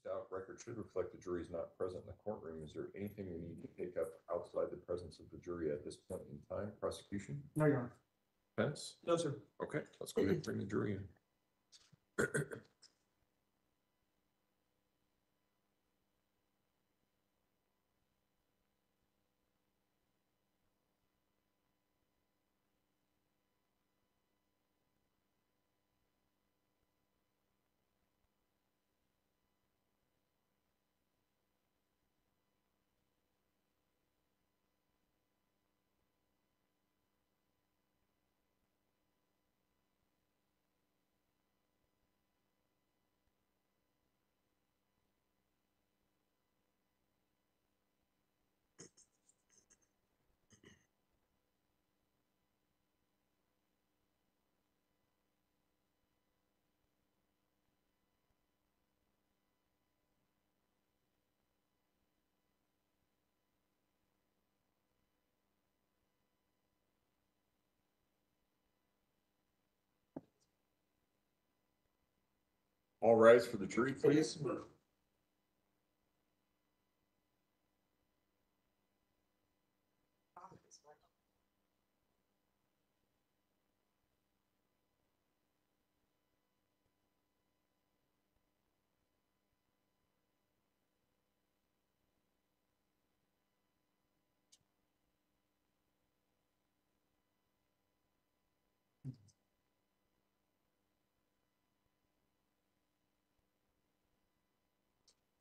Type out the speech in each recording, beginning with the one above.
Stauch, record should reflect the jury is not present in the courtroom. Is there anything we need to take up outside the presence of the jury at this point in time? Prosecution? No, Your Honor. Defense? No, sir. Okay, let's go ahead and bring the jury in. All rise for the jury, please.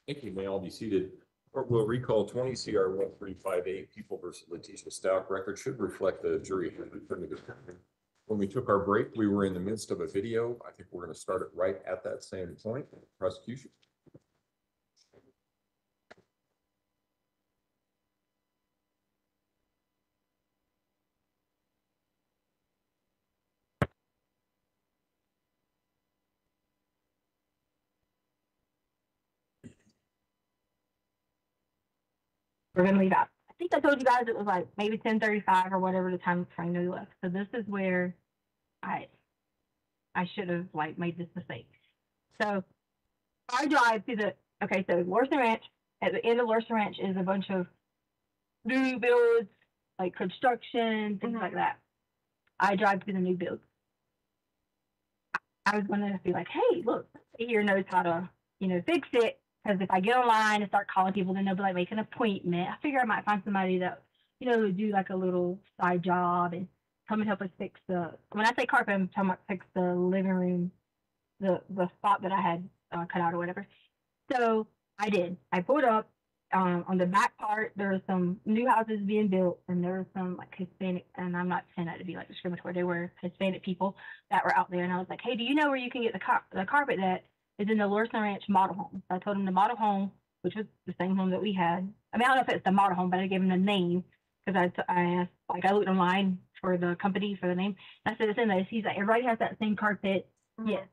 Thank you. May all be seated. Court will recall 20 CR 1358 People versus Letecia Stauch. Record should reflect the jury. When we took our break, we were in the midst of a video. I think we're going to start it right at that same point. Prosecution. We're gonna leave out. I think I told you guys it was like maybe 10:35 or whatever the time frame we left. So this is where I should have like made this mistake. So I drive to the so Lorson Ranch. At the end of Lorson Ranch is a bunch of new builds, like construction, things like that. I drive to the new builds. I was gonna be like, hey, look, here knows how to, fix it. Because if I get online and start calling people, then they'll be like, make an appointment. I figure I might find somebody that, would do like a little side job and come and help us fix when I say carpet, I'm talking about fix the living room, the spot that I had cut out or whatever. So I did. I pulled up. On the back part, there were some new houses being built, and there were some like Hispanic, and I'm not saying that to be like discriminatory. They were Hispanic people that were out there, and I was like, hey, do you know where you can get the carpet that is in the Lorson Ranch model home? So I told him the model home, which was the same home that we had. I mean, I don't know if it's the model home, but I gave him the name because I asked, like, I looked online for the company for the name. And I said, it's in this. He's like, everybody has that same carpet. Mm-hmm. Yes.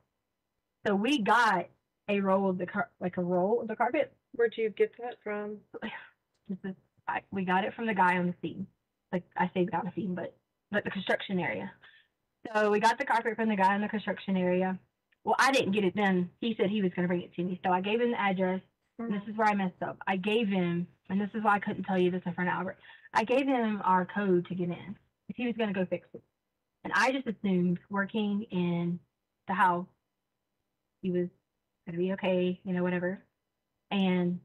So we got a roll of the carpet. Where'd you get that from? We got it from the guy on the scene. Like I say, not the scene, but the construction area. So we got the carpet from the guy in the construction area. Well, I didn't get it then. He said he was going to bring it to me. So I gave him the address. And this is where I messed up. I gave him, and this is why I couldn't tell you this in front of Albert. I gave him our code to get in. He was going to go fix it. And I just assumed working in the house, he was going to be okay, whatever. And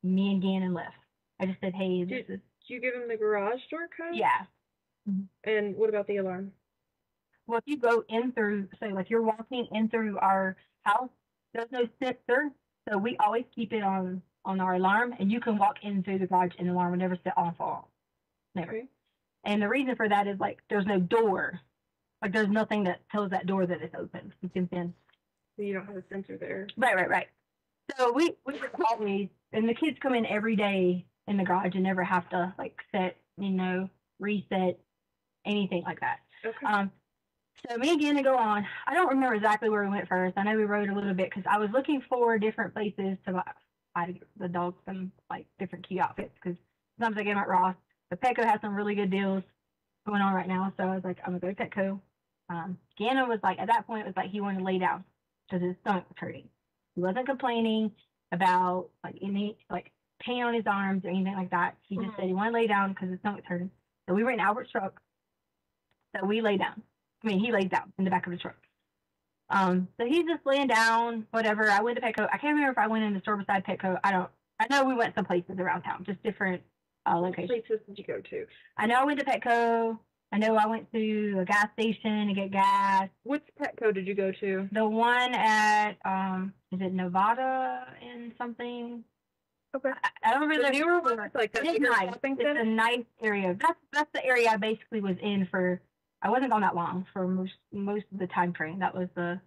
me and Gannon left. I just said, hey, Did you give him the garage door code? Yeah. Mm-hmm. And what about the alarm? Well, if you go in through, say, like you're walking in through our house, there's no sensor. So we always keep it on our alarm, and you can walk in through the garage and the alarm will never set off or off. Never. Okay. And the reason for that is, like, there's no door. Like, there's nothing that tells that door that it's open. You can send. So you don't have a sensor there. Right. So we just always, and the kids come in every day in the garage and never have to, like, set, reset, anything like that. Okay. So me and Gannon go on. I don't remember exactly where we went first. I know we rode a little bit because I was looking for different places to buy the dogs some, like, different cute outfits because sometimes I get them at Ross. But Petco has some really good deals going on right now. So I was like, I'm going to go to Petco. Gannon was like, at that point, it was like he wanted to lay down because his stomach was hurting. He wasn't complaining. about like any like pain on his arms or anything like that. He just said he wanted to lay down because his stomach's hurting. So we were in Albert's truck. So we lay down. I mean, he lays down in the back of the truck. So he's just laying down, whatever. I went to Petco. I can't remember if I went in the store beside Petco. I know we went some places around town, just different What locations. places did you go to? I know I went to Petco. I know I went to a gas station to get gas. Which Petco did you go to? The one at is it Nevada and something? Okay. I don't remember The the newer one, like the It is bigger nice. shopping It's center? a nice area. That's the area I basically was in for. I wasn't gone that long for most of the time frame. That was the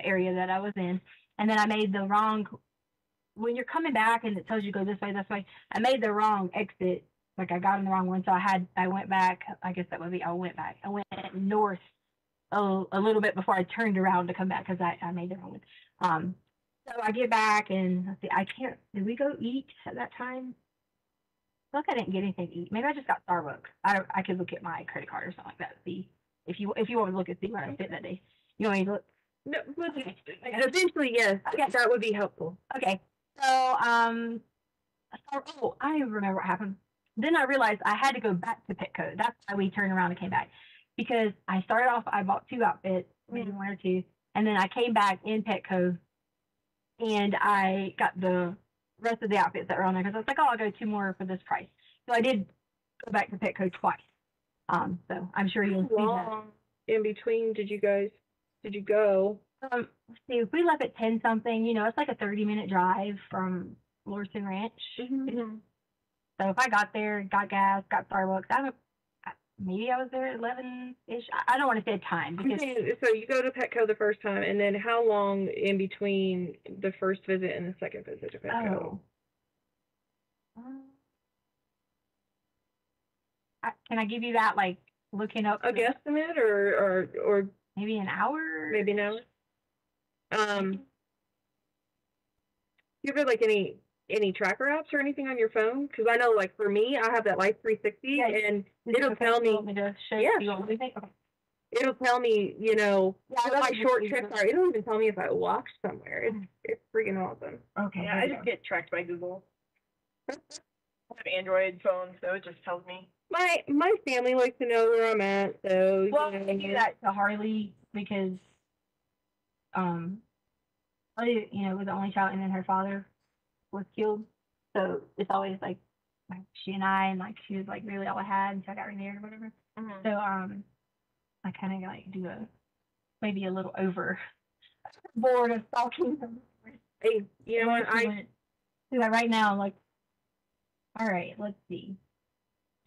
area that I was in, and then I made the wrong. When you're coming back and it tells you go this way, I made the wrong exit. Like I got in the wrong one, so I went back. I guess that would be I went back. I went north a little bit before I turned around to come back because I made the wrong one. So I get back and let's see, I can't. Did we go eat at that time? I feel like I didn't get anything to eat. Maybe I just got Starbucks. I could look at my credit card or something like that. See if you want to look and see what I spent that day. You want me to look? No, but Okay. eventually, yes. Okay. That would be helpful. Okay. So I remember what happened. Then I realized I had to go back to Petco. That's why we turned around and came back. Because I started off, I bought 2 outfits, maybe 1 or 2, and then I came back in Petco and I got the rest of the outfits that were on there because I was like, oh, I'll go 2 more for this price. So I did go back to Petco twice. So I'm sure you'll see that. Long in between did you go? Let's see, if we left at 10 something, it's like a 30-minute drive from Lorson Ranch. So if I got there, got gas, got Starbucks, maybe I was there at 11-ish. I don't want to say a time because So you go to Petco the first time, and then how long in between the first visit and the second visit to Petco? Can I give you that like looking up A guesstimate or maybe an hour? maybe an hour? You have like any tracker apps or anything on your phone? Because I know, like for me, I have that Life 360, Yeah, and Is it it'll okay tell if you me. want me to show Yeah, you what we think? Okay. It'll tell me, Yeah, what I'd my just short leave trips it. are. It'll even tell me if I walked somewhere. It's freaking awesome. Okay. Yeah, I just get tracked by Google. I have an Android phone, so it just tells me. My family likes to know where I'm at, so Well, I do that to Harley because, Harley, was the only child, and then her father was killed. So it's always like she and I, and like she was like really all I had until I got remarried or whatever. So I kind of like do maybe a little over board of stalking them. Hey, you know what? Do that right now. I'm like, all right, let's see.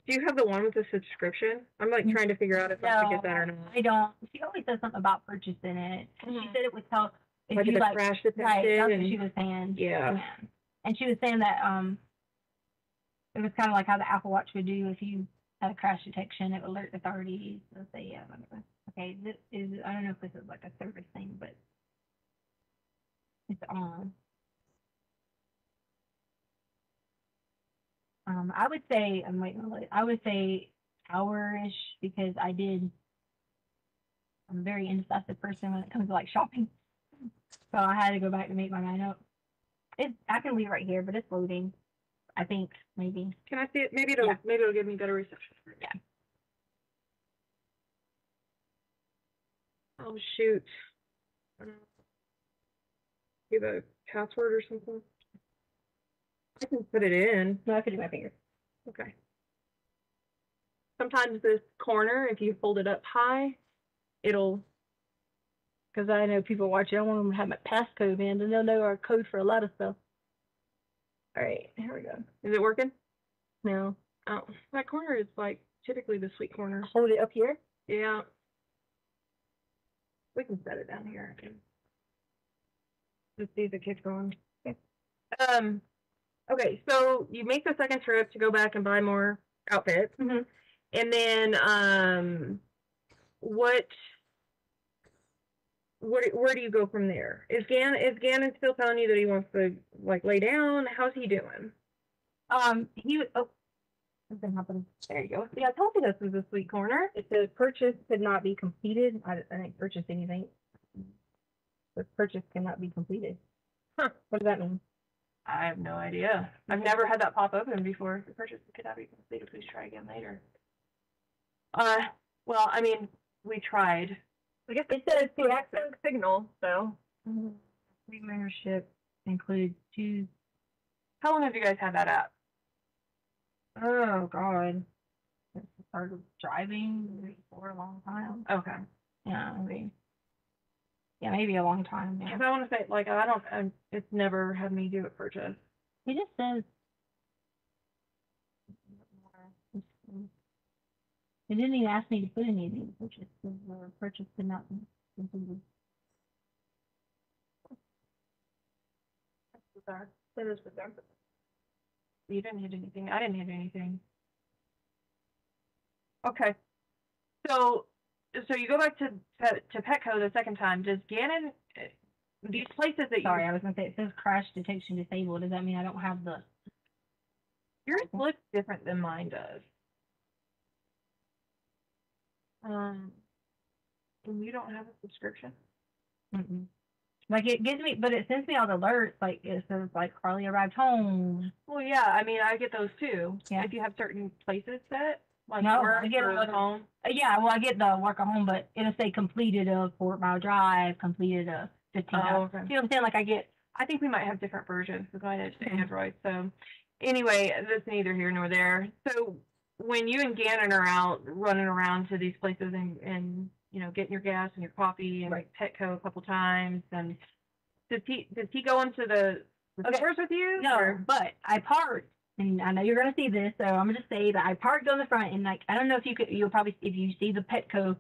Do you have the one with the subscription? I'm like trying to figure out if I should get that or not. I don't. She always says something about purchasing it. She said it would help if Like you the like crash right. detection That's what and she was saying. yeah. And she was saying that it was kind of like how the Apple Watch would do if you had a crash detection. It would alert the authorities. So say yeah. Whatever. Okay, this is I don't know if this is like a service thing, but it's on. I would say I'm waiting. I would say hour-ish because I'm a very indecisive person when it comes to like shopping. So I had to go back to make my mind up. I can leave right here, but it's loading. I think maybe. Can I see it? Maybe it'll give me better reception. Yeah. Oh shoot. Give a password or something. I can put it in. No, I could do my finger. Okay. Sometimes this corner, if you hold it up high, it'll. Because I know people watching. I want them to have my passcode in, and they'll know our code for a lot of stuff. All right, here we go. Is it working? No. Oh, that corner is like typically the sweet corner. Hold it up here. Yeah. We can set it down here. Let's see if it keeps going. Okay. Okay, so you make the second trip to go back and buy more outfits. Mm-hmm. And then where do you go from there? Is Gannon still telling you that he wants to like lay down? How's he doing? Something happened. There you go. Yeah, I told you this was a sweet corner. It says purchase could not be completed. I didn't purchase anything. The purchase cannot be completed. Huh. What does that mean? I have no idea. I've never had that pop open before. The purchase could not be completed. Please try again later. Well, I mean, we tried. I guess It says to access signal, so. free membership includes two. How long have you guys had that app? Oh God. Since I started driving for a long time. Okay. Yeah, maybe. Yeah, maybe a long time. Yeah. Because I want to say, like, it's never had me do a purchase. It just says. It didn't even ask me to put anything. Purchase did not be completed. That's bizarre. That is bizarre. You didn't hit anything. I didn't hit anything. Okay. So you go back to Petco the second time. Does Gannon, these places that Sorry, I was gonna say it says crash detection disabled. Does that mean I don't have the? yours looks different than mine does. And you don't have a subscription? Mm-mm. Like it gives me, but it sends me all the alerts. Like it says like Carly arrived home. Well, yeah. I mean, I get those too. Yeah. If you have certain places set, like No, work I get or all the- home. Yeah, well, I get the work at home, but it'll say completed a 4 mile drive, completed a 15 mile. Okay. You know what I'm saying? Like I get. I think we might have different versions because mine is Okay. Android. So anyway, that's neither here nor there. So when you and Gannon are out running around to these places and you know, getting your gas and your coffee and Right. Petco a couple times, and does he go into the Okay. stores with you? No, or- but I parked, and I know you're gonna see this, so I'm gonna just say that I parked on the front, and like I don't know if you'll probably if you see the Petco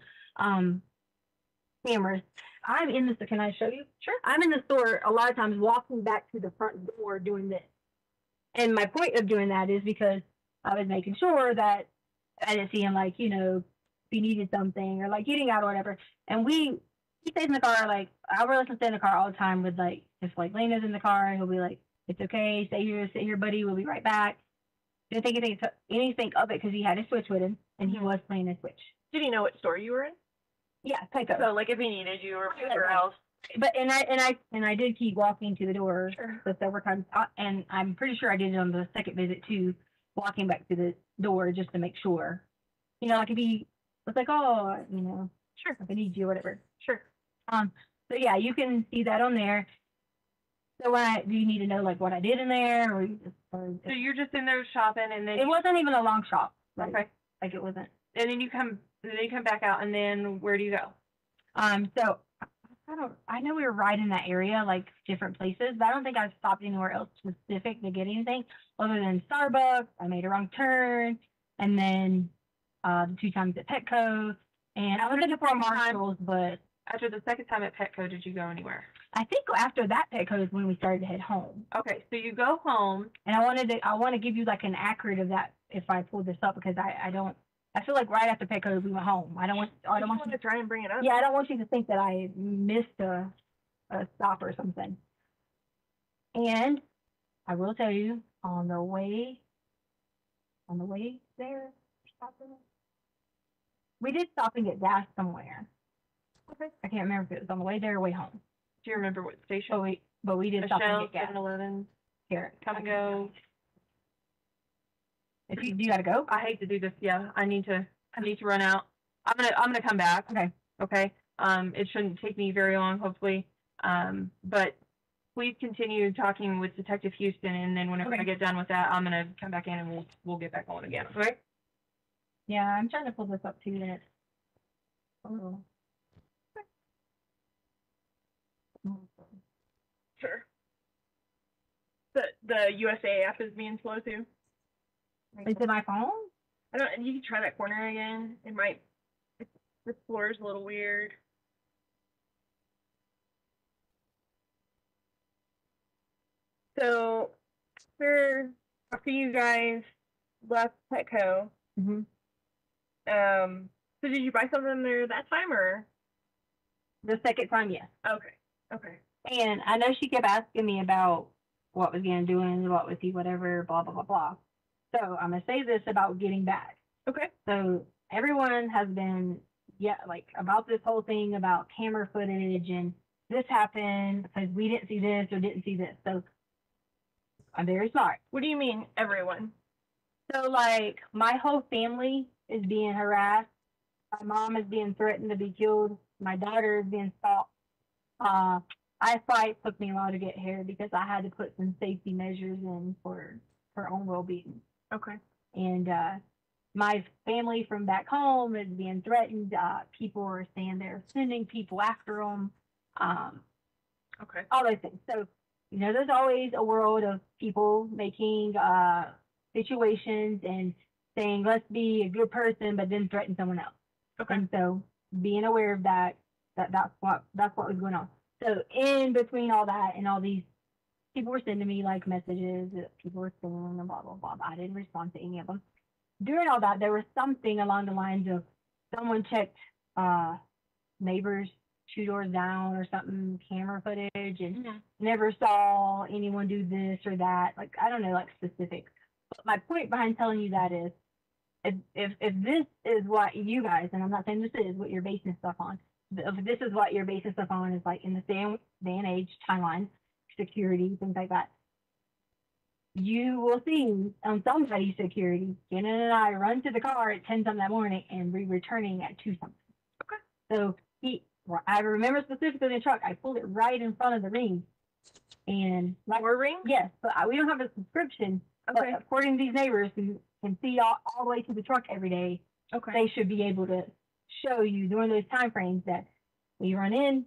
cameras. I'm in the. Can I show you? Sure. I'm in the store a lot of times, walking back to the front door doing this, and my point of doing that is because I was making sure that I didn't see him like if he needed something or like getting out or whatever, and he stays in the car. Like I'll really stay in the car all the time with like if like Lena's in the car, and he'll be like, "It's okay, stay here, sit here, buddy. We'll be right back." Didn't think anything of it because he had his Switch with him and he was playing his Switch. Did he know what store you were in? Yeah, Petco. So like if he needed you or Right, whatever right. else. But I did keep walking to the door Sure. several times, and I'm pretty sure I did it on the second visit too, walking back to the door just to make sure. Like if he was like, "Oh, Sure. if I need you," or whatever. Sure. So yeah, you can see that on there. So do you need to know like what I did in there, or So you're just in there shopping, and then it wasn't even a long shop. Like, okay, like it wasn't. and then you come back out, and then where do you go? So I know we were right in that area, like different places, but I don't think I stopped anywhere else specific to get anything other than Starbucks. I made a wrong turn, and then the 2 times at Petco, and I was looking for Marshalls, but After the second time at Petco, did you go anywhere? I think after that Petco is when we started to head home. Okay, so you go home. And I want to give you like an accurate of that if I pull this up because I feel like right after Petco we went home. I don't want to try and bring it up. Yeah, I don't want you to think that I missed a stop or something. And I will tell you on the way there, we did stop and get gas somewhere. Okay. I can't remember if it was on the way there or way home. Do you remember what station? But we did stop and Michelle, get gas. 7-Eleven, Here, come and go. If you gotta go. I hate to do this. Yeah, I need to run out. I'm gonna come back. Okay. Okay. It shouldn't take me very long, hopefully. But please continue talking with Detective Houston, and then whenever Okay. I get done with that, I'm gonna come back in and we'll get back on again. Okay. Yeah, I'm trying to pull this up too. And it's oh. Sure. The USA app is being slow too. Is it my phone? I don't. You can try that corner again. It might. The floor is a little weird. So after you guys left Petco, Mm-hmm. so did you buy something there that time or? The second time, yes. Okay. And I know she kept asking me about what was Gannon doing, what was he, whatever, blah, blah, blah, blah. So I'm going to say this about getting back. Okay. So everyone has been, about this whole thing about camera footage and this happened because we didn't see this or didn't see this. So I'm very smart. What do you mean, everyone? So like my whole family is being harassed. My mom is being threatened to be killed. My daughter is being stalked. I fight took me a while to get here because I had to put some safety measures in for her own well-being. Okay. And my family from back home is being threatened. People are saying they're sending people after them. Okay. All those things. So, you know, there's always a world of people making situations and saying, let's be a good person, but then threaten someone else. Okay. And so being aware of that's what was going on. So in between all that and all these people were sending me like messages that people were saying and blah, blah, blah. I didn't respond to any of them. During all that, there was something along the lines of someone checked neighbors 2 doors down or something, camera footage, and never saw anyone do this or that. Like, I don't know, like specifics. But my point behind telling you that is, if this is what you guys, and I'm not saying this is what you're basing stuff on, but if this is what you're basing stuff on, is like in this day and age, timeline, security, things like that, you will see on somebody's security, Gannon and I run to the car at 10 something that morning and be returning at 2 something. Okay. So I remember specifically in the truck, I pulled it right in front of the ring. And like, Your ring? yes, but we don't have a subscription. Okay. But according to these neighbors who can see all the way to the truck every day, Okay. they should be able to show you during those time frames that we run in,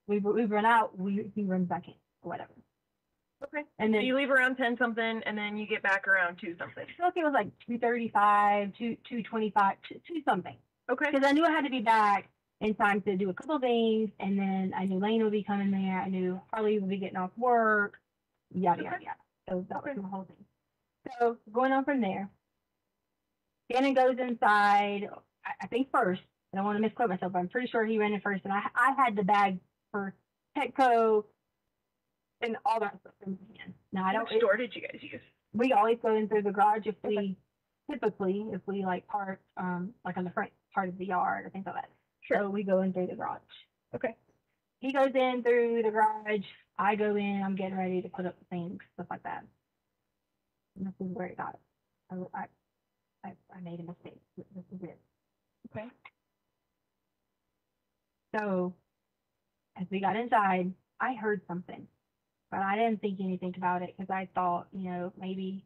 we run out, he runs back in, or whatever. Okay. And So then you leave around 10 something, and then you get back around 2 something. I feel like it was like 2:35, 2:25, 2 something. Okay. Because I knew I had to be back in time to do a couple things, and then I knew Lane would be coming there. I knew Harley would be getting off work, yada, yada, Okay. yada. So that was Okay. my whole thing. So going on from there, Gannon goes inside, I think first. I don't want to misquote myself, but I'm pretty sure he ran in first, and I had the bag for Petco and all that stuff in my hand. Now, I don't. Which store did you guys use? We always go in through the garage if we typically like park like on the front part of the yard or things like that. Sure. So we go in through the garage. Okay. He goes in through the garage. I go in. I'm getting ready to put up the things, stuff like that. And this is where it got. I made a mistake. This is it. Okay. So as we got inside, I heard something, but I didn't think anything about it because I thought, you know, maybe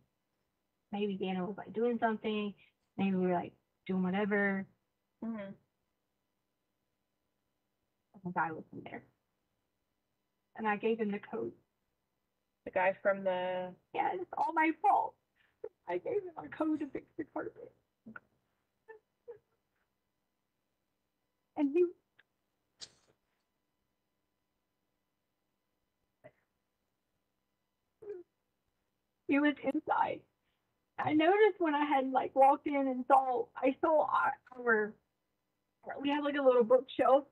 Gannon was like doing something. Maybe we were like doing whatever. Mm-hmm. The guy was in there, and I gave him the code. The guy from the. Yeah, it's all my fault. I gave him a code to fix the carpet, and he was inside. I noticed when I had like walked in and I saw we had like a little bookshelf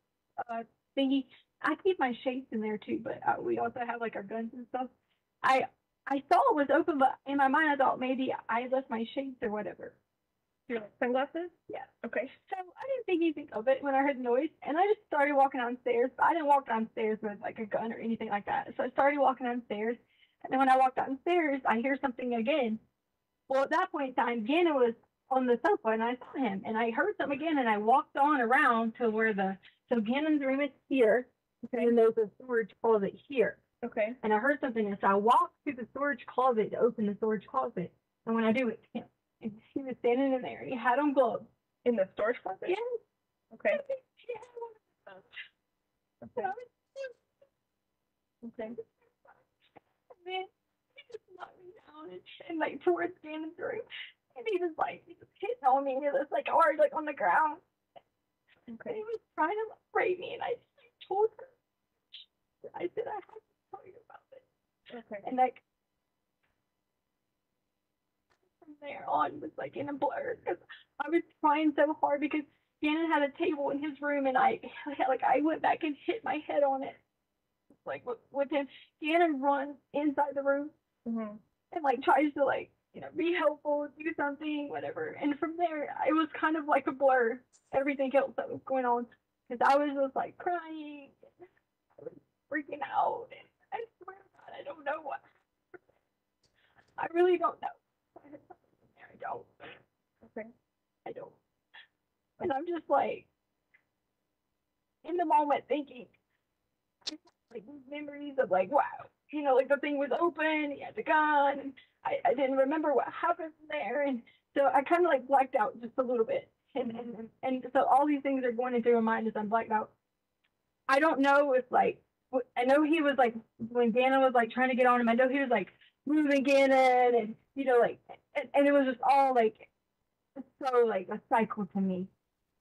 thingy. I keep my shades in there too, but we also have like our guns and stuff. I saw it was open, but in my mind I thought maybe I left my shades or whatever. Your sunglasses? Yeah. Okay. So I didn't think anything of it when I heard the noise, and I just started walking downstairs. But I didn't walk downstairs with like a gun or anything like that. So I started walking downstairs, and then when I walked downstairs, I hear something again. Well, at that point in time, Gannon was on the sofa, and I saw him, and I heard something again, and I walked on around to where so Gannon's room is here, and then there's a storage closet here. Okay. And I heard something, and so I walked to the storage closet to open the storage closet, and when I do, it's him. And he was standing in there, and he had on gloves. In the storage closet? Yes. Okay. He had one of those. Okay. Okay. And then he just knocked me down and like towards Gannon's room. And he was hitting on me, and it was like hard, like on the ground. Okay. And he was trying to like rape me, and I just like told her. I said, I have to tell you about it. Okay. And like from there on was like in a blur because I was trying so hard because Gannon had a table in his room, and I went back and hit my head on it. Like with him, Gannon runs inside the room Mm-hmm. and like tries to like, you know, be helpful, do something, whatever. And from there, it was kind of like a blur. Everything else that was going on, because I was just like crying, I was freaking out, and I swear to God, I don't know what. I really don't know. I don't. Okay. I don't. And I'm just like, in the moment thinking, like these memories of like, wow, you know, like the thing was open, he had the gun, and I didn't remember what happened there. And so I kind of like blacked out just a little bit. And so all these things are going into my mind as I'm blacked out. I don't know if like, I know he was like, when Gannon was like trying to get on him, I know he was like moving Gannon and, you know, like, and it was just all like, so like a cycle to me.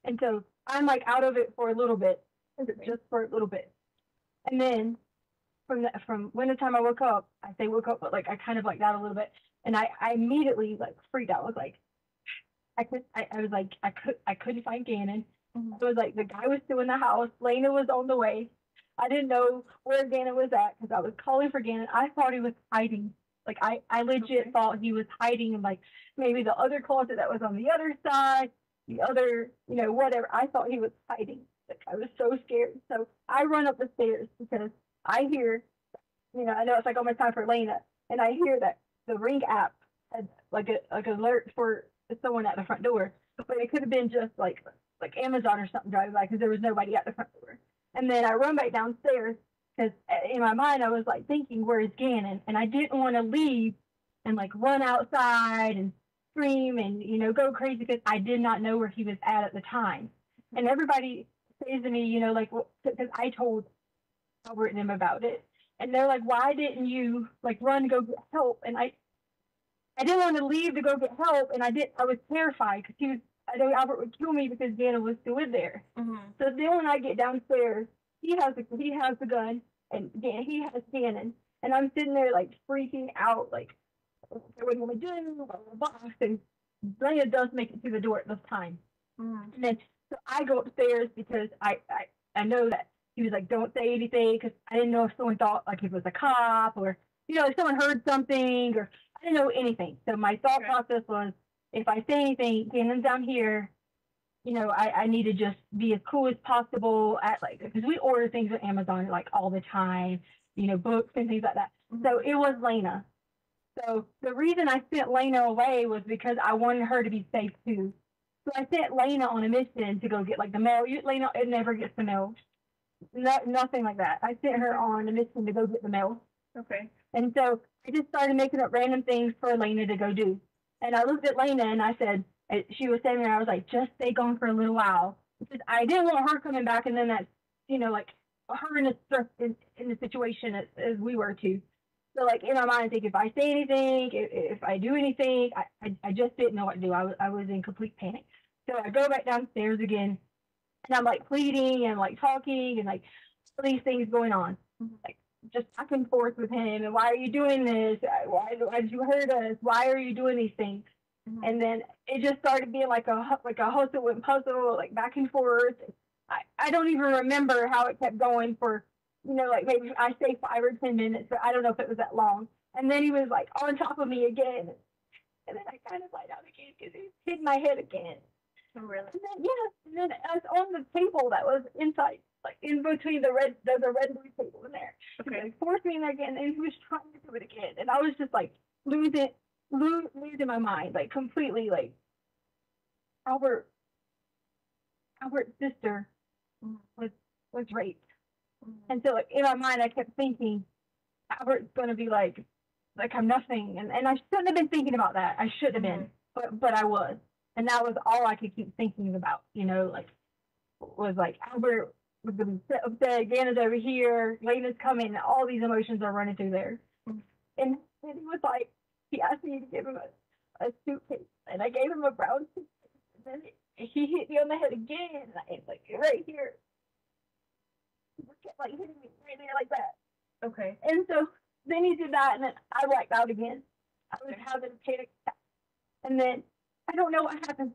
And so I'm like out of it for a little bit, just for a little bit. And then from when the time I woke up, I say woke up, but like I kind of like that a little bit. And I immediately like freaked out. I was like, I was like, I couldn't find Gannon. It was like the guy was still in the house. Lena was on the way. I didn't know where Gannon was at because I was calling for Gannon. I thought he was hiding. Like I legit thought he was hiding in like maybe the other closet that was on the other side, the other, you know, whatever. I thought he was hiding. Like I was so scared. So I run up the stairs because I hear, you know, I know it's like almost time for Lena, and I hear that the Ring app had like a alert for someone at the front door, but it could have been just like Amazon or something driving by because there was nobody at the front door. And then I run back downstairs because in my mind I was like thinking, where is Gannon? And I didn't want to leave and like run outside and scream and, you know, go crazy because I did not know where he was at the time. And everybody says to me, you know, like, because I told Albert and him about it. And they're like, why didn't you like run to go get help? And I didn't want to leave to go get help. And I was terrified because I know Albert would kill me because Gannon was still in there. So then when I get downstairs, he has the gun and he has Gannon. And I'm sitting there like freaking out, like, what do you want me to do? And Lena does make it through the door at this time. And then so I go upstairs because I know that he was like, don't say anything, because I didn't know if someone thought like it was a cop or, you know, if someone heard something, or I didn't know anything. So my thought process was, if I say anything, Gannon's down here, you know, I need to just be as cool as possible at like, because we order things on Amazon like all the time, you know, books and things like that. So it was Lena. So the reason I sent Lena away was because I wanted her to be safe too. So I sent Lena on a mission to go get like the mail. Lena, it never gets the mail. Nothing like that. I sent her on a mission to go get the mail. Okay. And so I just started making up random things for Lena to go do. And I looked at Lena and I said, she was standing there, I was like, just stay gone for a little while. Because I didn't want her coming back and then that, you know, like her in the situation as we were too. So like in my mind, I think if I say anything, if I do anything, I just didn't know what to do. I was in complete panic. So I go back downstairs again and I'm like pleading and like talking and like all these things going on. Like just back and forth with him. And why are you doing this? Why did you hurt us? Why are you doing these things? And then it just started being like a hustle and puzzle, like back and forth. I don't even remember how it kept going for, you know, like maybe I say 5 or 10 minutes, but I don't know if it was that long. And then he was like on top of me again. And then I kind of lied out again because he hit my head again. Oh, really? And then, and then I was on the table that was inside, like in between there's a red blue table in there. Okay. He like forced me in there again, and he was trying to do it again. And I was just like losing my mind, like completely, like Albert's sister was raped. And so like in my mind I kept thinking Albert's gonna be like I'm nothing, and I shouldn't have been thinking about that. I should have been, but I was, and that was all I could keep thinking about, you know, like was like Albert was gonna be upset, Gannon's over here, Lena's coming, and all these emotions are running through there. And he was like, he asked me to give him a suitcase, and I gave him a brown suitcase, and then he hit me on the head again, and I was like, right here. He just kept like hitting me right there like that. Okay. And so then he did that, and then I blacked out again. I was having a panic attack. And then I don't know what happened.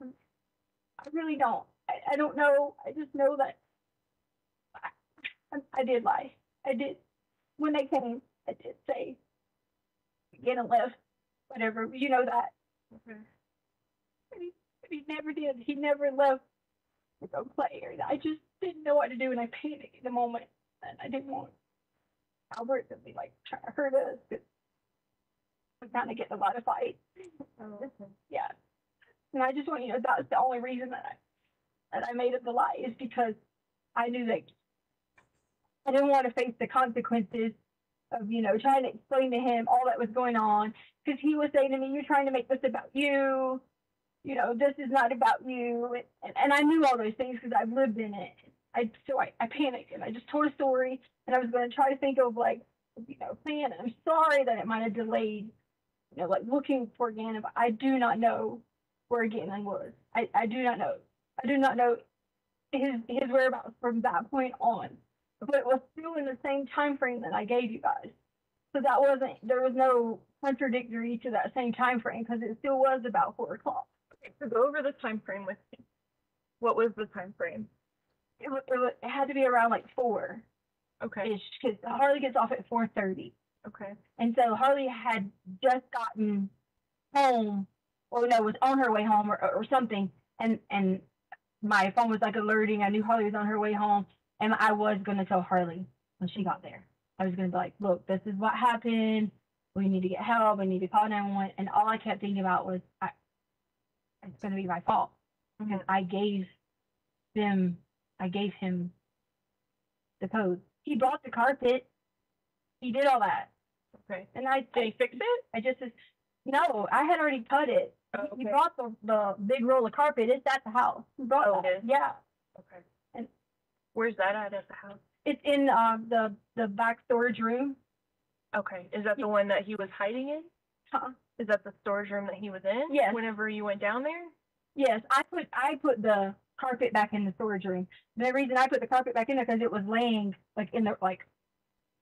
I really don't. I don't know. I just know that I did lie. I did. When they came, I did say, get a lift, whatever. You know that. Okay. But he never did. He never left to go play. I just didn't know what to do, and I panicked in the moment. And I didn't want Albert to be like trying to hurt us. was kind of getting a lot of fights. Oh. Yeah. And I just want you to know that's the only reason that I made up the lie is because I knew that I didn't want to face the consequences of, trying to explain to him all that was going on. Because he was saying to me, you're trying to make this about you. This is not about you. And I knew all those things because I've lived in it. So I panicked and I just told a story and I was going to try to think of plan. And I'm sorry that it might have delayed, looking for Gannon, but I do not know where Gannon was. I do not know. I do not know his whereabouts from that point on. But it was still in the same time frame that I gave you guys. So there was no contradictory to that same time frame because it still was about 4 o'clock. Okay, so go over the time frame with me. What was the time frame? It had to be around like 4 Okay. ish because Harley gets off at 4:30. Okay. And so Harley had just gotten home, or no, was on her way home or something. And my phone was like alerting. I knew Harley was on her way home. And I was going to tell Harley when she got there. I was going to be like, look, this is what happened. We need to get help. We need to call 911. And all I kept thinking about was, it's going to be my fault. Because I gave him the code. He brought the carpet. He did all that. Okay. And Did he fix it? No, I had already cut it. Oh, He okay. brought the big roll of carpet. It's at the house. He brought Oh, that. it is? Yeah. Okay. And where's that at the house? it's in the back storage room. Okay. Is that the one that he was hiding in? Huh? Is that the storage room that he was in? Yes. Whenever you went down there? Yes, I put the carpet back in the storage room. The reason I put the carpet back in there because it was laying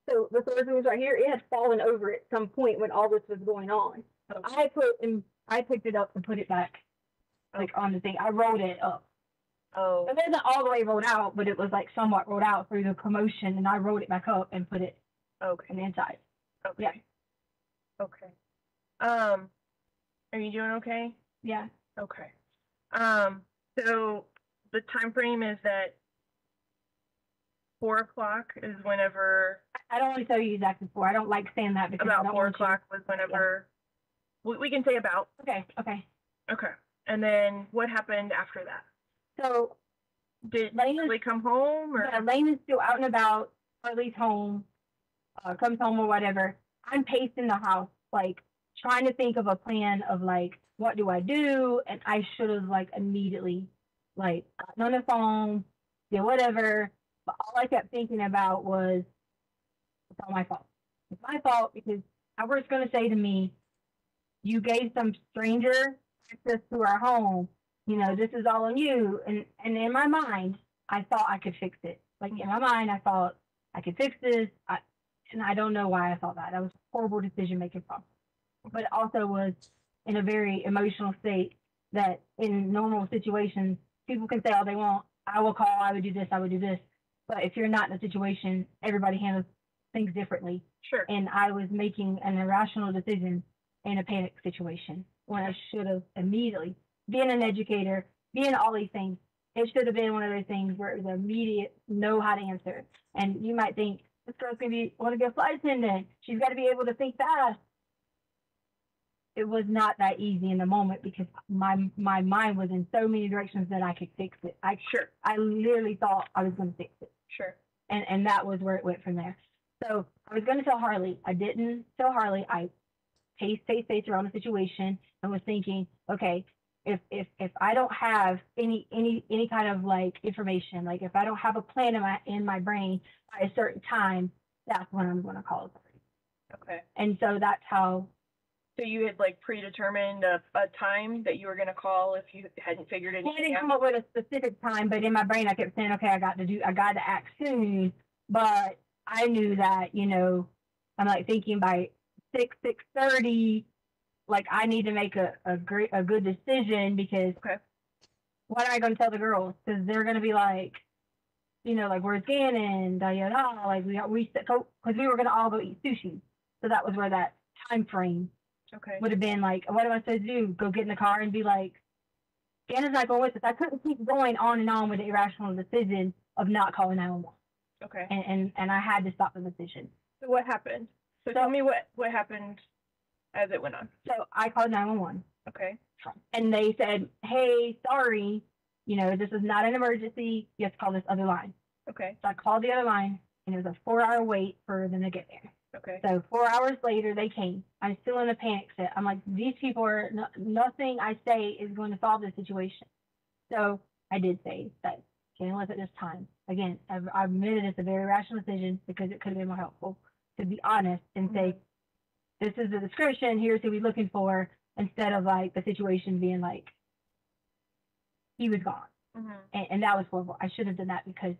so the storage room was right here. It had fallen over at some point when all this was going on. So I picked it up and put it back on the thing. I rolled it up. Oh. It wasn't all the way rolled out, but it was like somewhat rolled out through the commotion, and I rolled it back up and put it Okay. on the inside. Okay. Yeah. Okay. Are you doing okay? Yeah. Okay. So the time frame is that 4 o'clock is whenever, I don't want to tell you exactly 4. I don't like saying that because I about don't 4 want o'clock was whenever, we can say about. you. Okay. Okay. And then what happened after that? So Did Lane Lee come home or? yeah, Lane is still out and about. Harley's home, comes home or whatever. I'm pacing the house, trying to think of a plan of what do I do? And I should have immediately gotten on the phone, did whatever. But all I kept thinking about was it's all my fault. It's my fault because I was gonna say to me, you gave some stranger access to our home. This is all on you. And in my mind, I thought I could fix it. In my mind, I thought I could fix this. And I don't know why I thought that. That was horrible decision making problem. But it also was in a very emotional state that in normal situations, people can say all they want. I will call, I would do this, I would do this. But if you're not in a situation, everybody handles things differently. Sure. And I was making an irrational decision in a panic situation when I should have immediately, being an educator, being all these things, it should have been one of those things where it was immediate, know how to answer. And you might think, this girl's going to want to be a flight attendant. She's got to be able to think fast. It was not that easy in the moment because my mind was in so many directions that I could fix it. I literally thought I was going to fix it. Sure. And that was where it went from there. So I was going to tell Harley. I didn't tell Harley. I paced around the situation and was thinking, okay, if I don't have any kind of information, if I don't have a plan in my brain by a certain time, that's when I'm going to call somebody. Okay. And so that's how. So you had predetermined a time that you were going to call if you hadn't figured it out? I didn't come up with a specific time, but in my brain I kept saying, okay, I got to act soon. But I knew that, I'm thinking by 6:30, I need to make a good decision because what am I going to tell the girls? Because they're going to be where's Gannon? Because we were going to all go eat sushi. So that was where that time frame would have been what am I supposed to do? Go get in the car and be Gannon's not going with us. I couldn't keep going on and on with the irrational decision of not calling 911. Okay. And I had to stop the decision. So what happened? So tell me what happened as it went on. So I called 911. Okay. And they said, hey, sorry, this is not an emergency. You have to call this other line. Okay. So I called the other line, and it was a 4-hour wait for them to get there. Okay. So 4 hours later, they came. I'm still in a panic set. I'm like, these people are, nothing I say is going to solve the situation. So I did say that can't live at this time. Again, I've admitted it's a very rational decision because it could have been more helpful to be honest and say, this is the description, here's who we're looking for, instead of like the situation being like, he was gone. And that was horrible. I should have done that because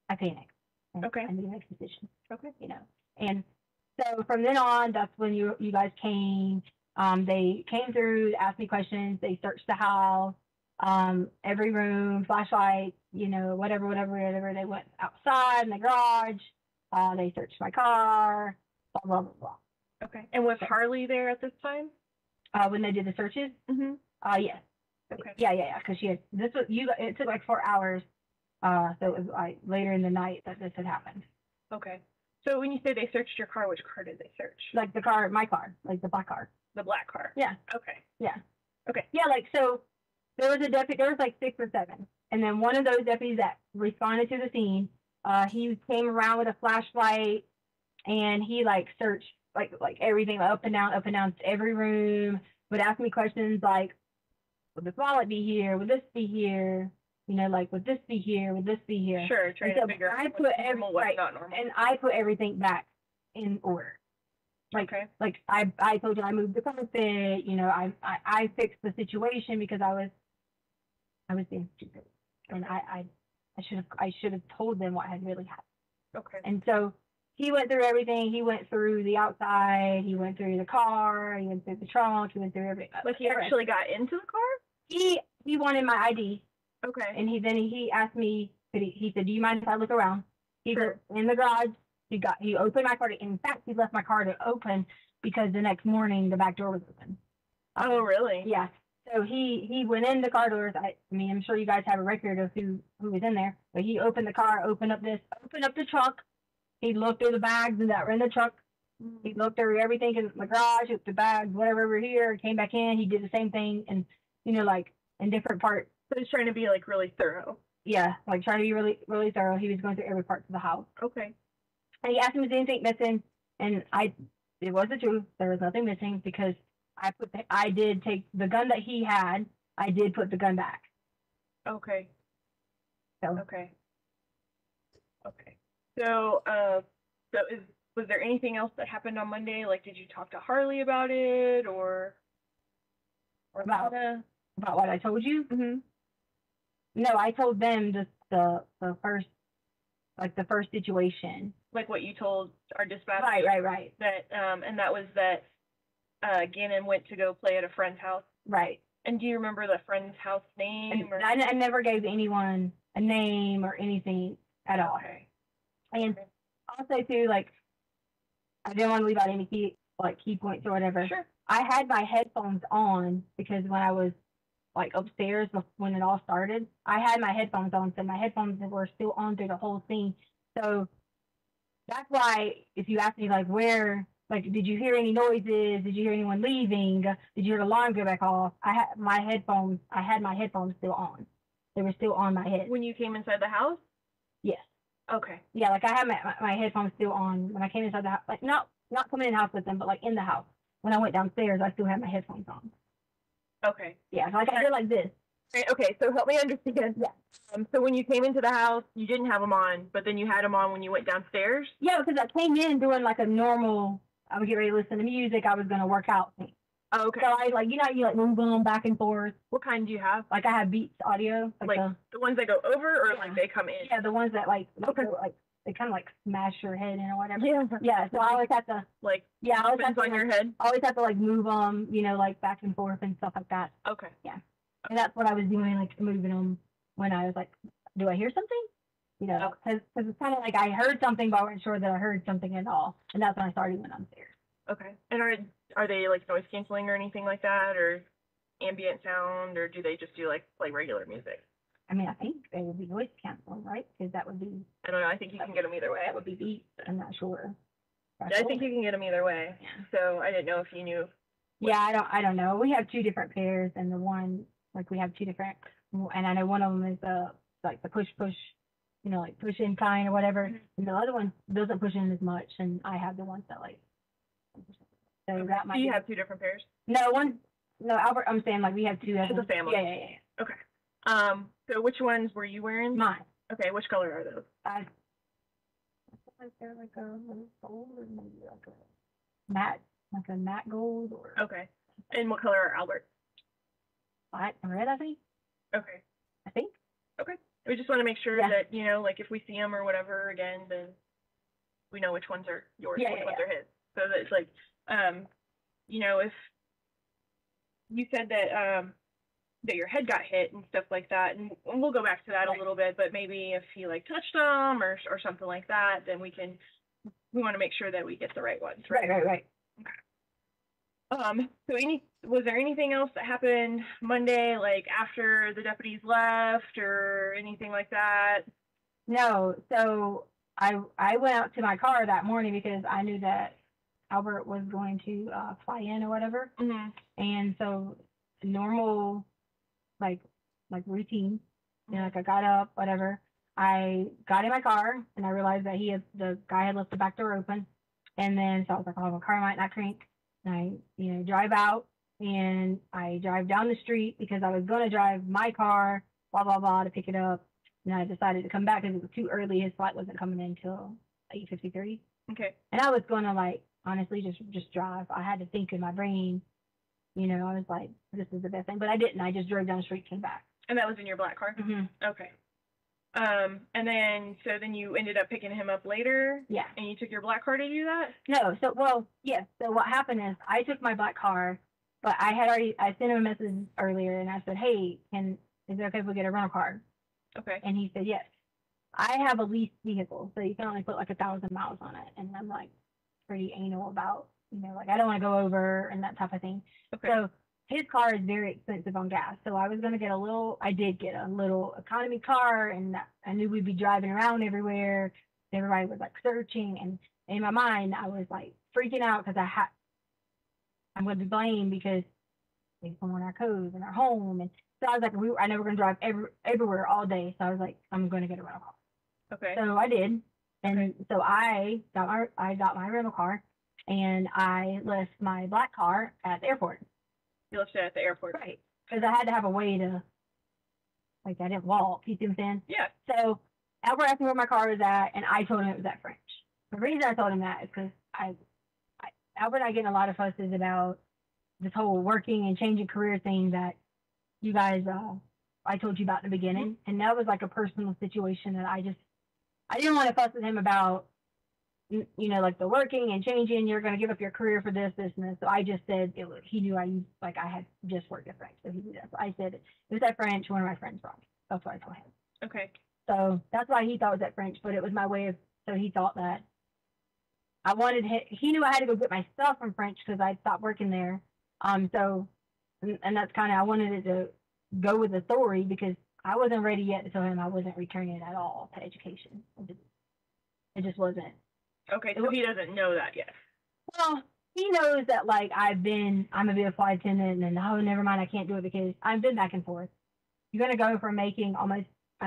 I panicked. And Okay. I made a next decision. Okay. And so from then on, that's when you guys came. They came through, asked me questions. They searched the house, every room, flashlight, whatever. They went outside in the garage. They searched my car, blah, blah, blah, blah. Okay. And was Harley there at this time? When they did the searches? Yes. Okay. Yeah. Because it took like 4 hours. So it was like later in the night that this had happened. Okay. So when you say they searched your car, which car did they search? Like my car, like the black car. The black car. Yeah. Okay. Yeah. Okay. Yeah, so there was a deputy, there was like 6 or 7. And then one of those deputies that responded to the scene, he came around with a flashlight and he like searched like everything up and down every room, would ask me questions like, would this wallet be here? Would this be here? Would this be here? Would this be here? Sure, trying to figure out what's normal, what's not normal. And I put everything back in order. Okay. Like I told you, I moved the carpet. I fixed the situation because I was being stupid, and I should have told them what had really happened. Okay. And so he went through everything. He went through the outside. He went through the car. He went through the trunk. He went through everything. Like he actually got into the car? He wanted my ID. Okay. And he asked me. He said, "Do you mind if I look around?" He Sure. was in the garage. He opened my car. In fact, he left my car to open because the next morning the back door was open. Oh, really? Yeah. So he went in the car doors. I mean, I'm sure you guys have a record of who was in there. But he opened the car, opened up the trunk. He looked through the bags that were in the truck. He looked through everything in the garage, the bags, whatever were here. Came back in. He did the same thing, and like in different parts. So he's trying to be like really thorough. Yeah, like trying to be really, really thorough. He was going through every part of the house. Okay. And he asked me, "Is anything missing?" And it was the truth. There was nothing missing because I did take the gun that he had. I did put the gun back. Okay. So Okay. Okay. So, was there anything else that happened on Monday? Like, did you talk to Harley about it or about what I told you? Mm-hmm. No, I told them the first situation. Like what you told our dispatch? Right. That, and that was that, Gannon went to go play at a friend's house. Right. And do you remember the friend's house name? And I never gave anyone a name or anything at all. Okay. And also too, like, I didn't want to leave out any key points or whatever. Sure. I had my headphones on because when I was like upstairs when it all started, I had my headphones on, so my headphones were still on through the whole scene. So that's why if you ask me like did you hear any noises? Did you hear anyone leaving? Did you hear the alarm go back off? I had my headphones still on. They were still on my head. When you came inside the house? Yes. Okay. Yeah, like I had my headphones still on when I came inside the house. Like not coming in the house with them, but like in the house. When I went downstairs, I still had my headphones on. Okay. Yeah, like I did like this. Okay, so help me understand. Yeah. So when you came into the house, you didn't have them on, but then you had them on when you went downstairs? Yeah, because I came in doing like a normal, I would get ready to listen to music, I was going to work out. Oh, okay. So I like, you like move them back and forth. What kind do you have? Like I have Beats audio. Like the ones that go over or like they come in? Yeah, the ones that like they kind of like smash your head in or whatever. Yeah. Yeah, so I always have to, like, yeah, I always have to, on your head? I always have to like move them, like back and forth and stuff like that. Okay. Yeah. And that's what I was doing, like moving them when I was like, do I hear something? Because it's kind of like I heard something, but I wasn't sure that I heard something at all. And that's when I started going downstairs. Okay. And are they like noise canceling or anything like that, or ambient sound, or do they just do like play regular music? I mean, I think they would be noise canceling, right? Because that would be. I don't know. I think you can get them either way. That would be Beats. I'm not sure. I think you can get them either way. Yeah. So I didn't know if you knew. Yeah, I don't know. We have two different pairs, and the one like we have two different, and I know one of them is like the push, like push in kind or whatever, and the other one doesn't push in as much, and I have the ones that like. So Okay. that might So you be- have two different pairs? No, Albert, I'm saying like we have two. It's a family. Yeah. Okay. So which ones were you wearing? Mine. Okay, which color are those? I like they're like a little gold or maybe like a matte gold or Okay. And what color are Albert's? black and red, I think. Okay. I think. We just want to make sure Yeah. that, like if we see them or whatever again, then we know which ones are yours, Yeah, which yeah, ones yeah. are his. So that it's like, if you said that, that your head got hit and stuff like that, and we'll go back to that Right. a little bit, but maybe if he like touched them or something like that, then we want to make sure that we get the right ones, right? Right. So was there anything else that happened Monday, like after the deputies left or anything like that? No, so I went out to my car that morning because I knew that Albert was going to fly in or whatever, Mm-hmm. and so normal like routine, like I got up, whatever. I got in my car and I realized that the guy had left the back door open, and then so I was like, oh, my car might not crank. And I, drive out and I drive down the street because I was going to drive my car, blah, blah, blah, to pick it up. And I decided to come back because it was too early. His flight wasn't coming in until 8:53. Okay. And I was going to honestly, just drive. I had to think in my brain, I was like, this is the best thing. But I didn't. I just drove down the street, came back. And that was in your black car? Mm-hmm. Okay. And then you ended up picking him up later? Yeah. And you took your black car to do that? No, yes. So what happened is I took my black car, but I sent him a message earlier and I said, hey, is it okay if we get a rental car? Okay. And he said, yes. I have a leased vehicle, so you can only put like 1,000 miles on it. And I'm like pretty anal about, I don't want to go over and that type of thing. Okay. So his car is very expensive on gas. So I was going to get I did get a little economy car, and I knew we'd be driving around everywhere. Everybody was like searching, and in my mind, I was like freaking out because I'm going to be blamed because they someone our codes and our home. And so I was like, I know we're going to drive everywhere all day. So I was like, I'm going to get a rental car. Okay. So I did. And so I got my rental car, and I left my black car at the airport. You left it at the airport. Right. Because I had to have a way to, I didn't walk. You see what I'm saying? Yeah. So Albert asked me where my car was at, and I told him it was at French. The reason I told him that is because Albert and I get in a lot of fusses about this whole working and changing career thing that you guys, I told you about in the beginning. And that was like a personal situation that I didn't want to fuss with him about, like the working and changing, you're going to give up your career for this, and this. So I just said, he knew I had just worked at French. So he knew that. So I said, it was at French, one of my friends brought me. That's what I told him. Okay. So that's why he thought it was at French, but it was my way of, so he thought that he knew I had to go get my stuff from French because I'd stopped working there. So, and that's kind of, I wanted it to go with the story because I wasn't ready yet to tell him I wasn't returning at all to education. It just wasn't. Okay, so he doesn't know that yet. Well, he knows that I'm gonna be a flight attendant, and oh, never mind, I can't do it because I've been back and forth. You're gonna go from making I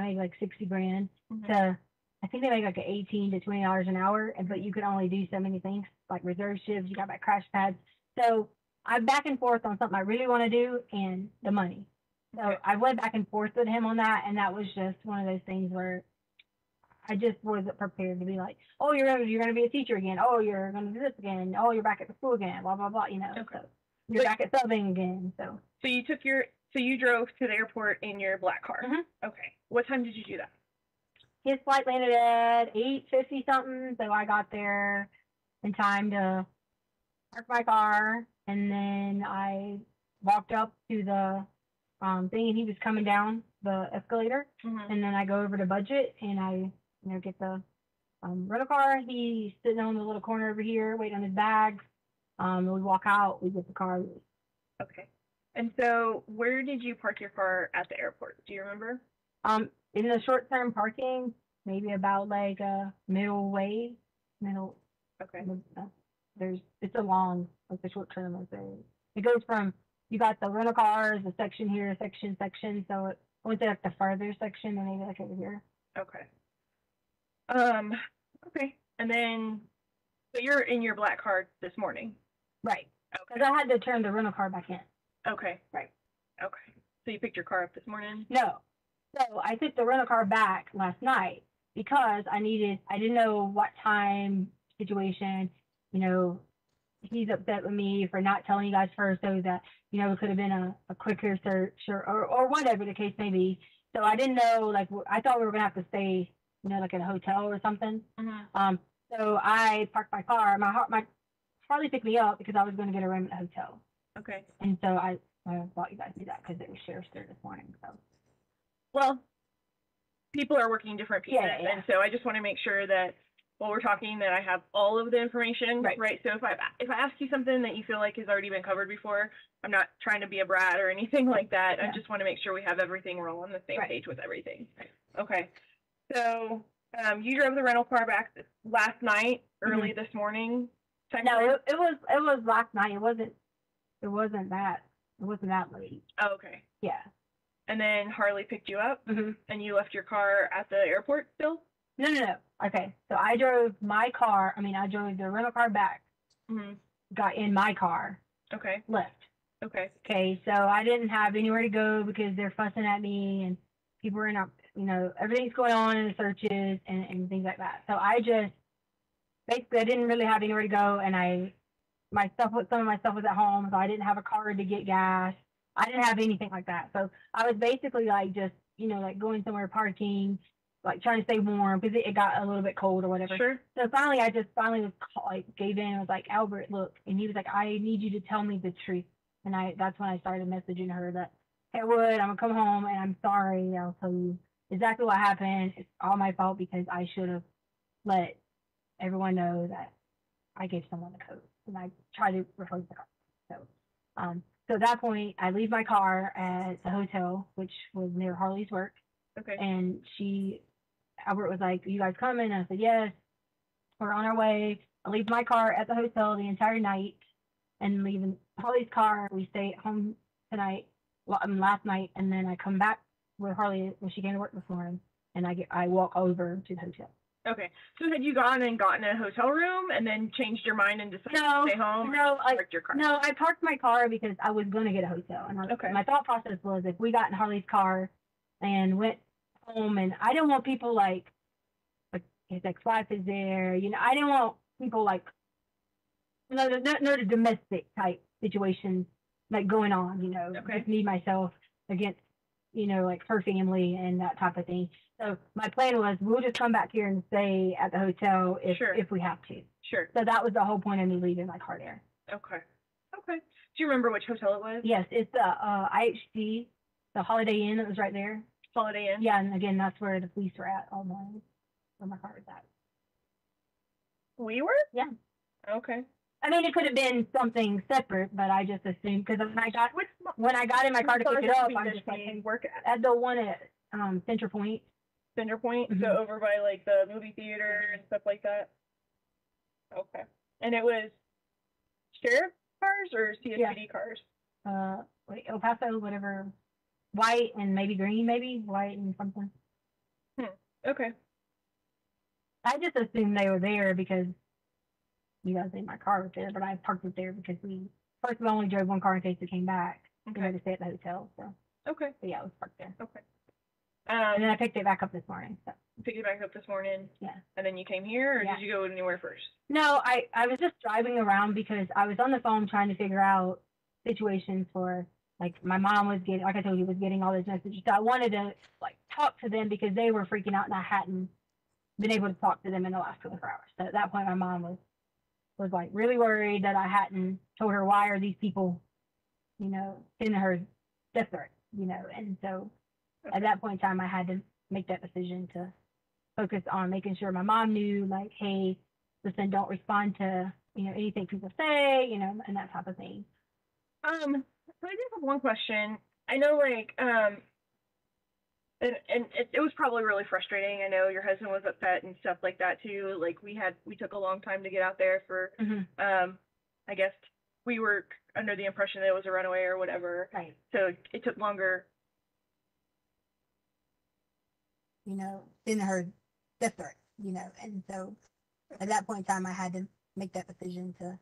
make like 60 grand to, I think they make like $18 to $20 an hour, but you can only do so many things like reserve shifts. You got my crash pads, so I'm back and forth on something I really want to do and the money. So I went back and forth with him on that, and that was just one of those things where I just wasn't prepared to be like, oh, you're gonna be a teacher again. Oh, you're gonna do this again. Oh, you're back at the school again. Blah blah blah. Okay. So you're back at subbing again. So you drove to the airport in your black car. Mhm. Okay. What time did you do that? His flight landed at 8:50 something. So I got there in time to park my car, and then I walked up to the thing, and he was coming down the escalator, and then I go over to budget, and I get the rental car. He's sitting on the little corner over here waiting on his bags. We walk out, we get the car. Okay. And so where did you park your car at the airport? Do you remember? In the short-term parking, maybe about like middle, Okay. It's a long, like the short term of it. It goes from, you got the rental cars, a section here, section, so it went to like the farther section and maybe like over here. Okay. Okay. And then, so you're in your black card this morning. Right. Okay. Because I had to turn the rental car back in. Okay. Right. Okay. So you picked your car up this morning? No. So I took the rental car back last night because I didn't know what time situation, he's upset with me for not telling you guys first so that, it could have been a quicker search or whatever the case may be. So I didn't know, like, I thought we were going to have to stay, like in a hotel or something. Mm-hmm. So I parked my car. My Harley picked me up because I was going to get a room at a hotel. Okay. And so I thought you guys knew that because it was sheriff's there this morning. So. Well, people are working different pieces, Yeah. and so I just want to make sure that while we're talking that I have all of the information, right? So if I ask you something that you feel like has already been covered before, I'm not trying to be a brat or anything like that. Yeah. I just want to make sure we have everything. We're all on the same page with everything. Okay. So you drove the rental car back last night, early this morning. No, it was last night. It wasn't that late. Oh, okay. Yeah. And then Harley picked you up, Mm-hmm. and you left your car at the airport still? No. Okay, so I drove the rental car back, Mm-hmm. got in my car, Okay. left. Okay. Okay, so I didn't have anywhere to go because they're fussing at me and people are not, everything's going on in the searches and things like that. So I didn't really have anywhere to go, and some of my stuff was at home, so I didn't have a car to get gas. I didn't have anything like that. So I was basically like just, like going somewhere parking, like trying to stay warm because it got a little bit cold or whatever. Sure. So finally I was gave in and was like, Albert, look. And he was like, I need you to tell me the truth. And that's when I started messaging her that, hey, Wood, I'm going to come home and I'm sorry. I'll tell you exactly what happened. It's all my fault because I should have let everyone know that I gave someone the code. And I tried to replace the car. So at that point, I leave my car at the hotel, which was near Harley's work. Okay. And Albert was like, you guys coming? And I said, yes, we're on our way. I leave my car at the hotel the entire night and leaving Harley's car. We stay at home last night. And then I come back with Harley when she came to work this morning and I walk over to the hotel. Okay. So had you gone and gotten a hotel room and then changed your mind and decided to stay home? Parked your car? No, I parked my car because I was going to get a hotel. And my thought process was if we got in Harley's car and went home, and I didn't want people like his ex-wife is there, I didn't want people like, the domestic type situations like going on, Okay. just me, myself against, like her family and that type of thing. So my plan was we'll just come back here and stay at the hotel if we have to. Sure. So that was the whole point of me leaving my car there. Okay. Do you remember which hotel it was? Yes, it's the IHC, the Holiday Inn that was right there. Holiday Inn? Yeah, and again, that's where the police were at all morning, where my car was at. We were? Yeah. Okay. I mean, it could have been something separate, but I just assumed because when I got in my car to pick it up, I just like, hey, work at the one at Center Point. Center Point? Mm-hmm. So over by like the movie theater and stuff like that? Okay. And it was sheriff cars or CSPD cars? El Paso, whatever, white and maybe green, white and something. Okay. I just assumed they were there because you guys think my car was there, but I parked it there because we only drove one car in case it came back. Okay. To stay at the hotel. So. Okay. But yeah, it was parked there. Okay. And then I picked it back up this morning. So. Picked it back up this morning? Yeah. And then you came here, or did you go anywhere first? No, I was just driving around because I was on the phone trying to figure out situations for, like, my mom was getting, like I told you, was getting all these messages. So I wanted to, like, talk to them because they were freaking out and I hadn't been able to talk to them in the last 24 hours. So at that point, my mom was like really worried that I hadn't told her why are these people, sending her death threats, and so at that point in time, I had to make that decision to focus on making sure my mom knew, like, hey, listen, don't respond to, anything people say, and that type of thing. So I do have one question. I know, like, so I just have one question. I know, like, And it was probably really frustrating. I know your husband was upset and stuff like that too. Like we took a long time to get out there for, I guess we were under the impression that it was a runaway or whatever. Right. So it took longer. You know, in her death threat, you know, and so at that point in time, I had to make that decision to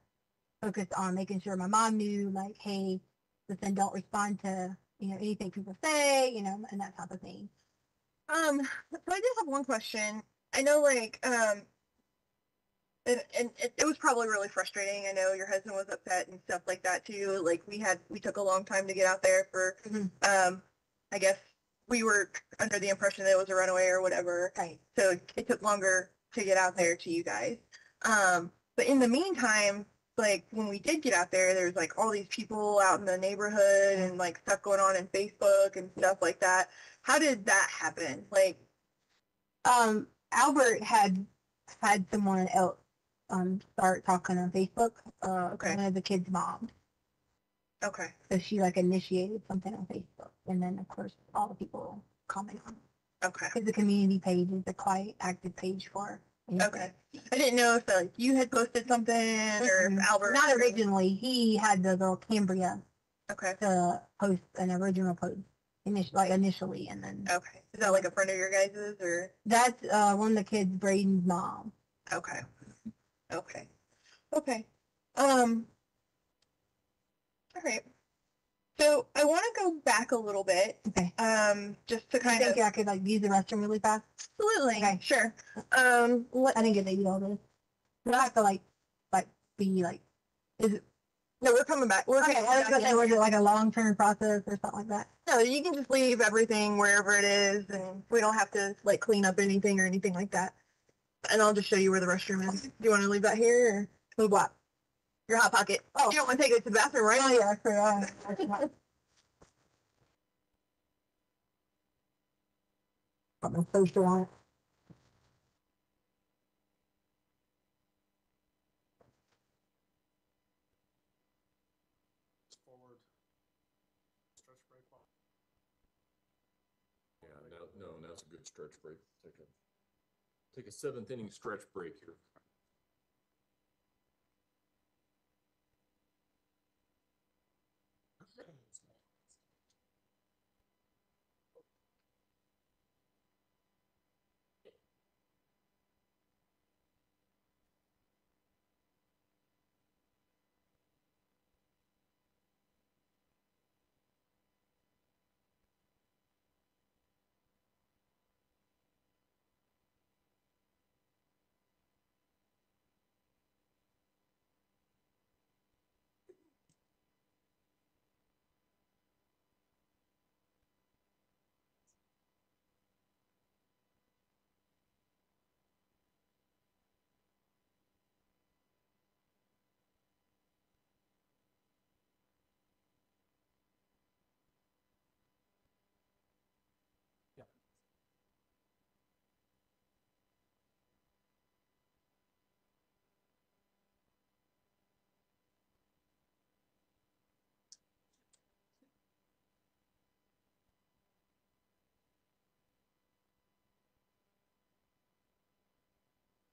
focus on making sure my mom knew, like, hey, listen, don't respond to, you know, anything people say, you know, and that type of thing. So I did have one question. I know, like, and it was probably really frustrating. I know your husband was upset and stuff like that too. Like we took a long time to get out there for, I guess we were under the impression that it was a runaway or whatever. Right. So it took longer to get out there to you guys. But in the meantime, like when we did get out there, there's like all these people out in the neighborhood and like stuff going on in Facebook and stuff like that. How did that happen? Like, Albert had someone else start talking on Facebook. Okay. One of the kids' mom. okay. So she like initiated something on Facebook, and then of course all the people comment on it. Okay. Because the community page is a quite active page for. Anything. Okay. I didn't know if like you had posted something or if Albert. Not originally. He had the little Cambria Okay. to post an original post initially, and then Okay. Is that like a friend of your guys's or? that's one of the kids, Braden's mom. Okay. Okay. Okay. All right. So I want to go back a little bit. Okay. Just to I kind of. think I could like use the restroom really fast. Absolutely. Okay. Sure. I didn't get to eat all this. But I have to like be like. Is it? No, we're coming back. We're Okay. coming I was back gonna say, in. was it like a long-term process or something like that? No, you can just leave everything wherever it is, and we don't have to like clean up anything or anything like that. And I'll just show you where the restroom is. Do you want to leave that here or move what? Your hot pocket. Oh, you don't want to take it to the bathroom, right? Oh yeah, I forgot. Put my toaster on it. Forward. Stretch break. Yeah, no, now's a good stretch break. Take a seventh inning stretch break here.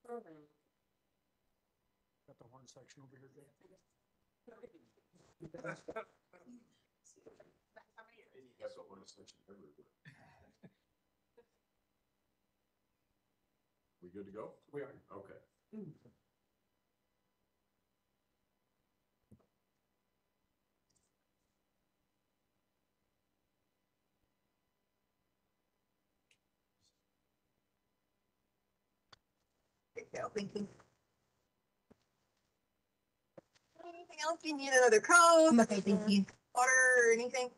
Got the horn section over here. We good to go? We are. Okay. There you go. Thank you. Anything else? Do you need another coat? Okay, thank you. Water or anything?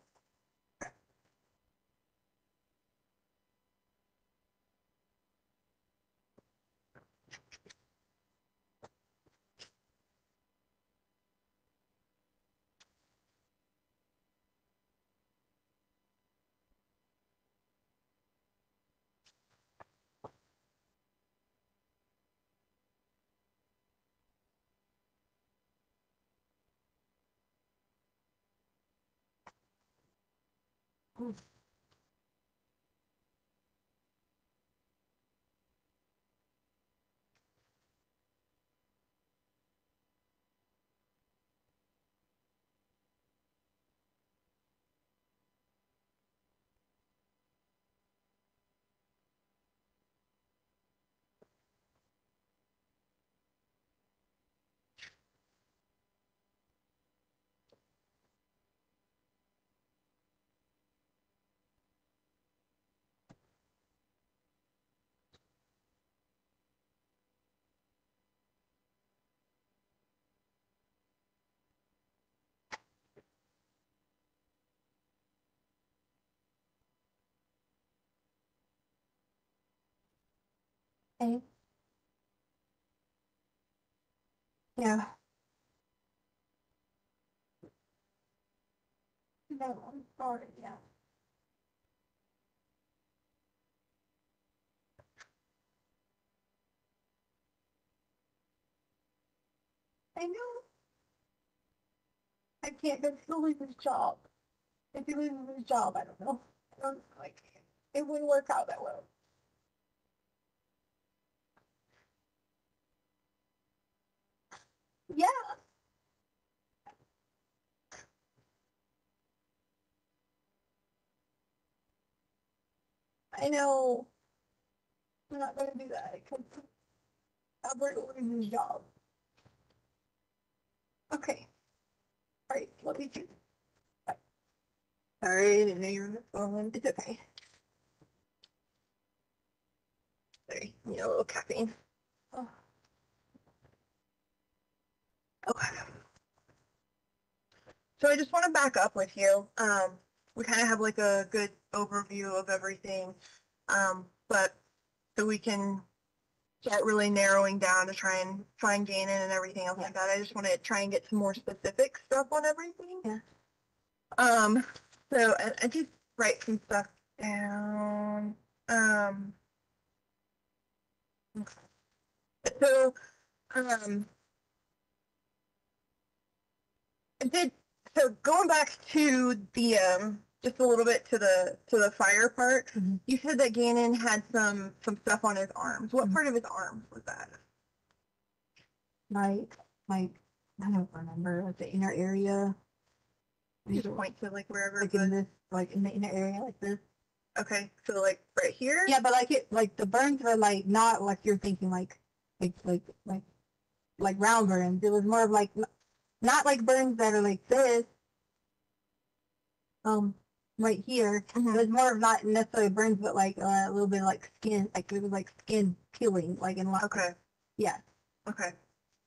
Okay. Yeah. No, I'm sorry, yeah. I know. I can't, but he'll lose his job. If he loses his job, I don't know. I don't like it wouldn't work out that well. Yeah. I know. I'm not gonna do that because Albert will lose his job. Okay. All right. Let me do. Sorry, I didn't know you were on the phone. It's okay. Sorry, a little caffeine. Oh. Okay. So I just want to back up with you. We kind of have like a good overview of everything, but so we can start really narrowing down to try and find Gannon and everything else like that. I just want to try and get some more specific stuff on everything. Yeah. So I did write some stuff down. So, I did, so going back to the, just a little bit to the fire part, you said that Gannon had some stuff on his arms. What part of his arms was that? Like, I don't remember, like the inner area. You just point to like wherever. Like in this, like in the inner area like this. Okay, so like right here? Yeah, but like the burns were like not like you're thinking like round burns. It was more of like, not like burns that are like this. Right here. It was more of not necessarily burns, but like a little bit of like skin, like it was like skin peeling, like in. Okay. Yeah. Okay.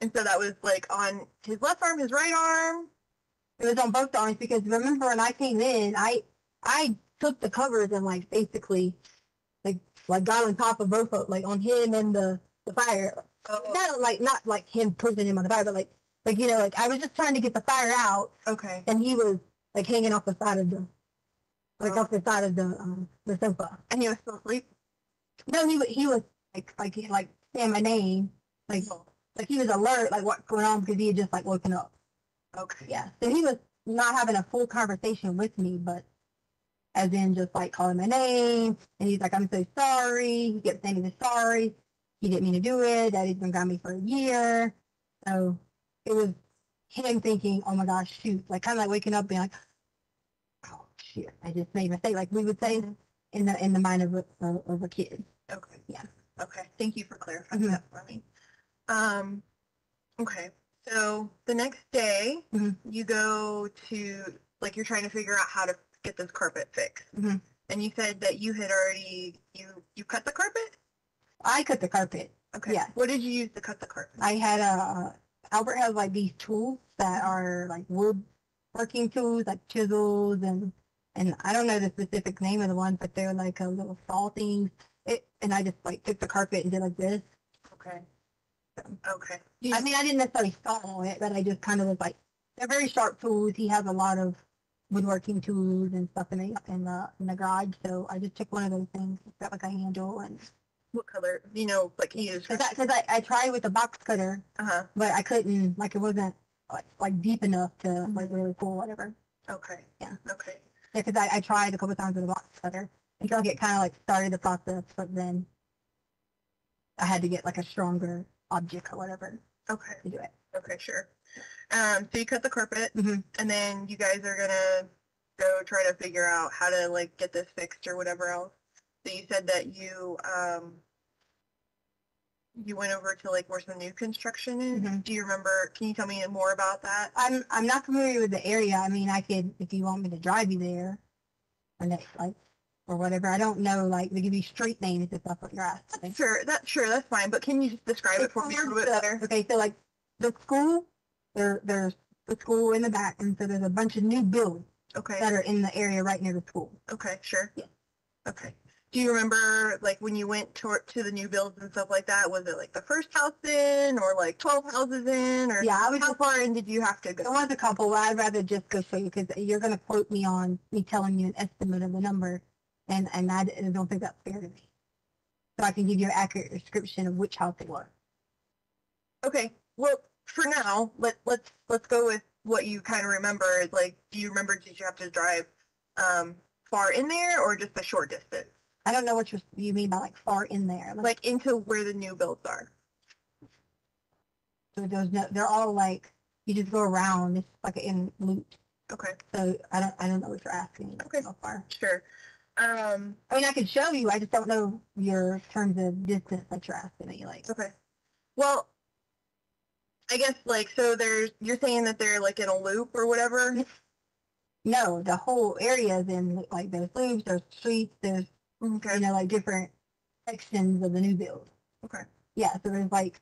And so that was like on his left arm, his right arm. It was on both arms because remember when I came in, I took the covers and like basically like got on top of both of, like on him and the fire. Not like him pushing him on the fire, but like like I was just trying to get the fire out. Okay. And he was like hanging off the side of the off the side of the sofa. And he was still asleep? No, he was like saying my name, like he was alert, like what's going on because he had just like woken up. Okay. Yeah. So he was not having a full conversation with me, but as in just like calling my name, and he's like, "I'm so sorry." He kept saying he was sorry. He didn't mean to do it. Daddy's been got me for a year. So it was him thinking, "Oh my gosh, shoot!" Like kind of like waking up, being like, "Oh shit, I just made a mistake." Like we would say in the mind of a kid. Okay. Yeah. Okay. Thank you for clarifying that for me. Okay. So the next day, you go to, like, you're trying to figure out how to get this carpet fixed. And you said that you had already, you cut the carpet? I cut the carpet. Okay. Yeah. What did you use to cut the carpet? I had Albert has like these tools that are like wood working tools, like chisels and I don't know the specific name of the ones, but they're like a little saw things. And I just like took the carpet and did like this. Okay. Okay. I mean, I didn't necessarily saw it, but I just kind of was like, they're very sharp tools. He has a lot of woodworking tools and stuff in the garage. So I just took one of those things, got like a handle and. What color? Like he used. Because I tried with the box cutter, but I couldn't. Like it wasn't like deep enough to like really pull whatever. Okay. Yeah. Okay. Yeah, because I tried a couple times with a box cutter until it kind of like started the process, but then I had to get like a stronger object or whatever. Okay. To do it. Okay, sure. So you cut the carpet, and then you guys are gonna go try to figure out how to like get this fixed or whatever else. So you said that you went over to like where some new construction is. Do you remember? Can you tell me more about that? I'm not familiar with the area. I mean, I could if you want me to drive you there, and like or whatever. I don't know, like they give you street names and stuff like that. Sure, that's fine. But can you just describe it for me a little bit better? Okay, so like the school, there's the school in the back, and so there's a bunch of new buildings. Okay. That are in the area right near the school. Okay, sure. Yeah. Okay. Do you remember, like, when you went to the new builds and stuff like that, was it like the first house in or like 12 houses in, or Yeah, I was how just, far in did you have to there go? was a couple, but I'd rather just go show you because you're going to quote me on me telling you an estimate of the number, and I don't think that's fair to me. So I can give you an accurate description of which house it was. Okay, well, for now, let's go with what you kind of remember. Like, do you remember, did you have to drive far in there or just a short distance? I don't know what you mean by like far in there. Like into where the new builds are. So there's no, they're all like, you just go around. It's like in loops. Okay, So I don't know what you're asking. Okay. So far. sure. I mean, I could show you. I just don't know your terms of distance that you're asking me. Like, Okay. Well, I guess like, so you're saying that they're like in a loop or whatever? no, the whole area is in like there's loops, there's streets, there's Okay. like different sections of the new build. Okay. Yeah, so there's like,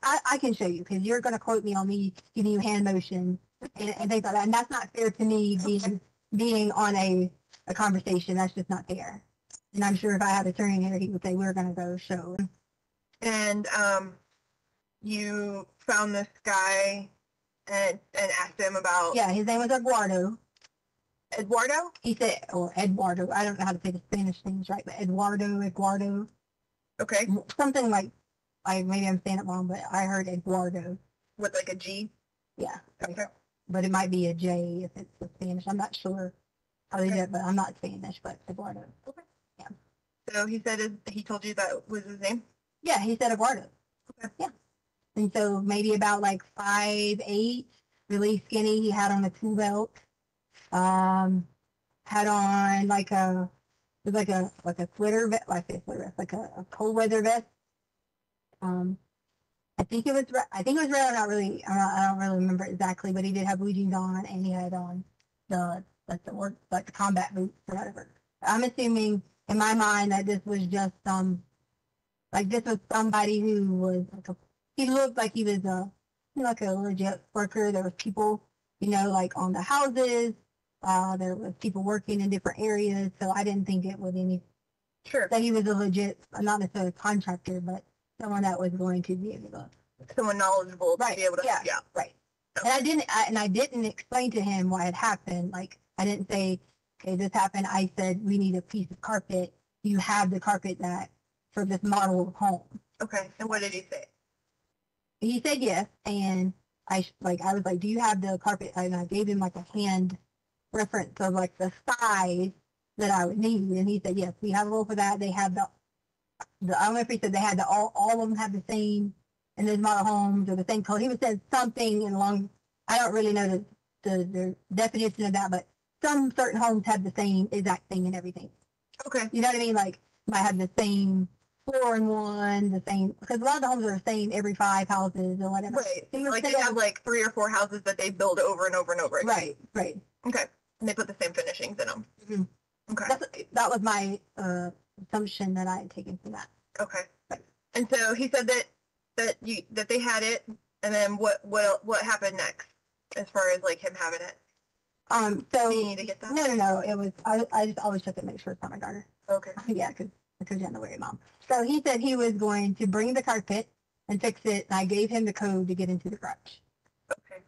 I can show you because you're going to quote me on me giving you hand motion and things like that. And that's not fair to me being on a conversation. That's just not fair. And I'm sure if I had a attorney here, he would say, we're going to go show. And you found this guy and asked him about Yeah, his name was Eduardo. Eduardo? He said, or Eduardo, I don't know how to say the Spanish names right, but Eduardo, Okay. something like maybe I'm saying it wrong, but I heard Eduardo. With like a G? Yeah. Okay. But it might be a J if it's the Spanish. I'm not sure how they do it, but I'm not Spanish, but Eduardo. So he said he told you that was his name? Yeah, he said Eduardo. Okay. Yeah. And so maybe about like 5'8", really skinny. He had on a tool belt. Had on like a sweater vest, like a sweater vest, like a cold weather vest. I think it was red. Not really. I don't really remember exactly, but he did have blue jeans on, and he had on the combat boots or whatever. I'm assuming in my mind that this was just this was somebody who was he looked like he was like a legit worker. There was people, like on the houses. There was people working in different areas, so I didn't think it was Sure. that he was a legit, not necessarily a contractor, but someone that was going to be able to. Someone knowledgeable to be able to. Yeah. Yeah. Right. And I didn't explain to him what had happened. Like, I didn't say, okay, this happened. I said, we need a piece of carpet. You have the carpet for this model of home. Okay. And what did he say? He said yes. And I was like, do you have the carpet? And I gave him like a hand reference of like the size that I would need. And he said, yes, we have a roll for that. They have I don't know if he said they had all of them have the same, and those model homes or the same color. He was saying something along, I don't really know the definition of that, but some certain homes have the same exact thing and everything. Okay. You know what I mean? Like, might have the same floor in one, the same, because a lot of the homes are the same every 5 houses or whatever. Right. He was Like they saying- have like 3 or 4 houses that they build over and over and over again. Right. Okay. And they put the same finishings in them. Mhm. Okay. That was my assumption that I had taken from that. Okay. And so he said that they had it, and then what happened next as far as like him having it? So Do you need to get that? no. It was I just always check to make sure it's not my daughter. Okay. Yeah, because you have to worry, mom. So he said he was going to bring the carpet and fix it, and I gave him the code to get into the garage. Okay.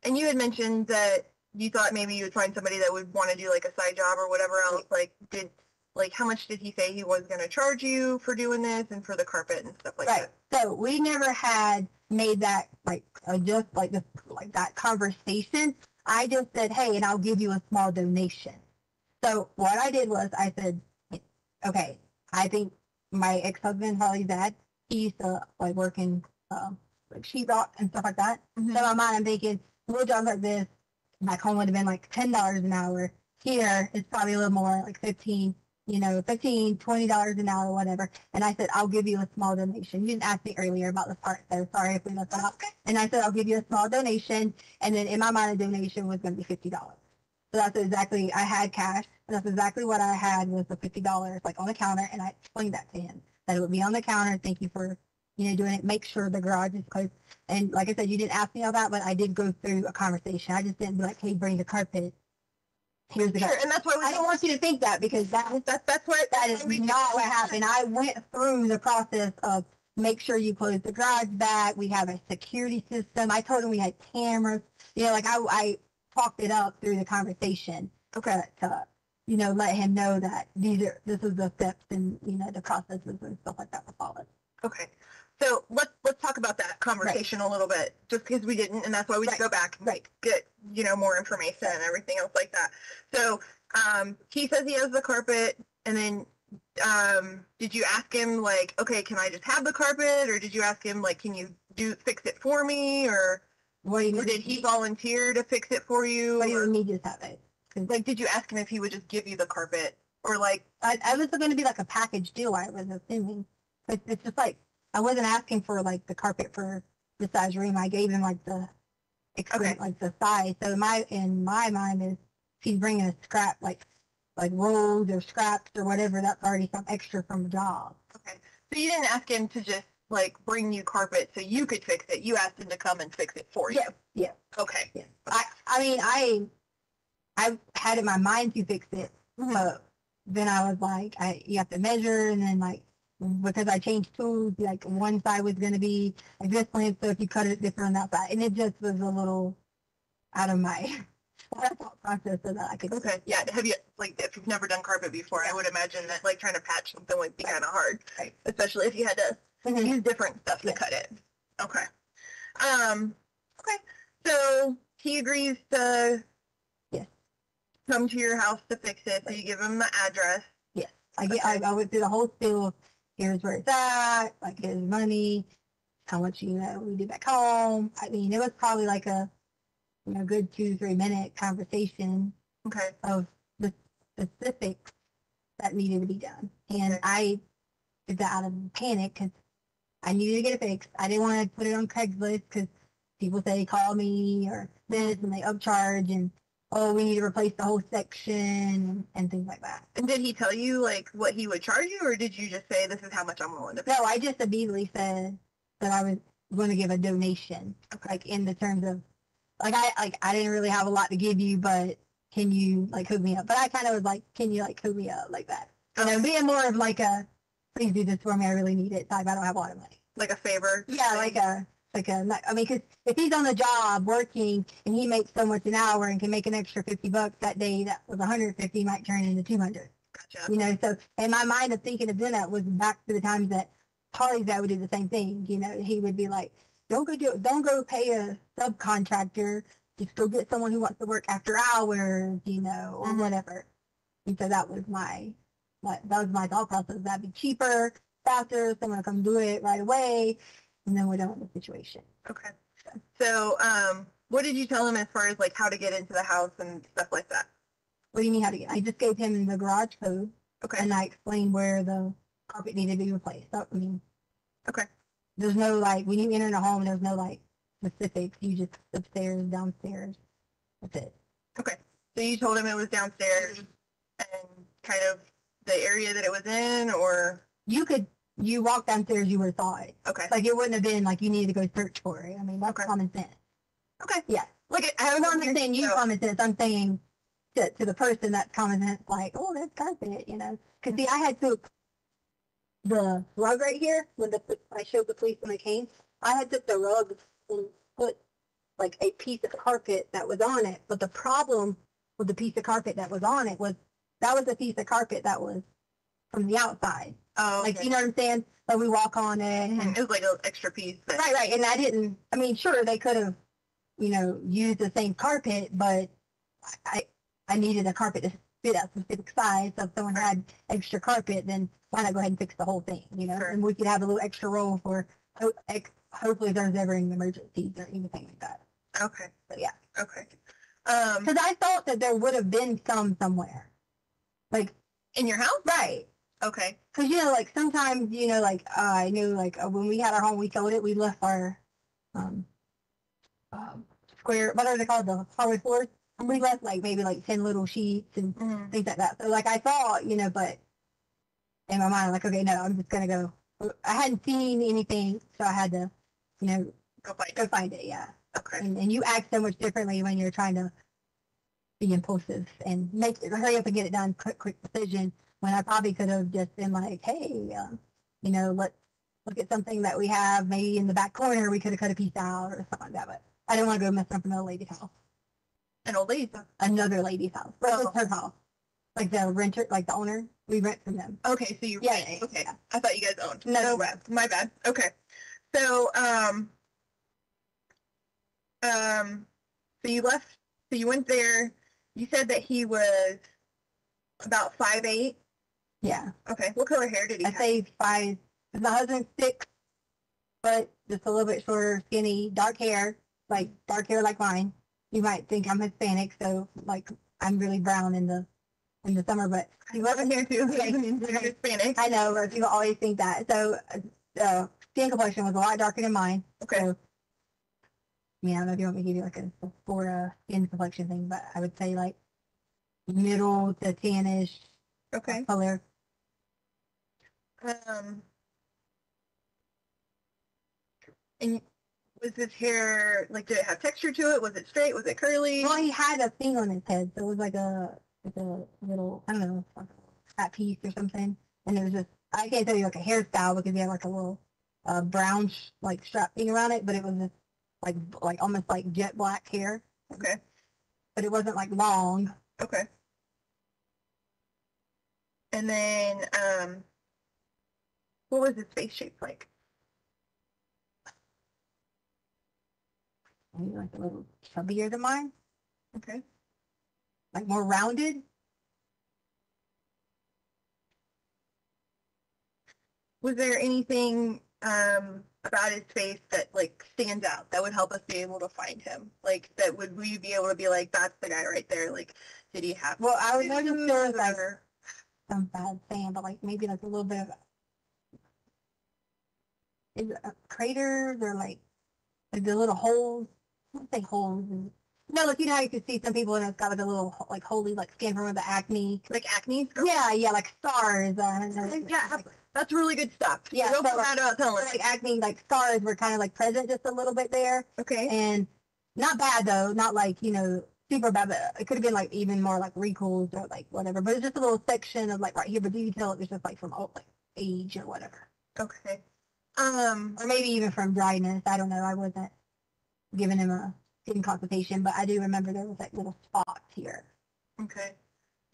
And you had mentioned that you thought maybe you would find somebody that would want to do like a side job or whatever else. Like, how much did he say he was going to charge you for doing this and for the carpet and stuff like Right. that? So we never had made that just like that conversation. I just said, hey, and I'll give you a small donation. So what I did was I said, okay, I think my ex-husband, Harley's dad, he used to like work in like sheetrock and stuff like that. Mhm. So in my mind, I'm thinking, little jobs like this, back home would have been like $10 an hour. Here, it's probably a little more, like $15, $20 an hour, whatever. And I said, I'll give you a small donation. You didn't ask me earlier about the part, so sorry if we left that out. And I said, I'll give you a small donation. And then in my mind, a donation was going to be $50. So that's exactly, I had cash. And that's exactly what I had was the $50 like on the counter. And I explained that to him, that it would be on the counter. Thank you for, doing it. Make sure the garage is closed. And like I said, you didn't ask me all that, but I did go through a conversation. I just didn't be like, hey, bring the carpet. here's the guy. Sure, and that's why I don't want you to think that, because that's what that is not what happened. I went through the process of make sure you close the garage back. We have a security system. I told him we had cameras. You know, like I talked it up through the conversation. Okay. To, you know, let him know that this is the steps and, you know, the processes and stuff like that were followed. Okay. So let's talk about that conversation a little bit, just because we didn't, and that's why we should go back and get, you know, more information and everything else like that. So he says he has the carpet, and then did you ask him like, okay, can I just have the carpet, or did you ask him like, can you fix it for me, or did he volunteer to fix it for you? What do you need to have it? Like, did you ask him if he would just give you the carpet, or like? I was going to be like a package deal, I was assuming, but it's just like I wasn't asking for like the carpet for the size room. I gave him like the like the size. So in my mind is he's bringing a scrap like rolls or scraps or whatever. That's already some extra from the job. Okay, so you didn't ask him to just like bring you carpet so you could fix it. You asked him to come and fix it for you. Yeah. Okay. Yeah. I mean I had in my mind to fix it, but then I was like, you have to measure, and then like because I changed tools, like one side was going to be like this length, so if you cut it different on that side, and it just was a little out of my thought process so that I could. Okay, yeah. Have you, like, if you've never done carpet before, I would imagine that like trying to patch something would be kind of hard, Right. Especially if you had to use different stuff to cut it. Okay. Okay. So he agrees to come to your house to fix it. So you give him the address. Yes. I went through the whole spiel. Here's where it's at, like here's money, how much, you know, we do back home. I mean, it was probably like a, you know, good 2-3 minute conversation Okay. of the specifics that needed to be done. And I did that out of panic because I needed to get it fixed. I didn't want to put it on Craigslist because people say call me or this and they upcharge and, oh, we need to replace the whole section and things like that. And did he tell you like what he would charge you, or did you just say this is how much I'm willing to pay? No, I just immediately said that I was going to give a donation, like in the terms of, I didn't really have a lot to give you, but can you like hook me up? But I kind of was like, can you like hook me up like that? You know, being more of like a, please do this for me, I really need it type. I don't have a lot of money. Like a favor? Yeah, I mean, because if he's on the job working and he makes so much an hour and can make an extra $50 that day, that was 150 might turn into 200. Gotcha. You know, so in my mind of thinking of doing that was back to the times that Charlie's dad would do the same thing. You know, he would be like, don't go pay a subcontractor. Just go get someone who wants to work after hours, you know, or whatever. And so that was my thought process. That'd be cheaper, faster. Someone will come do it right away, and then we're done with the situation. Okay. So, what did you tell him as far as like how to get into the house and stuff like that? What do you mean how to get? I just gave him the garage code. Okay. And I explained where the carpet needed to be replaced. So, I mean, okay. There's no like when you enter the home, there's no like specifics. You just upstairs, downstairs. That's it. Okay. So you told him it was downstairs and kind of the area that it was in, or you walk downstairs, you would have saw it. okay. Like it wouldn't have been like you needed to go search for it. I mean, that's common sense. Okay. Yeah. Like I'm not saying you common sense. I'm saying to the person that's common sense, like, oh, that's carpet, you know. Because see, I had took the rug right here when I showed the police when they came. I had took the rug and put like a piece of carpet that was on it. But the problem with the piece of carpet that was on it was that was a piece of carpet that was from the outside. Oh, okay. Like, you know what I'm saying? Like we walk on it. And, it was like an extra piece. But... Right. And I mean, sure, they could have, you know, used the same carpet, but I needed a carpet to fit a specific size. So if someone had extra carpet, then why not go ahead and fix the whole thing, you know? Sure. And we could have a little extra roll for hopefully if there's ever any emergencies or anything like that. Okay. But yeah. Okay. Because I thought that there would have been some somewhere. Like. In your house? Right. Okay. Because, you know, like sometimes, you know, like I knew like when we had our home, we sold it, we left our square, what are they called? The hardwood floors. And we left like maybe like 10 little sheets and things like that. So like I thought, you know, but in my mind, like, okay, no, I'm just going to go. I hadn't seen anything, so I had to, you know, go find it. Yeah. Okay. And you act so much differently when you're trying to be impulsive and hurry up and get it done, quick decision, when I probably could have just been like, hey, let's look at something that we have maybe in the back corner. We could have cut a piece out or something like that, but I didn't want to go mess up another lady's house. An old lady's house. Another lady's house. Oh. Her house. Like the renter, like the owner, we rent from them. Okay, so you Yeah, rent. yeah, Okay, yeah. I thought you guys owned. No. My bad. Okay, so so you left. So you went there. You said that he was about 5'8". Yeah. Okay, what color hair did he I have? say 5. My husband's 6, but just a little bit shorter, skinny, dark hair like mine. You might think I'm Hispanic, so like I'm really brown in the summer, but He wasn't here too. You're Hispanic. I know, but people always think that. So skin complexion was a lot darker than mine. Okay. So, I don't know if you want me to give you like a for skin complexion thing, but I would say like middle to tannish Okay. color. And was his hair like? Did it have texture to it? Was it straight? Was it curly? Well, he had a thing on his head, so it was like a little, I don't know, like a hat piece or something. And it was just, I can't tell you like a hairstyle because he had like a little brown like strap thing around it, but it was just like almost like jet black hair. Okay. But it wasn't like long. Okay. And then, what was his face shape like? Maybe like a little chubbier than mine, Okay. like more rounded. Was there anything about his face that like stands out that would help us be able to find him? Like that would we be able to be like, that's the guy right there? Like, did he have? Well, I would notice tattoos there was like or- some bad saying, but like maybe like a little bit of is it craters or like the little holes. I don't say holes. No, like you know how you can see some people and it's got like a little like holy like skin from the acne. like acne? Yeah, like stars. Yeah, that's really good stuff. Yeah, Don't so, put that out, tell us. like acne, like scars were kind of like present just a little bit there, Okay. and not bad though, not like super bad, but it could have been like even more like wrinkles or like whatever. But it's just a little section of like right here, but you can tell it was just like from like age or whatever, Okay. or maybe even from dryness. I don't know. I wasn't giving him a skin consultation, but I do remember there was like little spots here. Okay.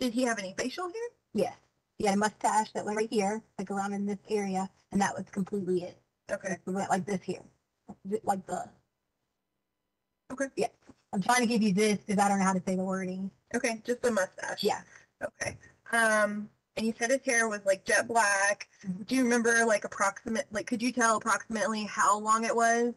Did he have any facial hair? Yes, he had a mustache that went right here, like around in this area, and that was completely it. Okay. It went like this here, like the. Okay. Yeah, I'm trying to give you this because I don't know how to say the wording. Okay, just a mustache. Yeah. Okay. And you said his hair was like jet black. Mhm. Do you remember like could you tell approximately how long it was?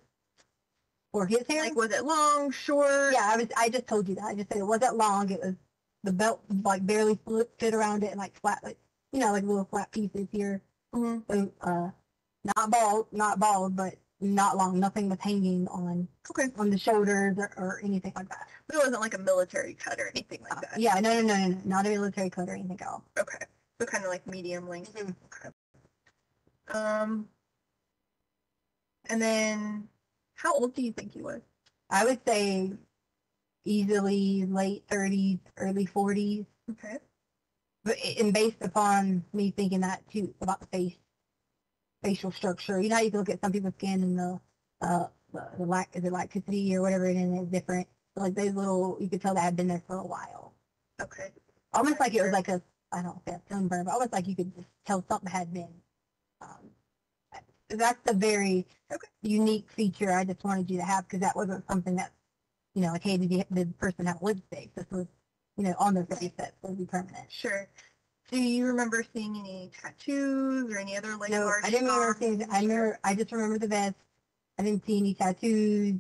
For his hair? Like, was it long, short? Yeah, I just told you that. I just said it wasn't long. It was the belt like barely fit around it and like flat, like like little flat pieces here. Mm-hmm. So, not bald, but not long. Nothing was hanging on Okay. on the shoulders or anything like that. But it wasn't like a military cut or anything like that. Yeah, no, not a military coat or anything at all. Okay. So kind of like medium length. Mhm. Okay. And then how old do you think he was? I would say easily late 30s, early 40s. Okay. But and based upon me thinking that too about the facial structure, you know how you can look at some people's skin and the is it lacticity or whatever it is different. So like those little, you could tell that had been there for a while. Okay. Almost like it was like I don't know if that's sunburn, but almost like you could just tell something had been. That's a very unique feature I just wanted you to have because that wasn't something that, like, hey, did the person have lipstick? This was, on their face that would be permanent. Sure. Do you remember seeing any tattoos or any other like No, large I didn't remember scars? I just remember the vest. I didn't see any tattoos.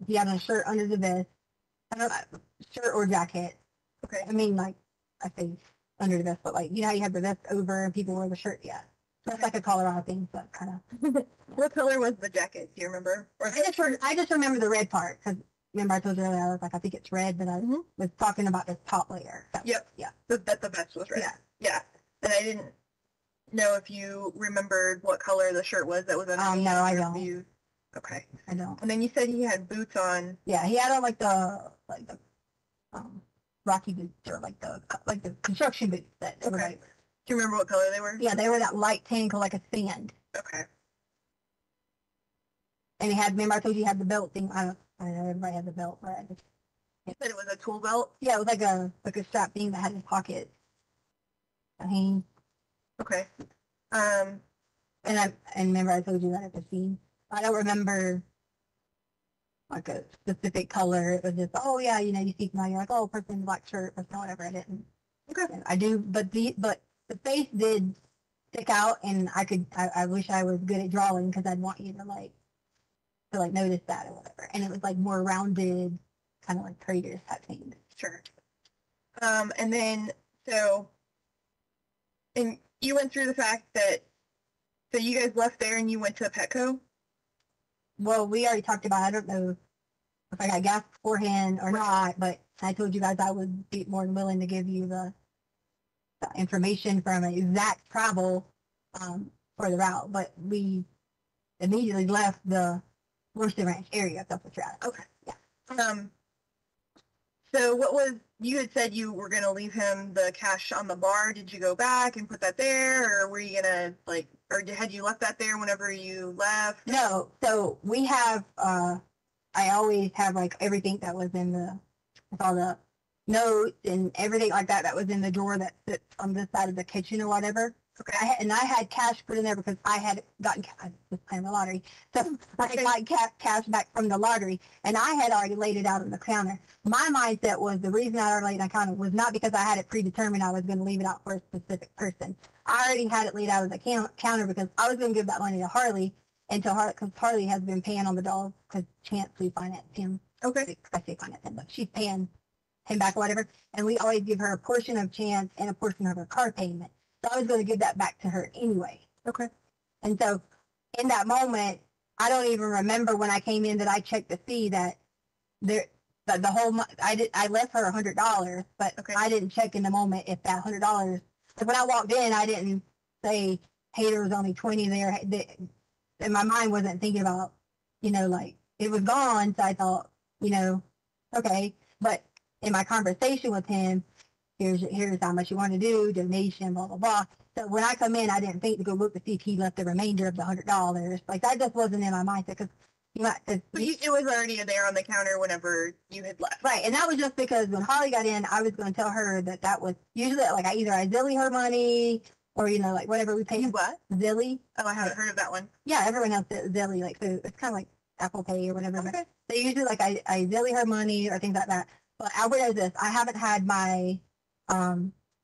He had a shirt under the vest. I don't know, shirt or jacket. Okay. I mean, like, I say under the vest, but like, you have the vest over and people wear the shirt, yeah. That's like a Colorado thing, but kind of. What color was the jacket? Do you remember? Or I just remember the red part because remember I told you earlier I was like I think it's red, but I was talking about the top layer. Yep. Yeah. That the vest was red. Yeah. Yeah. And I didn't know if you remembered what color the shirt was that was underneath. No, I or if don't. you- Okay. I don't. And then you said he had boots on. Yeah, he had on like the Rocky boots or like the construction boots that they were Okay. like, Do you remember what color they were? yeah, they were that light pink or like a sand. Okay. And he had, remember I told you he had the belt thing. I don't know, everybody had the belt, but I just, You said it was a tool belt? yeah, it was like a strap thing that had a pocket. A hang. Okay. And remember I told you that at the scene. I don't remember like a specific color. It was just, oh yeah, you know, you see somebody, you're like, oh, person in a black shirt, person, whatever. I didn't. Okay. I do, but the face did stick out, and I wish I was good at drawing because I'd want you to like notice that or whatever. And it was like more rounded, kind of like craters type thing. Sure. And then, and you went through the fact that, so you guys left there and you went to Petco? Well, we already talked about, I don't know if I got gas beforehand or not, but I told you guys I would be more than willing to give you the information from an exact travel for the route. But we immediately left the Lorson Ranch area. That's what you're at. Okay. Yeah. So what was, you had said you were going to leave him the cash on the bar. Did you go back and put that there, or were you going to or had you left that there whenever you left? No, so we have, I always have like everything that was in with all the notes and everything like that was in the drawer that sits on this side of the kitchen or whatever. Okay. I had cash put in there because I had gotten, I was playing the lottery, so I had gotten cash back from the lottery, and I had already laid it out on the counter. My mindset was the reason I already laid it on the counter was not because I had it predetermined I was going to leave it out for a specific person. I already had it laid out on the counter because I was going to give that money to Harley, because Harley has been paying on the dog because Chance, we financed him. Okay. I say finance him, but she's paying him back or whatever, and we always give her a portion of Chance and a portion of her car payment. So I was going to give that back to her anyway. Okay. And so in that moment, I don't even remember when I came in that I checked to see that the whole I left her $100, but Okay. I didn't check in the moment if that $100. So when I walked in, I didn't say, hey, there was only 20 there. And my mind wasn't thinking about, like it was gone. So I thought, okay. But in my conversation with him, here's how much you want to do, donation, blah, blah, blah. So when I come in, I didn't think to go look to see if he left the remainder of the $100. Like that just wasn't in my mindset because it was already there on the counter whenever you had left. Right. And that was just because when Holly got in, I was going to tell her that was usually like I Zilly her money or, like whatever we pay. What? Zilly. Oh, I haven't heard of that one. Yeah, everyone else does Zilly. Like, so it's kind of like Apple Pay or whatever. Okay. But they usually like I Zilly her money or things like that. But I realize this, I haven't had my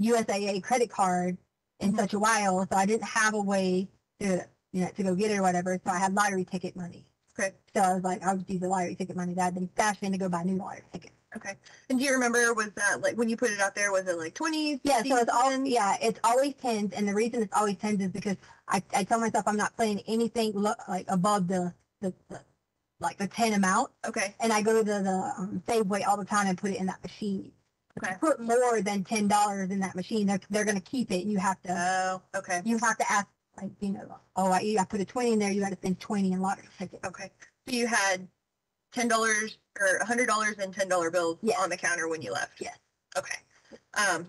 USAA credit card in such a while, so I didn't have a way to go get it or whatever. So I had lottery ticket money. Okay. So I was like, I'll just use the lottery ticket money that I'd been stashing to go buy new lottery tickets. Okay. And do you remember, was that like when you put it out there, was it like 20s? Yeah, so it's all, 10s? yeah, it's always tens, and the reason it's always tens is because I tell myself I'm not playing anything like above the 10 amount, Okay. and I go to the save weight all the time and put it in that machine. Okay. If you put more than $10 in that machine, they're going to keep it. You have to Oh, okay. ask, like, I put a 20 in there, you got to spend 20 in lottery tickets. Okay. So you had $10 or $100 and $10 bills Yes. on the counter when you left? Yes. Okay.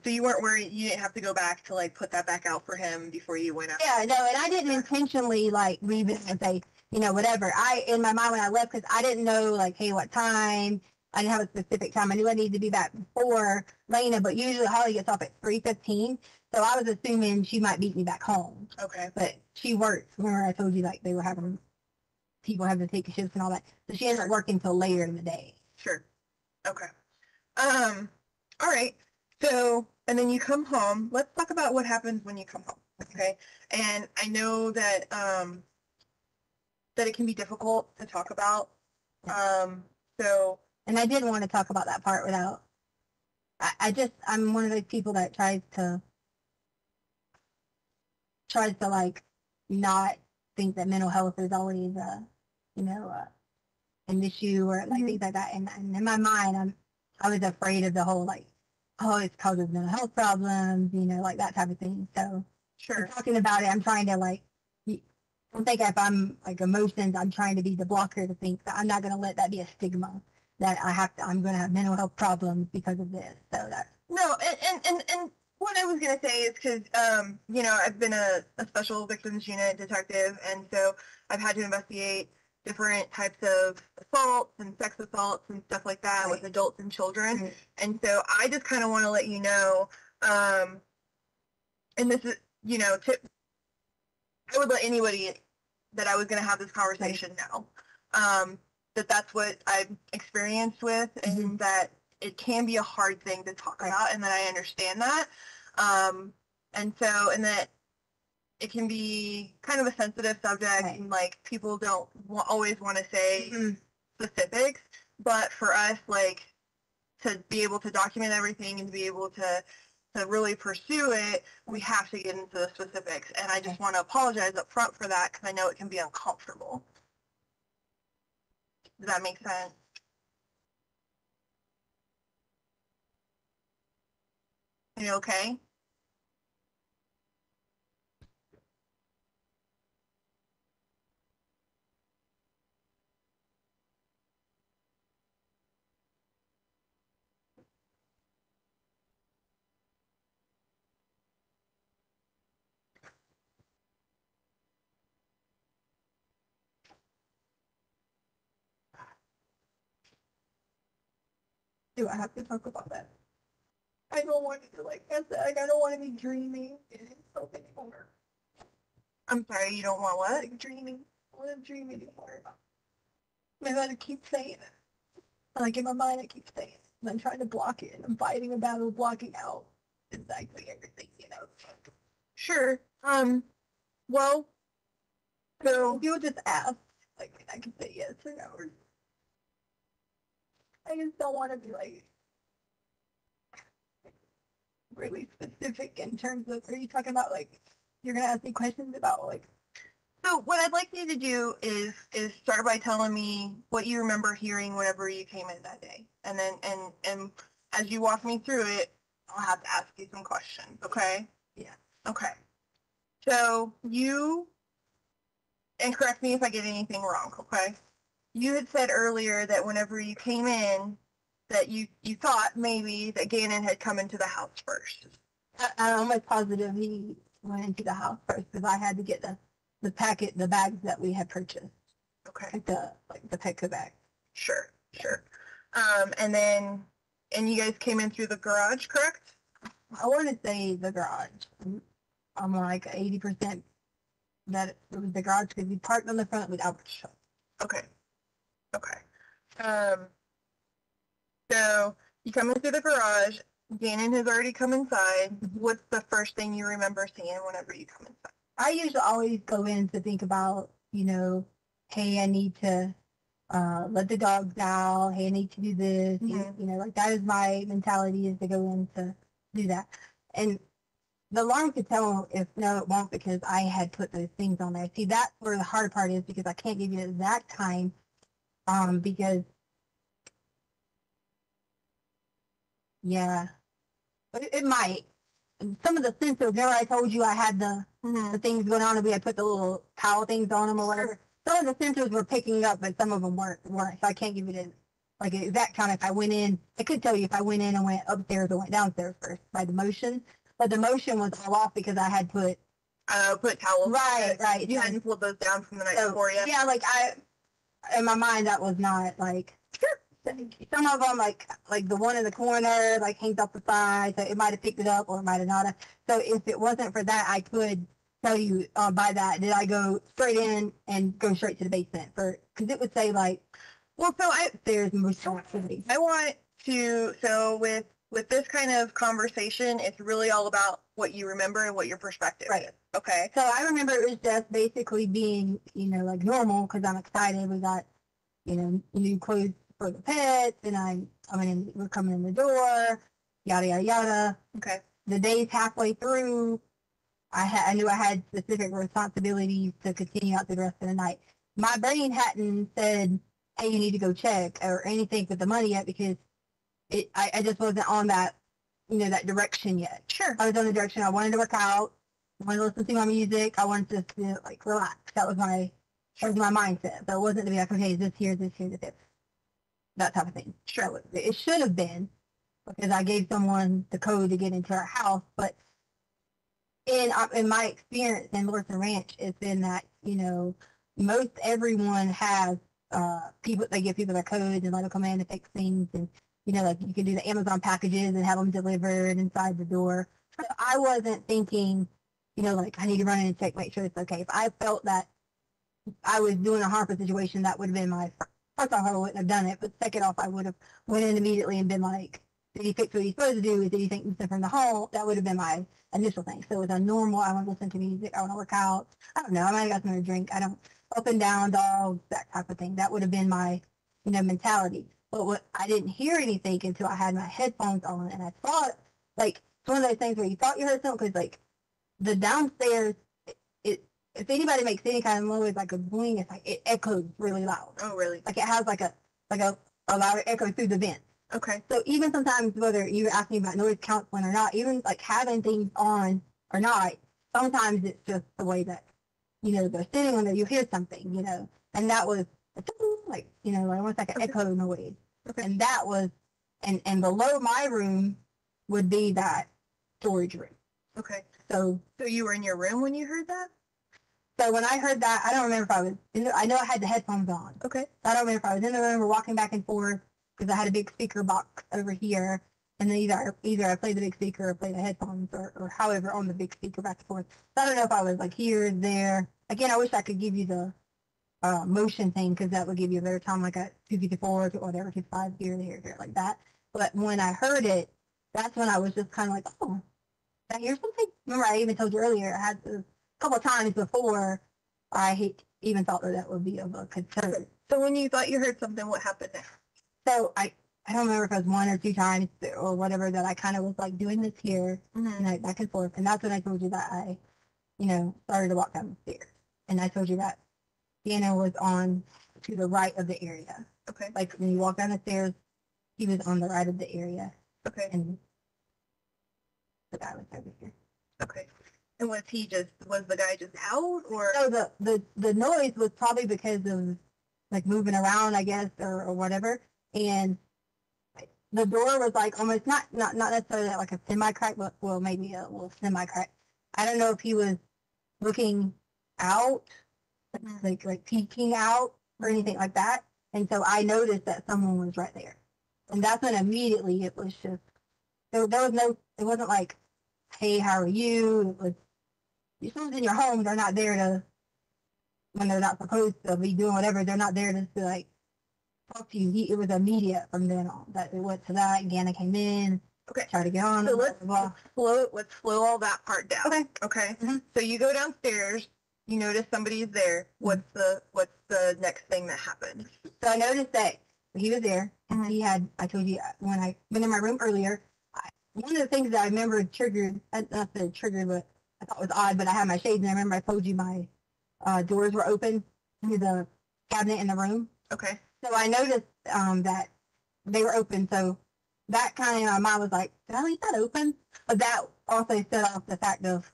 So you weren't worried, you didn't have to go back to like put that back out for him before you went out? Yeah, no, and I didn't intentionally like leave it and say, whatever. In my mind when I left, because I didn't know like, hey, what time? I didn't have a specific time. I knew I needed to be back before Lena, but usually Holly gets off at 3:15. So I was assuming she might beat me back home. Okay. But she works. Remember I told you like they were having people having to take shifts and all that. So she ended up working till later in the day. Sure. Okay. All right. So, and then you come home. Let's talk about what happens when you come home. Okay. And I know that, that it can be difficult to talk about. So. And I didn't want to talk about that part without, I'm one of those people that tries to like not think that mental health is always an issue or like things like that. And in my mind, I was afraid of the whole like, oh, it's causes mental health problems, like that type of thing. So Sure. talking about it, I'm trying to like, I think if I'm like emotions, I'm trying to be the blocker to think that I'm not going to let that be a stigma. that I'm going to have mental health problems because of this. So that's No, and what I was gonna say is because you know, I've been a special victims unit detective, and so I've had to investigate different types of assaults and sex assaults and stuff like that with adults and children. Right. And so I just kind of want to let you know, and this is, you know, I would let anybody that I was going to have this conversation know, that that's what I've experienced with, and that it can be a hard thing to talk about, and that I understand that. And so, and that it can be kind of a sensitive subject, Right. and like people don't always want to say specifics, but for us, like, to be able to document everything and to be able to really pursue it, we have to get into the specifics. And I just want to apologize up front for that, because I know it can be uncomfortable. Does that make sense? Are you okay? Do I have to talk about that? I don't want to, like I said, like, I don't want to be dreaming so anymore. I'm sorry, you don't want what? Like, dreaming. I want to dream anymore. Maybe I keep saying it. Like, in my mind, I keep saying it. And I'm trying to block it. I'm fighting a battle, blocking out exactly everything, you know. Sure. Well, so if you'll just ask, like, I can say yes or no. Or I just don't want to be like really specific in terms of, are you talking about like, you're going to ask me questions about like, so what I'd like you to do is start by telling me what you remember hearing whenever you came in that day. And then, and as you walk me through it, I'll have to ask you some questions. Okay? Yeah. Okay. So you, and correct me if I get anything wrong. Okay? You had said earlier that whenever you came in, that you thought maybe that Gannon had come into the house first. I'm almost positive he went into the house first, because I had to get the bags that we had purchased. Okay. Like the Petco bag. Sure, sure. And then, and you guys came in through the garage, correct? I want to say the garage. I'm like 80% that it was the garage, because we parked on the front without the shop. Okay. Okay. So you come in through the garage. Gannon has already come inside. What's the first thing you remember seeing whenever you come inside? I usually always go in to think about, you know, hey, I need to let the dogs out. Hey, I need to do this. You know, like that is my mentality, is to go in to do that. And the alarm could tell if no, it won't, because I had put those things on there. See, that's where the hard part is, because I can't give you the exact time, because yeah, but it might. And some of the sensors, remember I told you I had the things going on, and we had put the little towel things on them or whatever. Some of the sensors were picking up, but some of them weren't. So I can't give you the like exact time. If I went in, I could tell you if I went in and went upstairs or went downstairs first by the motion. But the motion was all off because I had put towels. Right. You hadn't pulled those down from the night before yet. Yeah, like in my mind, that was not like. Some of them, like the one in the corner, like hangs off the side, so it might have picked it up or it might have not. So if it wasn't for that, I could tell you by that, did I go straight in and go straight to the basement? Because it would say like, well, so there's most activity. I want to, so with this kind of conversation, it's really all about what you remember and what your perspective is. Okay. So I remember it was just basically being, you know, like normal, because I'm excited. We got, you know, new clothes for the pets, and we're coming in the door, yada, yada, yada. Okay. The day's halfway through. I knew I had specific responsibilities to continue out the rest of the night. My brain hadn't said, hey, you need to go check or anything with the money yet, because I just wasn't on that, you know, that direction yet. Sure. I was on the direction I wanted to work out, I wanted to listen to my music, I wanted to like relax. That was my mindset. So it wasn't to be like, okay, is this here, this here, this here. that type of thing. Sure, it should have been because I gave someone the code to get into our house, but in my experience in Lorson Ranch, it's been that, you know, most everyone has people, they give people their codes and let them come in and fix things, and you know, like you can do the Amazon packages and have them delivered inside the door. So I wasn't thinking, you know, like I need to run in and check, make sure it's okay. If I felt that I was doing a harmful situation, that would have been my first off, I wouldn't have done it, but second off, I would have went in immediately and been like, did he fix what he's supposed to do? Did he think something from the home? That would have been my initial thing. So it was a normal, I want to listen to music, I want to work out. I don't know, I might have got something to drink. I don't, up and down dogs, that type of thing. That would have been my, you know, mentality. But what I didn't hear anything until I had my headphones on, and I thought, like, it's one of those things where you thought you heard something, because like the downstairs, if anybody makes any kind of noise like a boing, it's like it echoes really loud. Oh, really? Like it has like a louder echo through the vent. Okay. So even sometimes, whether you're asking about noise counseling or not, even like having things on or not, sometimes it's just the way that, you know, they're sitting on there, you hear something, you know, and that was like, you know, almost like an echo noise. Okay. And that was, and below my room would be that storage room. Okay. So you were in your room when you heard that? So when I heard that, I don't remember if I was I know I had the headphones on. Okay. I don't remember if I was in the room or walking back and forth, because I had a big speaker box over here. And then either I played the big speaker or played the headphones, or however on the big speaker back and forth. So I don't know if I was like here, there. Again, I wish I could give you the motion thing, because that would give you a better time, like at 254 to whatever, 255, here, like that. But when I heard it, that's when I was just kind of like, oh, did I hear something? Remember, I even told you earlier, I had a couple of times before I even thought that would be of a concern. So when you thought you heard something, what happened next? So I don't remember if it was one or two times or whatever that I kind of was like doing this here and like back and forth. And that's when I told you that I, you know, started to walk down the stairs. And I told you that Gannon was on to the right of the area. Okay. Like when you walk down the stairs, he was on the right of the area. Okay. And the guy was over here. Okay. And was the guy just out, or? So the noise was probably because of like moving around, I guess, or whatever. And the door was like almost not necessarily like a semi-crack, but well, maybe a little semi-crack. I don't know if he was looking out, like peeking out or anything like that. And so I noticed that someone was right there. And that's when immediately it was just, there was no, it wasn't like, hey, how are you? It was, if someone's in your home, they're not there to, when they're not supposed to be doing whatever, they're not there to like talk to you. It was immediate from then on that it went to that. Gannon came in, Okay. tried to get on. So blah, let's slow all that part down. Okay. Okay. Mm-hmm. So you go downstairs, you notice somebody's there. What's the next thing that happened? So I noticed that he was there, and Mhm. he had, I told you, when I went in my room earlier, one of the things that I remember triggered, not that it triggered, but I thought was odd, but I had my shades, and I remember I told you my doors were open to the cabinet in the room. Okay. So I noticed that they were open, so that kind of in my mind was like, did I leave that open? But that also set off the fact of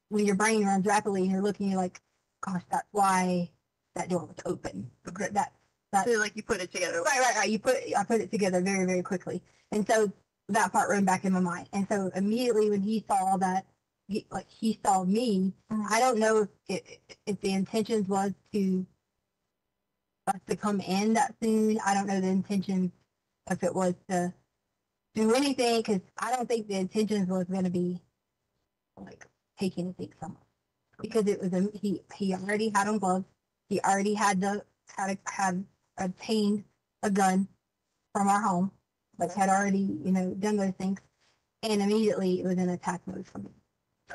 when your brain runs rapidly and you're looking, you're like, gosh, that's why that door was open. Okay. That So like you put it together. right. I put it together very, very quickly. And so that part ran back in my mind. And so immediately when he saw that, he saw me, Mhm. I don't know if the intentions was to us to come in that soon. I don't know the intention if it was to do anything, because I don't think the intentions was going to be like taking anything from us, because it was he already had on gloves. He already had obtained a gun from our home, like had already, you know, done those things, and immediately it was an attack mode for me.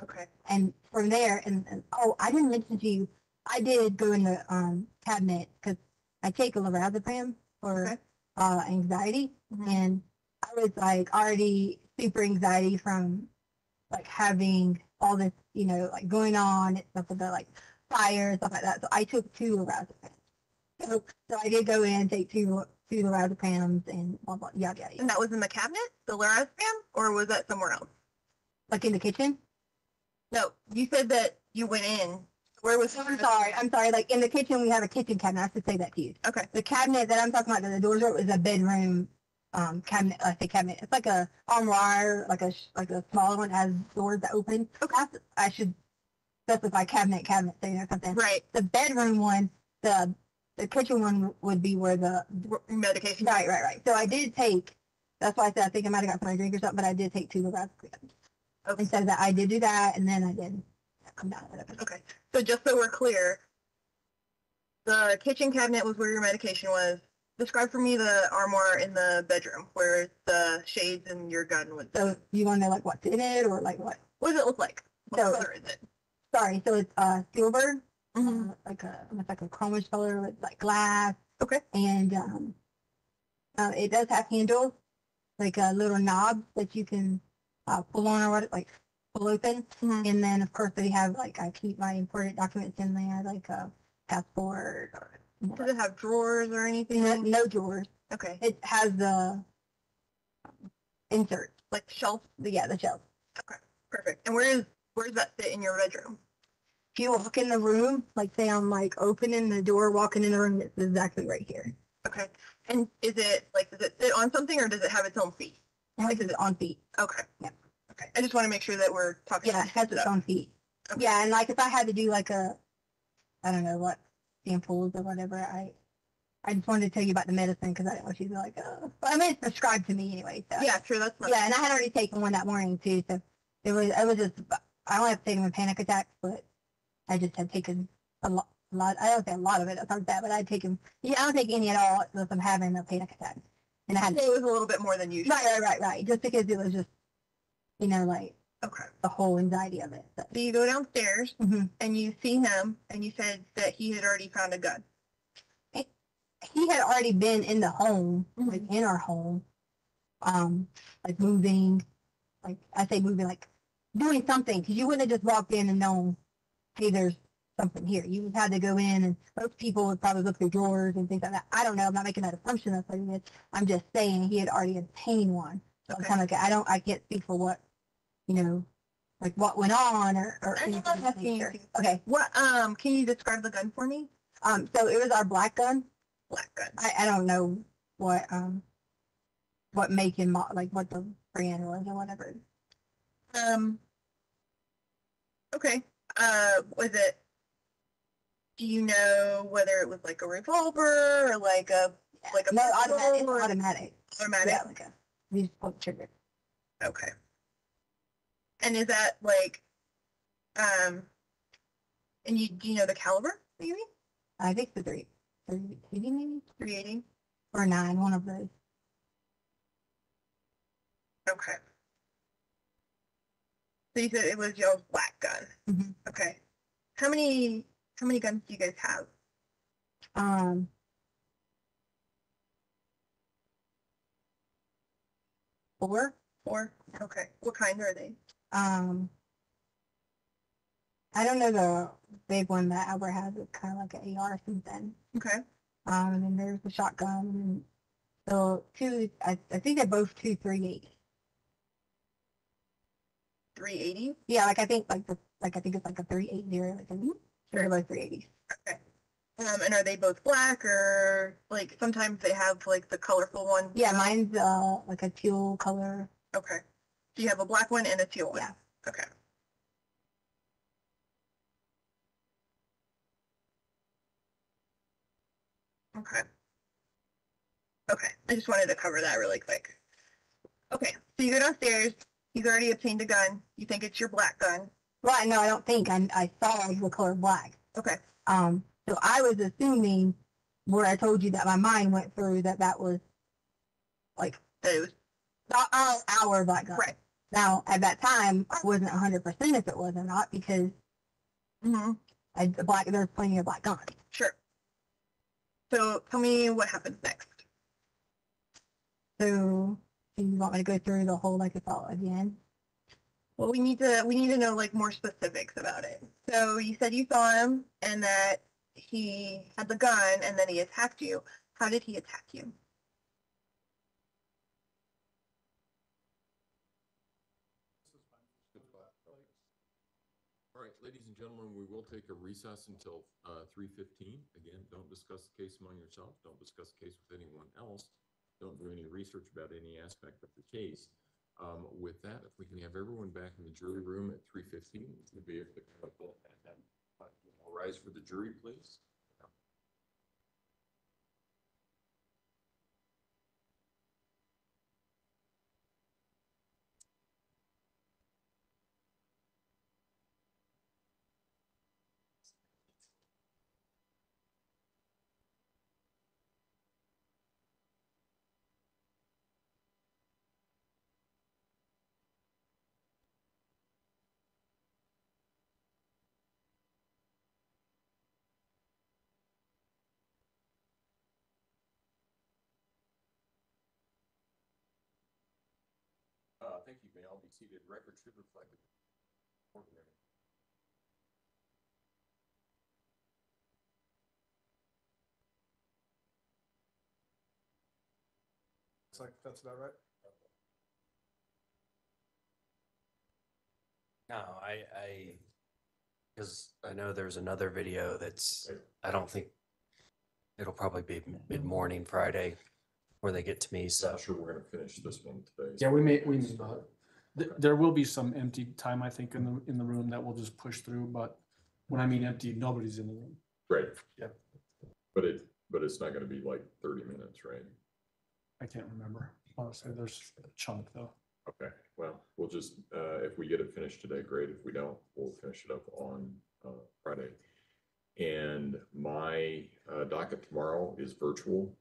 Okay. And from there, and oh, I didn't mention to you, I did go in the cabinet because I take a lorazepam for Okay. Anxiety, Mhm. and I was like already super anxiety from like having all this, you know, like going on, stuff with the like fire, stuff like that. So I took 2 lorazepams. So I did go in, take two lorazepams, and blah, blah, yada, yada, And yada. that was in the cabinet, the lorazepam, or was that somewhere else? Like in the kitchen. No, you said that you went in Where was? I'm sorry. Like in the kitchen, we have a kitchen cabinet. I should say that to you. Okay. The cabinet that I'm talking about that the doors are is a bedroom cabinet. I say cabinet. It's like a armoire, like a smaller one has doors that open. Okay. I should specify cabinet thing or something. Right. The bedroom one, the kitchen one would be where the Medication. right. So I did take. That's why I said I think I might have got some drink or something, but I did take 2 Lorazepam. Okay. And so that I did do that, and then I did come down with it. Okay. So just so we're clear, the kitchen cabinet was where your medication was. Describe for me the armoire in the bedroom where the shades and your gun would. So you want to know like what's in it or like what? What does it look like? What So- color is it? Sorry, so it's silver, Mm-hmm. almost like a chromish color with like glass. Okay. And it does have handles, like a little knob that you can pull on or what, like pull open. Mhm. And then of course they have like I keep my important documents in there, like a passport or Does it have drawers or anything? no drawers. Okay. It has the insert, Like shelf. the shelf. Perfect. And where does that fit in your bedroom? If you walk in the room, like say I'm like opening the door, walking in the room, it's exactly right here. Okay. And does it sit on something or does it have its own feet? Like is it on feet? Okay. Yeah. Okay. I just want to make sure that we're talking. Yeah, it has its own feet. Okay. Yeah, and like if I had to do like I don't know what samples or whatever, I just wanted to tell you about the medicine because I didn't want you to be like, oh. But I mean, it's prescribed to me anyway. So. Yeah, sure. That's not. Yeah, and I had already taken one that morning too, so it was just I only have taken a panic attack, but I just had taken a lot. I don't say a lot of it. It sounds bad, but I taken. Yeah, I don't take any at all unless I'm having a panic attack, and I had. It was a little bit more than usual. Right. Just because it was just, like Okay. the whole anxiety of it. So. So you go downstairs Mhm. and you see him and you said that he had already found a gun. He had already been in the home, like in our home, like moving, like I say moving, like doing something, because you wouldn't have just walked in and known, hey, there's something here. You had to go in, and most people would probably look through drawers and things like that. I don't know. I'm not making that assumption. That's what it is. I'm just saying he had already obtained one. So Okay. I'm kind of like, I can't speak for what, like what went on or I'm anything. not of that asking nature. you. Okay. What can you describe the gun for me? So it was our black gun. Black gun. I don't know what make and like what the brand was or whatever. Okay. Was it, do you know whether it was like a revolver or like a No, pistol automatic. It's or automatic. automatic? Yeah, like you just pull the trigger. Okay. And is that like and do you know the caliber maybe? I think the 380 maybe 380? or 9, one of those. Okay. So you said it was your black gun. Mhm. Okay. How many guns do you guys have? 4. 4? Okay. What kind are they? I don't know the big one that Albert has. It's kind of like an AR or something. Okay. And then there's the shotgun. And so I think they're both 380. 380? Yeah, like I think I think it's like a 380. Like they're both 380s. Okay. And are they both black or like sometimes they have like the colorful one? Yeah, mine's like a teal color. Okay. So you have a black one and a teal one? Yeah. Okay. Okay. Okay. I just wanted to cover that really quick. Okay. So you go downstairs. You've already obtained a gun. You think it's your black gun. Right, no, I don't think. I saw the color black. Okay. So I was assuming where I told you that my mind went through that was like That it was our black gun. right. Now, at that time, I wasn't 100% if it was or not because Mm-hmm. there's plenty of black guns. Sure. So tell me what happens next. So do you want me to go through the whole like assault again? Well, we need to know like more specifics about it. So you said you saw him and that he had the gun and then he attacked you. How did he attack you? right, ladies and gentlemen, we will take a recess until 3:15. Again, don't discuss the case among yourselves. Don't discuss the case with anyone else. Don't do any research about any aspect of the case. With that, if we can have everyone back in the jury room at 3:15, we'll be able to rise for the jury, please. Thank you. May all be seated. Record should reflect it. It's like, that's about right. No, because I know there's another video that's, I don't think, it'll probably be mid-morning Friday where they get to me, so. Not sure we're gonna finish this one today. Yeah, we may not. There will be some empty time, I think, in the room that we'll just push through, but when I mean empty, nobody's in the room. Great. Yeah. But it's not gonna be like 30 minutes, right? I can't remember. Honestly, there's a chunk though. Okay, well, we'll just, if we get it finished today, great. If we don't, we'll finish it up on Friday. And my docket tomorrow is virtual,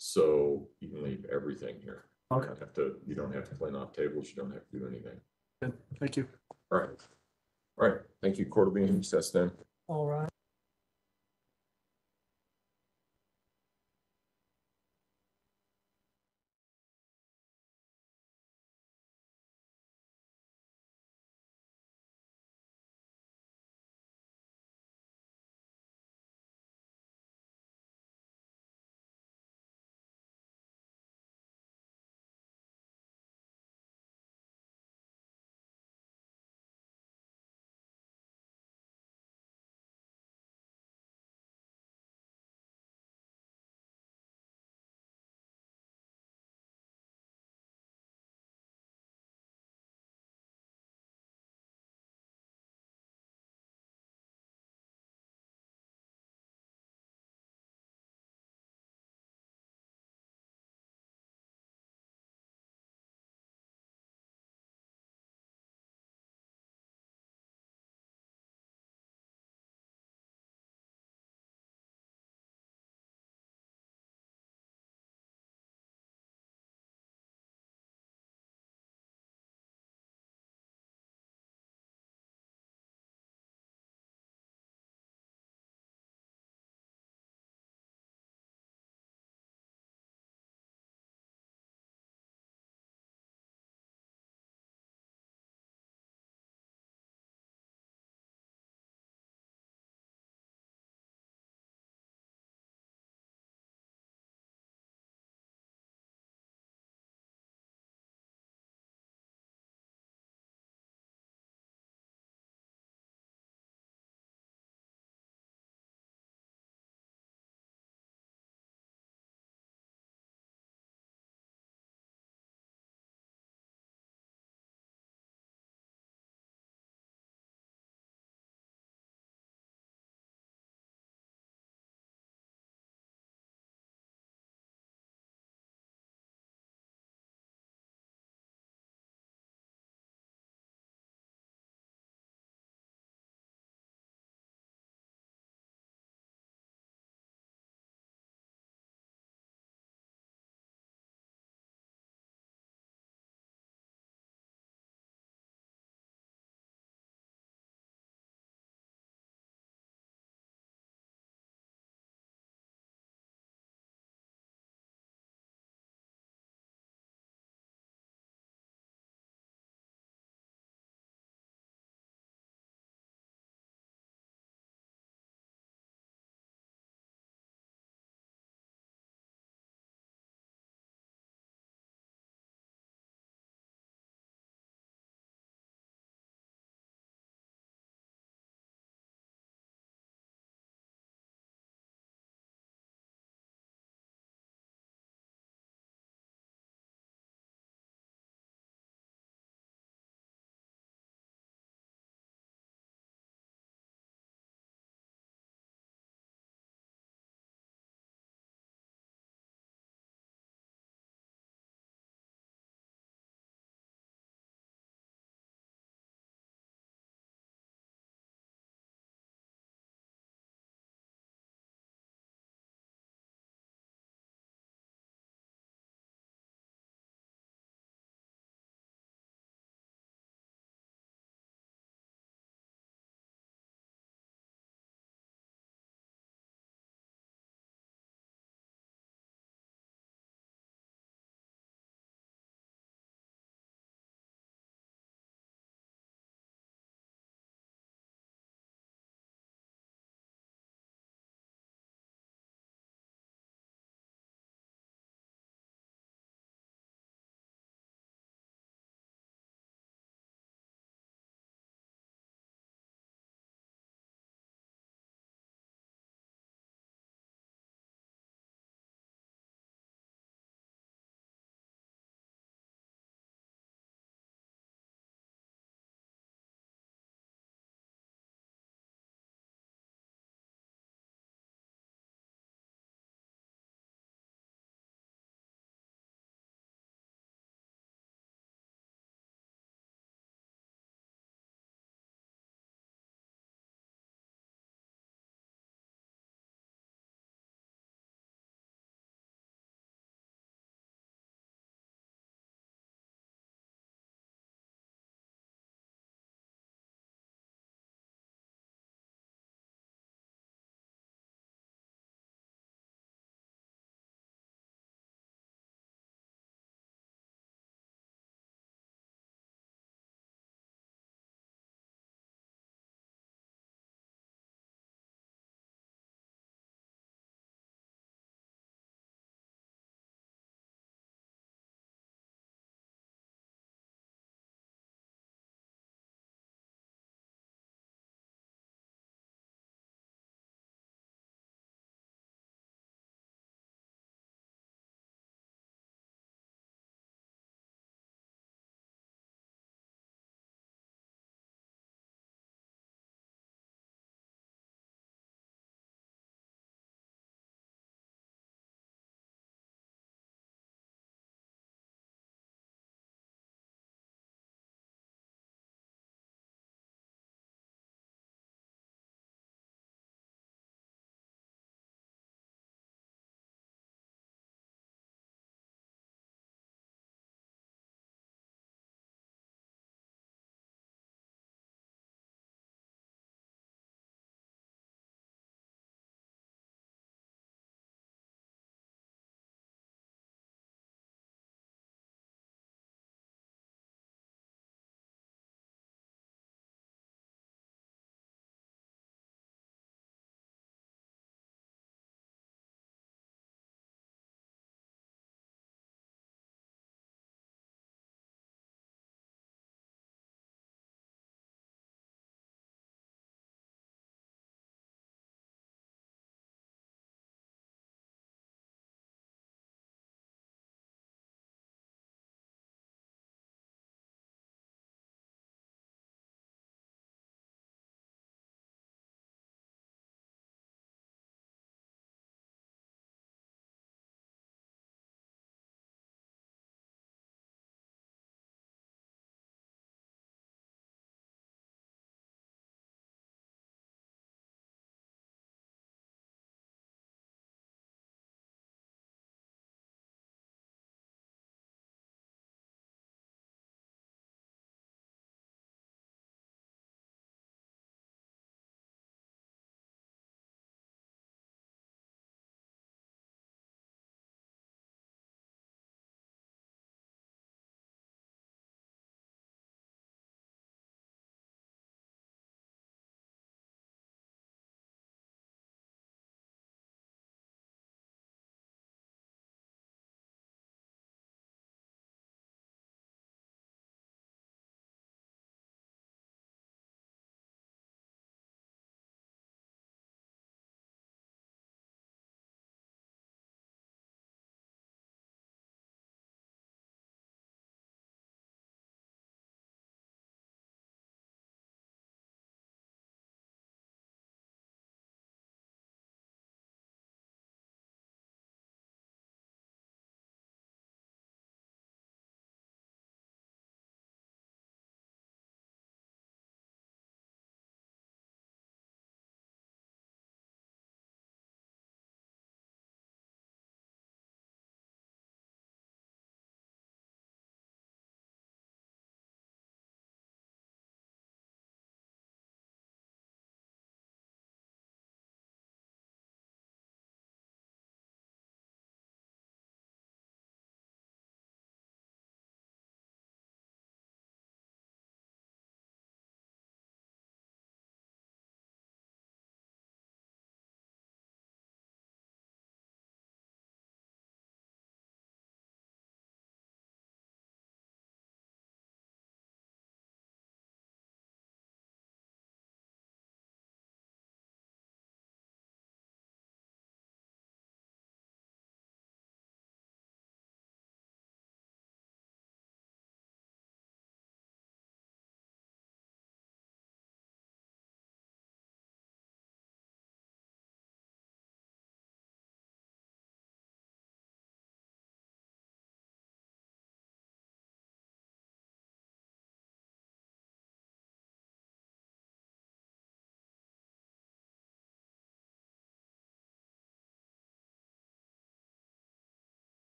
so you can leave everything here. Okay. You don't have to clean off tables, you don't have to do anything. Good. Thank you. All right. All right, thank you, court will be in recess then. All right.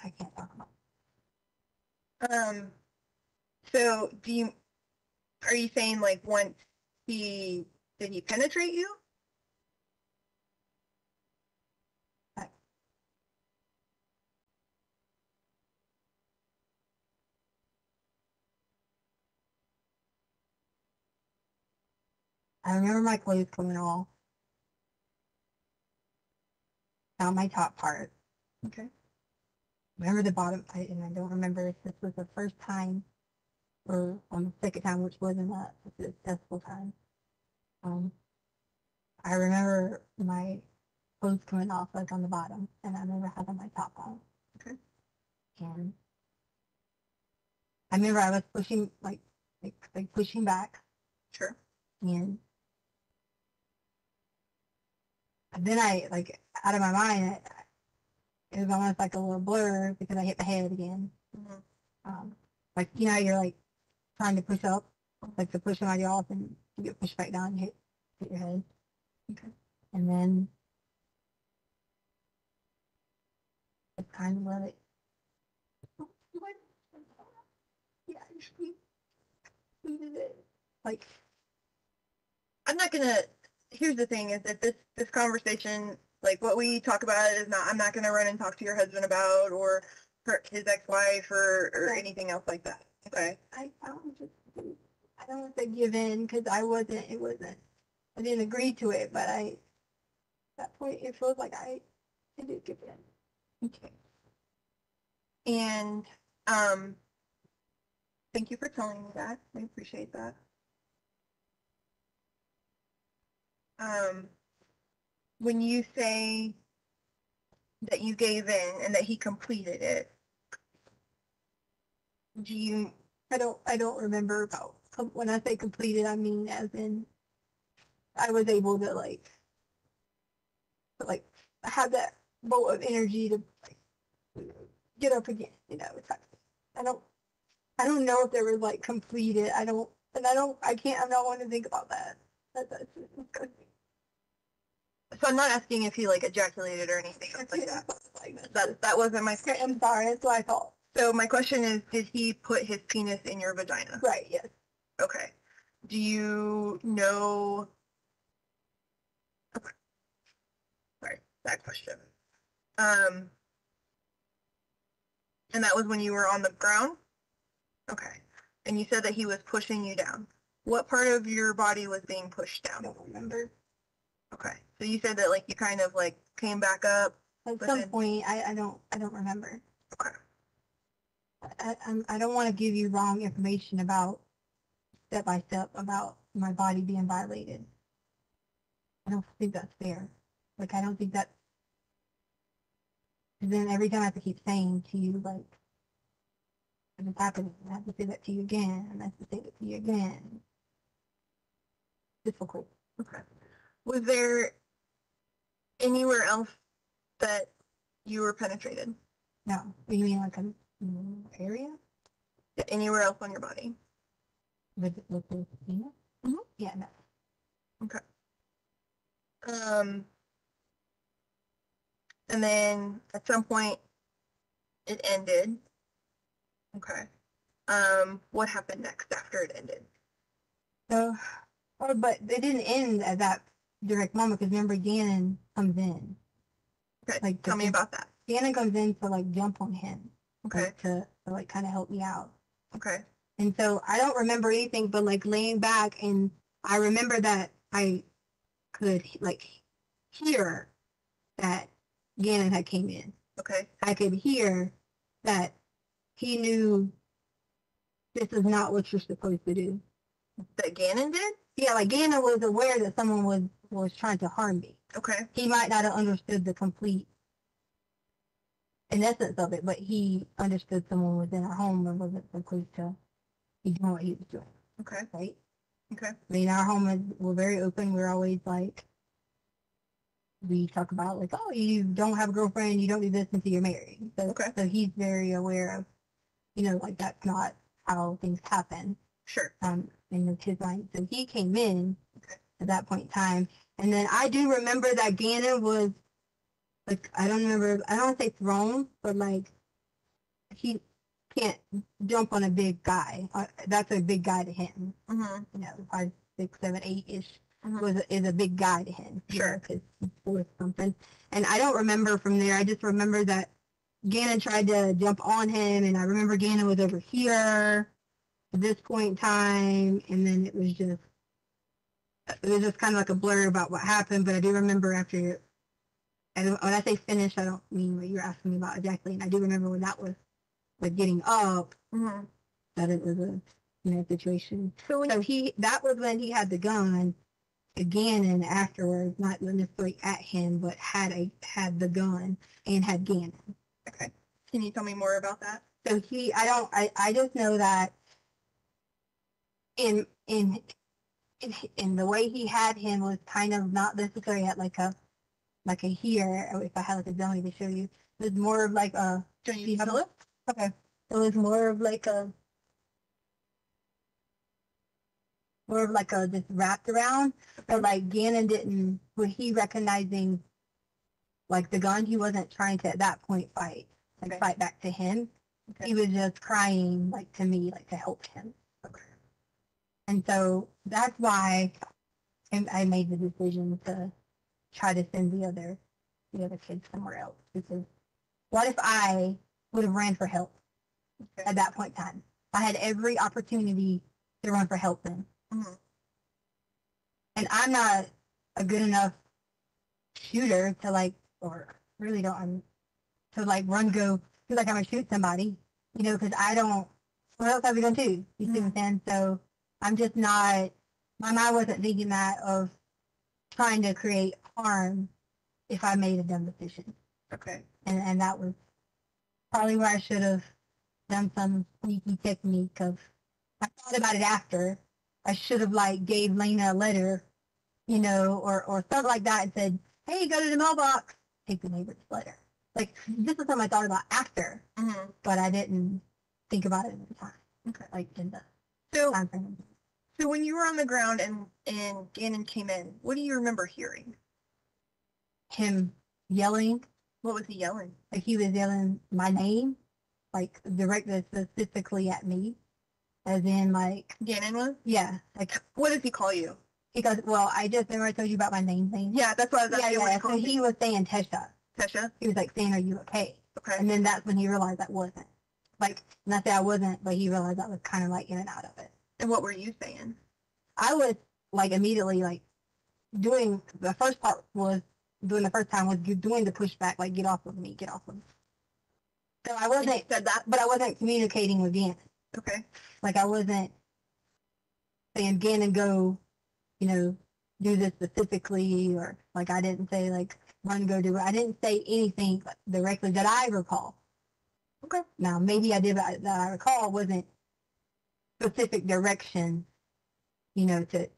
I can't talk about. So are you saying like once did he penetrate you? I remember my clothes coming off. Not my top part. Okay. Remember the bottom part, and I don't remember if this was the first time or on the second time, which wasn't a successful time. I remember my clothes coming off like on the bottom, and I remember having my top on. Okay. And I remember I was pushing like pushing back, Sure. and then I like out of my mind, it was almost like a little blur because I hit my head again. Mm-hmm. Like you know, you're like trying to push up, like to push somebody off, and you get pushed back down and hit your head. Okay. And then it's kind of let it. Yeah, she did it. Like I'm not gonna. Here's the thing: is that this conversation, like what we talk about, is not. I'm not gonna run and talk to your husband about or his ex-wife or Right. anything else like that. Okay. I don't want to give in because I wasn't. It wasn't. I didn't agree to it, but at that point it feels like I did give in. Okay. And thank you for telling me that. I appreciate that. When you say that you gave in and that he completed it, I don't remember about when I say completed. I mean as in I was able to like have that bolt of energy to like get up again. You know, it's like, I don't know if there was like completed. I can't. I don't want to think about that. That's good. so I'm not asking if he like ejaculated or anything else like that. That wasn't my question. I'm sorry. That's what I thought. So my question is, did he put his penis in your vagina? Right. Yes. Okay. Do you know? Okay. Sorry, that question. And that was when you were on the ground? Okay. And you said that he was pushing you down. What part of your body was being pushed I down? don't remember. Okay. So you said that like you kind of like came back up. At but some then- point, I don't remember. Okay. I don't want to give you wrong information about step by step about my body being violated. I don't think that's fair. Like I don't think that. And then every time I have to keep saying to you like, if it's happening, I have to say that to you again, and I have to say that to you again. Difficult. Okay. Was there anywhere else that you were penetrated? No, you mean like an area Anywhere else on your body? with the penis? Mhm. Yeah, no. Okay. And then at some point it ended. Okay. What happened next after it ended? So, but it didn't end at that direct moment because remember Gannon comes in. Okay. Like Tell me about that. Gannon comes in to like jump on him. Okay. Like, to like kind of help me out. Okay. And so I don't remember anything but like laying back, and I remember that I could like hear that Gannon had came in. Okay. I could hear that he knew this is not what you're supposed to do. That Gannon did? Yeah, like Gannon was aware that someone was trying to harm me. Okay. He might not have understood the complete in essence of it, but he understood someone was in our home and wasn't supposed to be doing what he was doing. Okay. Right? Okay. I mean, our home we're very open. We're always like, we talk about like, oh, you don't have a girlfriend, you don't do this until you're married. So, Okay. so he's very aware of, like that's not how things happen. Sure. In his mind. So he came in Okay. at that point in time. And then I do remember that Gannon was like, I don't want to say thrown, but like he can't jump on a big guy. That's a big guy to him. Mhm. You know, 5, 6, 7, 8-ish Mhm. is a big guy to him. Sure. Because he's 4 something. And I don't remember from there. I just remember that Gannon tried to jump on him, and I remember Gannon was over here at this point in time, and then it was just kind of like a blur about what happened. But I do remember after, and when I say finish, I don't mean what you're asking me about exactly. And I do remember when that was like getting up, Mhm. that it was a situation. So when That was when he had the gun again, and afterwards, not necessarily at him, but had the gun and had Gannon. okay, can you tell me more about that? So I just know that in the way he had him was kind of not necessarily at like a here, or if I had like a dummy to show you, it was more of like a, Do you have a look? okay, it was more of like just wrapped around, but like Gannon didn't, when he recognizing like the gun, he wasn't trying to at that point Okay. fight back to him. Okay. He was just crying like to me, like to help him. Okay. And so that's why I made the decision to try to send the other kids somewhere else, because what if I would have ran for help Okay. at that point in time? I had every opportunity to run for help then. Mhm. And I'm not a good enough shooter to like, or really don't, to like feel like I'm gonna shoot somebody, because I don't, what else are we gonna do? You see what I'm saying? So I'm just not, my mind wasn't thinking that of trying to create harm if I made a dumb decision. Okay. And that was probably where I should have done some sneaky technique of, I thought about it after. I should have like gave Lena a letter, or something like that, and said, hey, go to the mailbox, take the neighbor's letter. Like, this is something I thought about after, Mhm. but I didn't think about it at the time. Okay. Like in the So time frame. so when you were on the ground and Gannon came in, what do you remember hearing? Him yelling, What was he yelling? like he was yelling my name, like directed specifically at me, as in like, Gannon was? yeah, like, What does he call you? because, well, I just remember I told you about my name thing. Yeah, that's what I was Yeah, asking. What yeah. he So called he you. was saying Tesha. Tesha? He was like saying, are you okay? Okay. And then that's when he realized that wasn't. Like, not that I wasn't, but he realized I was kind of like in and out of it. And what were you saying? I was like immediately like doing the first part was doing the first time was doing the pushback, like get off of me, get off of me. So I wasn't Said that? but I wasn't communicating with Gannon. Okay. Like I wasn't saying Gannon go, do this specifically, or like I didn't say like run go do it. I didn't say anything directly that I recall. Okay. Now maybe I did, but that I recall wasn't specific direction, to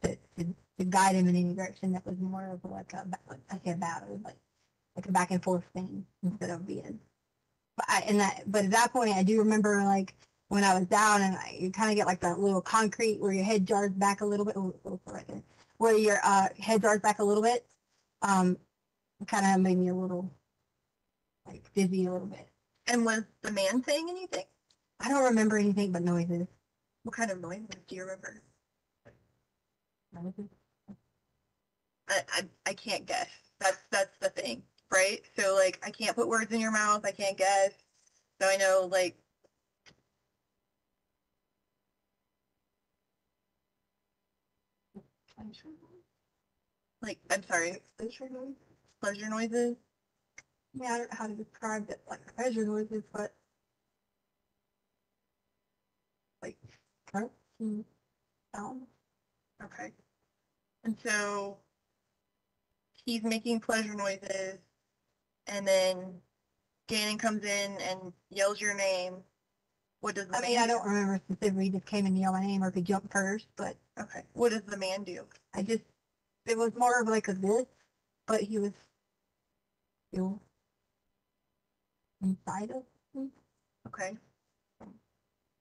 guide him in any direction. That was more of like a battle, like a back and forth thing instead of being. But at that point, I do remember like when I was down and you kind of get like that little concrete where your head jars back a little bit, right there, where your head jars back a little bit. It kind of made me a little like dizzy a little bit. And was the man saying anything? I don't remember anything but noises. What kind of noises do you remember? I can't guess. That's the thing, right? So like I can't put words in your mouth. I can't guess. So I know like I'm sorry. Pleasure noises. Yeah, I don't know how to describe it, like pleasure noises, but like crunching sound. Okay. And so he's making pleasure noises, and then Gannon comes in and yells your name. What does the I man mean, I do? don't remember specifically. He just came and yelled my name, or if he jumped first, but Okay. What does the man do? it was more of like a this, but he was still inside of me, Okay.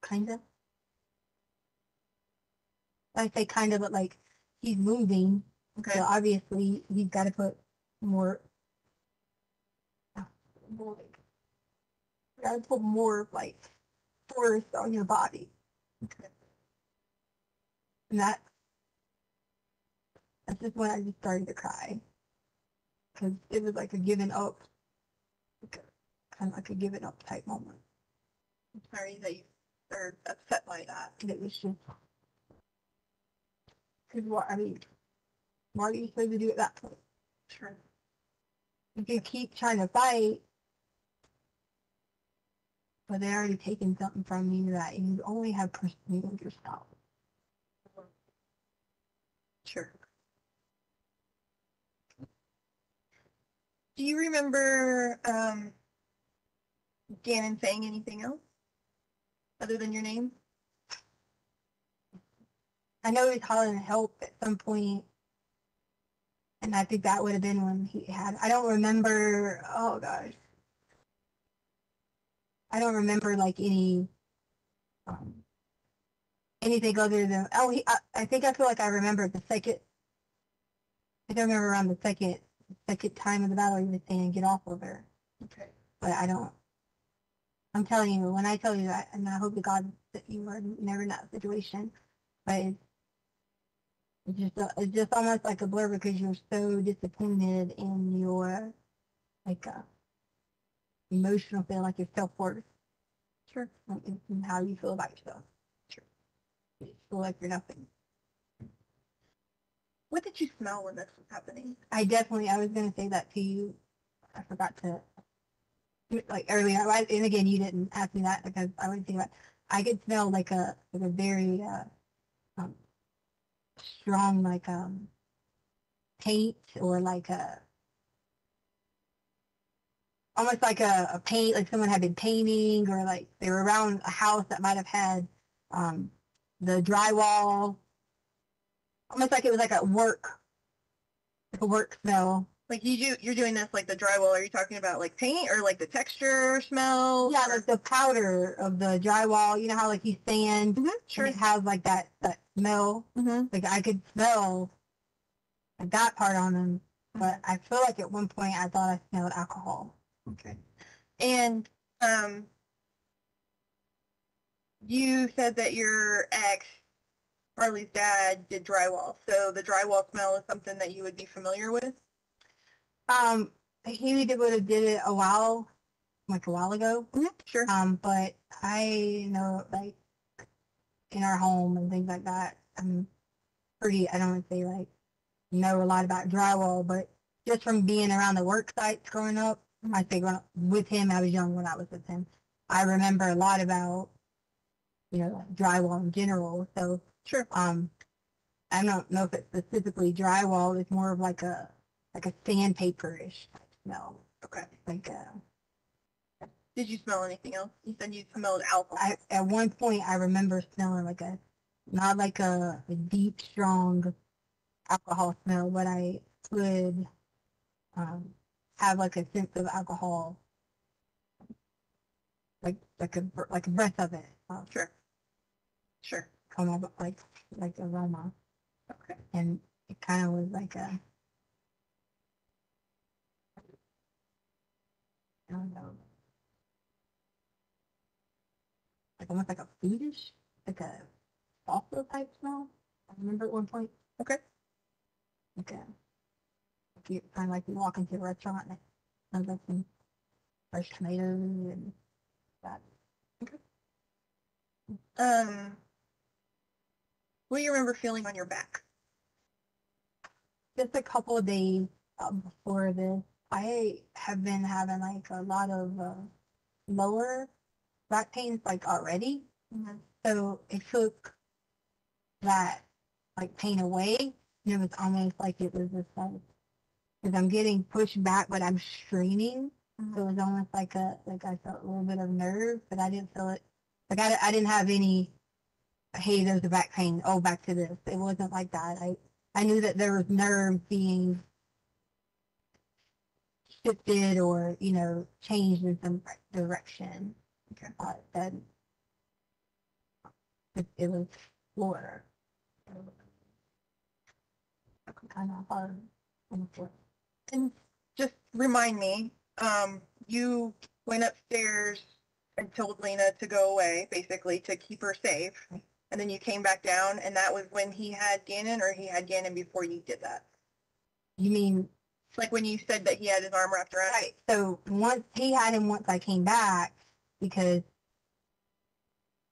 kind of. I say kind of, but like he's moving, Okay. so obviously he's got to put more. gotta put more like force on your body. And that's just when I just started to cry. Because it was like a giving up, kind of like a giving up type moment. I'm sorry that you are upset by that. And it was just, because what, I mean, what are you supposed to do at that point? Sure. You can keep trying to fight, but they already taken something from you that you only have pursued yourself. Sure. Do you remember Gannon saying anything else other than your name? I know he was hollering help at some point, and I think that would have been when he had. I don't remember. Oh gosh, I don't remember like any anything other than I think I feel like I remember the second. I don't remember around the second time of the battle he was saying get off of her. Okay. But I don't. I'm telling you, when I tell you that, and I hope to God that you are never in that situation, but it's just almost like a blur because you're so disappointed in your like emotional feeling, like your self worth. Sure. And how you feel about yourself. Sure. You feel like you're nothing. What did you smell when this was happening? I was going to say that to you. I forgot to, like earlier, and again, you didn't ask me that because I wasn't thinking about I could smell like a very strong, like paint or like almost like a paint, like someone had been painting or like they were around a house that might have had the drywall, almost like it was like a work smell. Like you're doing this like the drywall. Are you talking about like paint or like the texture smell? Yeah, like the powder of the drywall. You know how like you sand, sure, and it has like that smell. Like I could smell like that part on them, but I feel like at one point I thought I smelled alcohol. Okay, and you said that your ex, Harley's dad, did drywall. So the drywall smell is something that you would be familiar with? He would have did it a while ago. Sure. But I know, like, in our home and things like that, I'm pretty, I don't want to say, like, know a lot about drywall, but just from being around the work sites growing up, I think with him, I was young when I was with him. I remember a lot about, drywall in general. So, sure. I don't know if it's specifically drywall. It's more of like a sandpaper-ish type smell. Okay. Like did you smell anything else? You said you smelled alcohol. At one point, I remember smelling like not like a deep, strong alcohol smell, but I could have like a sense of alcohol, like a breath of it. Sure. Sure. Come up like aroma. Okay. And it kind of was like I don't know, like almost like a foodish, like a salsa type smell. I remember at one point. Okay. Okay. Like you kind of like you walk into a restaurant and it smells like some fresh tomatoes and that. Okay. What do you remember feeling on your back? Just a couple of days before this, I have been having like a lot of lower back pains like already. So it took that like pain away. And it was almost like it was just like, because I'm getting pushed back, but I'm straining. So it was almost like I felt a little bit of nerve, but I didn't feel it. Like I didn't have any, hey, there's a back pain. Oh, back to this. It wasn't like that. I knew that there was nerve being shifted or, changed in some direction. Okay. That it was Florida. Kind of hard. And just remind me, you went upstairs and told Lena to go away, basically, to keep her safe. And then you came back down, and that was when he had Gannon, or he had Gannon before you did that? You mean, Like when you said that he had his arm wrapped around? right, so once he had him, once I came back, because,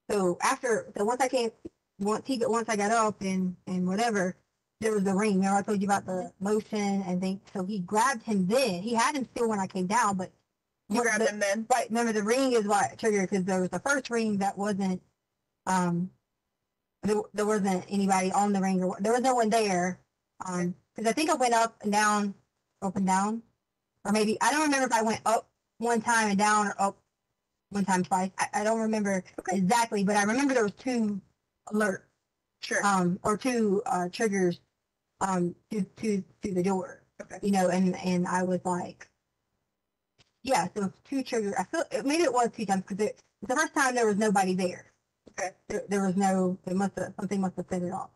so after, so once I got up and whatever, there was the ring. Remember I told you about the motion and things, so he grabbed him then. He had him still when I came down, but. You grabbed him then? Right, remember the ring is what triggered, because there was the first ring that wasn't, there wasn't anybody on the ring, or there was no one there, because I think I went up and down, or maybe, I don't remember if I went up one time and down, or up one time twice. I don't remember exactly, but I remember there was two alerts, Sure. or two triggers, to the door, Okay. you know, and I was like, yeah, so two triggers. I feel maybe it was two times, because the first time there was nobody there. Okay. There was no. Something must have set it off.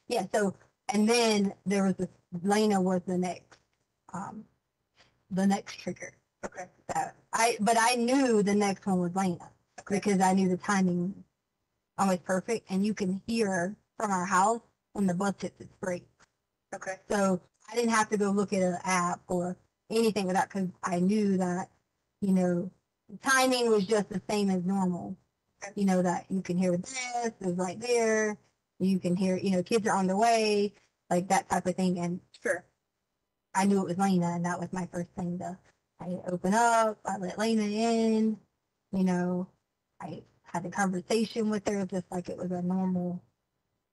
Yeah. So, and then there was Lena was the next trigger. Okay. But I knew the next one was Lena, because I knew the timing always perfect, and you can hear from our house when the bus hits its brakes. Okay. So I didn't have to go look at an app or anything with that, because I knew that, you know, timing was just the same as normal. You know, that you can hear the bus is right there. You can hear, you know, kids are on their way, like that type of thing. And Sure. I knew it was Lena, and that was my first thing I open up, I let Lena in, you know, I had a conversation with her just like it was a normal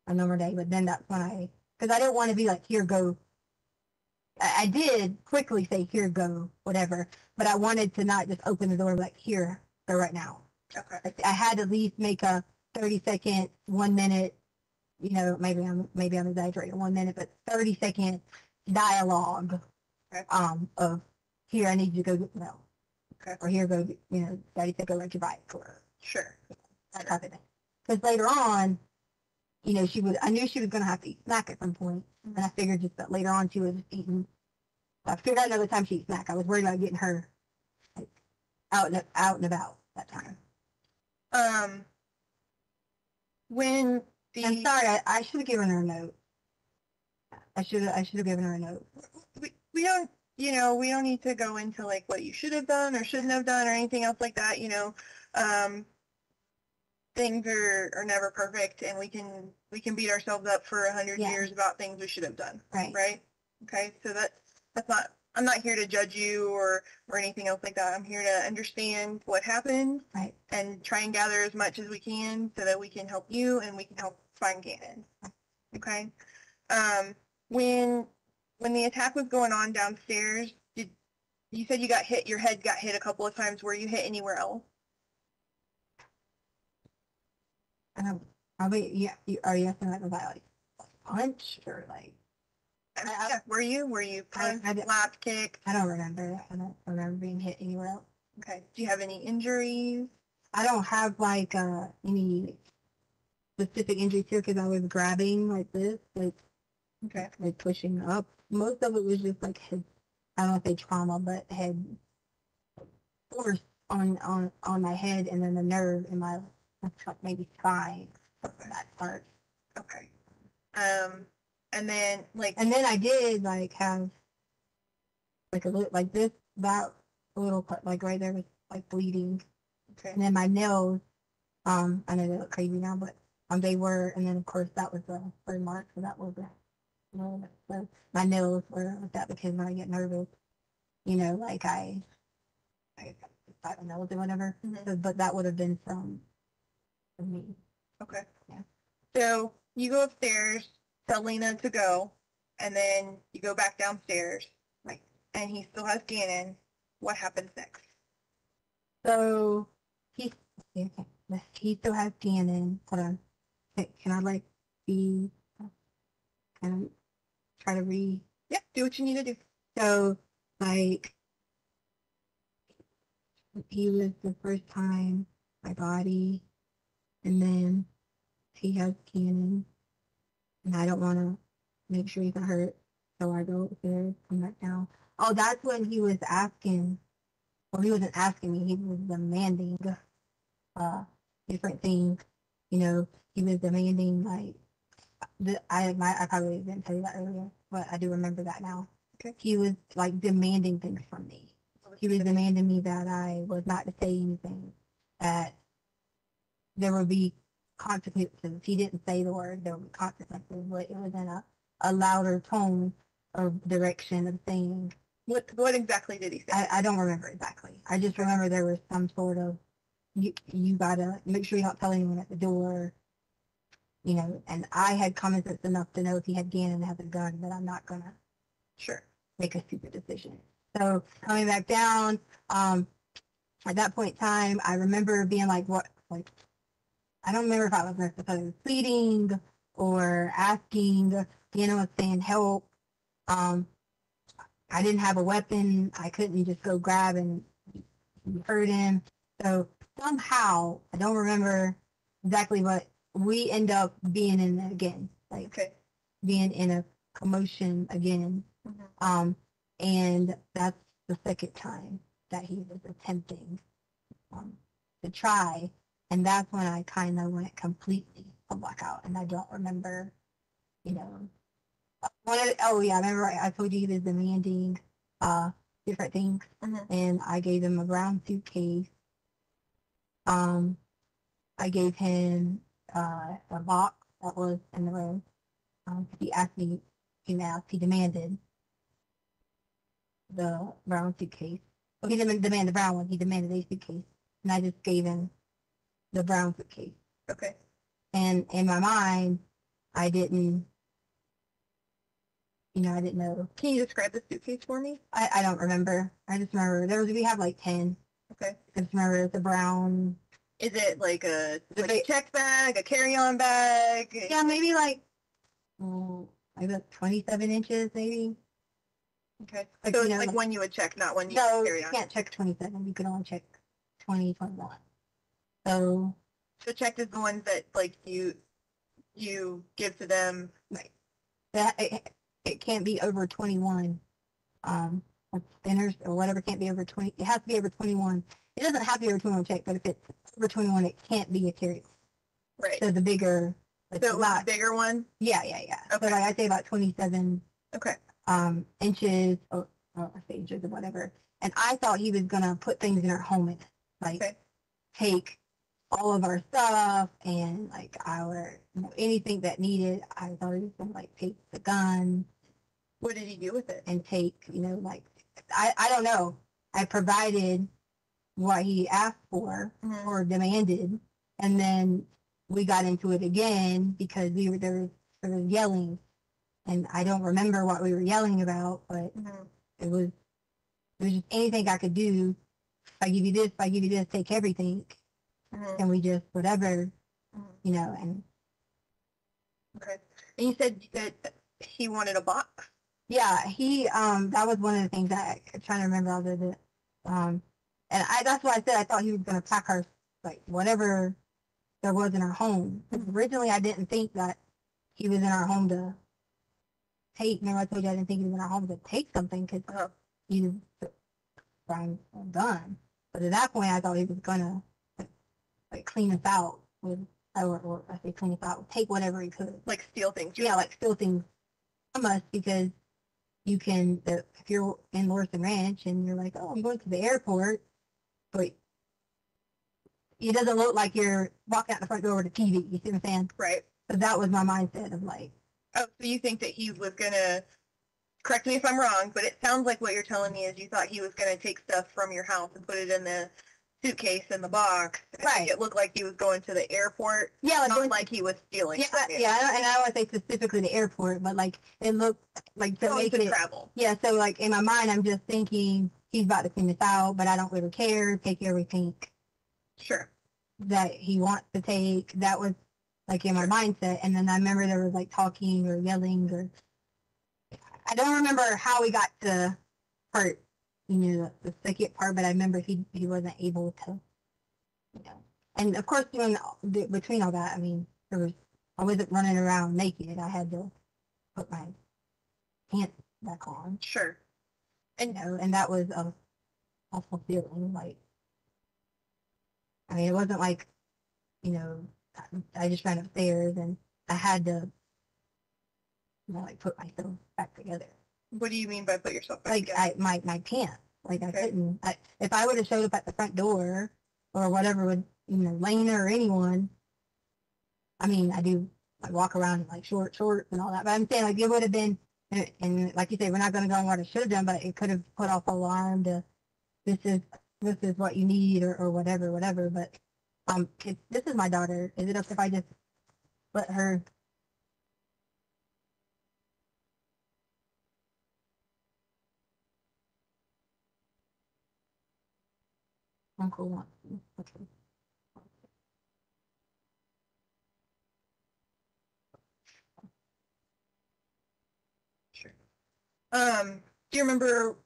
day. But then that's when because I didn't want to be like, here, go. I did quickly say, here, go, whatever, but I wanted to not just open the door like, here, go right now. Okay. I had to at least make a 30-second, 1 minute, you know, maybe I'm exaggerating 1 minute, but 30-second dialogue, Okay. of here, I need you to go get milk. Okay. Or here, go, you know, Daddy said go ride your bike, or Sure. that type of thing. Because later on, you know, I knew she was going to have to eat snack at some point, and I figured just that later on she was eating. I figured out another time she eat snack. I was worried about getting her like, out and about that time. When I'm sorry, I should have given her a note. I should have given her a note. we don't, you know, we don't need to go into like what you should have done or shouldn't have done or anything else like that, you know. Things are never perfect, and we can beat ourselves up for 100 Yeah. years about things we should have done. Right. Right. Okay. So that's not, I'm not here to judge you or anything else like that. I'm here to understand what happened. Right. And try and gather as much as we can so that we can help you and we can help find Gannon. Okay. When the attack was going on downstairs, you said you got hit, your head got hit a couple of times. Were you hit anywhere else? Yeah. Are you asking like about like punch or like? Yeah. Were you punched, I slapped, kicked? I don't remember. I don't remember being hit anywhere else. Okay. Do you have any injuries? I don't have like any specific injuries here, because I was grabbing like this, Okay. like pushing up. Most of it was just like head, I don't want to say trauma, but head force on my head, and then the nerve in my maybe spine. That part. Okay. And then I did like have like a little like this, about a little part like right there was like bleeding. Okay. And then my nails, I know they look crazy now, but they were, and then of course that was the burn mark, so that was so my nails were like that, because when I get nervous, you know, like I bite my nails or whatever. Mm-hmm. But that would have been from me. Okay. Yeah. So you go upstairs, tell Lena to go, and then you go back downstairs. Right. And he still has Gannon. What happens next? So he still has Gannon. Hold on. Can I like be kind of try to read? Yeah, do what you need to do. So like he was the first time my body, and then he has Gannon, and I don't want to make sure he's not hurt, so I go upstairs, come back down. Oh, that's when he was asking well, he wasn't asking me, he was demanding, different things. You know, he was demanding like, I probably didn't tell you that earlier, but I do remember that now. Okay. He was like demanding things from me. He was demanding me that I was not to say anything, that there would be consequences. He didn't say the word, there would be consequences, but it was in a louder tone of direction of saying. What exactly did he say? I don't remember exactly. I just remember there was some sort of, you gotta make sure you don't tell anyone at the door, you know, and I had common sense enough to know if he had Gannon has a gun that I'm not gonna Sure. make a stupid decision. So coming back down, at that point in time, I remember being like, what, like, I don't remember if I was necessarily pleading or asking. Gannon was saying help. I didn't have a weapon. I couldn't just go grab and hurt him. So somehow, I don't remember exactly, but we end up being in it again, like Okay. being in a commotion again. Mhm. And that's the second time that he was attempting to try. And that's when I kind of went completely a blackout, and I don't remember, you know, oh yeah, I remember I told you he was demanding different things, Mhm. and I gave him a brown suitcase. I gave him a box that was in the room. He asked me, he demanded the brown suitcase. Well, he didn't demand the brown one, he demanded a suitcase. And I just gave him the brown suitcase. Okay. And in my mind, I didn't, I didn't know. Can you describe the suitcase for me? I don't remember. I just remember we have like 10. Okay. I just remember the brown. Is it like a big- check bag, a carry-on bag? Yeah, maybe like, maybe like 27 inches, maybe. Okay. Like, So you it's know, like like- one you would check, not one you No, carry you on. can't check 27. You can only check 20, 21. So, So check is the ones that like you give to them. like, that it can't be over 21. Like spinners or whatever can't be over 20. It has to be over 21. It doesn't have to be over 21 check, but if it's over 21, it can't be a carry. Right. So the bigger, like, So it was not, a bigger one? yeah. So Okay. like I say about 27 Okay. inches or I say inches or whatever. And I thought he was gonna put things in our home and like Okay. take all of our stuff and like our anything that needed. I thought he was gonna like take the gun What did he do with it? and take like I don't know. I provided what he asked for Mhm. or demanded, and then we got into it again because there was yelling, and I don't remember what we were yelling about, but Mhm. it was just anything I could do. If I give you this, take everything, Mhm. and we just whatever, Mhm. and Okay. And you said that he wanted a box? yeah, he that was one of the things that I'm trying to remember all of it. And that's why I said I thought he was gonna pack our like whatever there was in our home. 'Cause originally I didn't think that he was in our home to take. Remember I told you I didn't think he was in our home to take something because Uh-huh. he was found a gun. But at that point I thought he was gonna like clean us out with or I say clean us out, take whatever he could. Like steal things? Yeah, like steal things from us because you can, if you're in Lorson Ranch and you're like, oh, I'm going to the airport, but it doesn't look like you're walking out the front door with a TV. You see what I'm saying? Right. So that was my mindset of like, Oh, so you think that he was gonna, correct me if I'm wrong, but it sounds like what you're telling me is you thought he was gonna take stuff from your house and put it in the suitcase in the box. and Right. make it looked like he was going to the airport. yeah, Not like he was stealing. yeah, from you. yeah, and I don't want to say specifically the airport, but like it looked like to Going make to it, travel. yeah. So like in my mind, I'm just thinking he's about to clean this out, but I don't really care. Take everything Sure. that he wants to take. That was like in my mindset. And then I remember there was like talking or yelling or I don't remember how we got to part, the second part, but I remember he wasn't able to, and of course between all that, I mean, I wasn't running around naked. I had to put my pants back on, Sure. and that was awful feeling. Like, I mean, it wasn't like, you know, I just ran upstairs and I had to, you know, like put myself back together. What do you mean by put yourself back Like together? my pants. Like I Okay. couldn't. If I would have showed up at the front door or whatever with, you know, Lena or anyone. I mean, I do like walk around in like shorts and all that. But I'm saying like it would have been, and like you say, we're not going to go on what I should have done, but it could have put off alarm to this is what you need or whatever. But this is my daughter. Is it up if I just let her? Uncle wants me. Okay. Sure. Do you remember?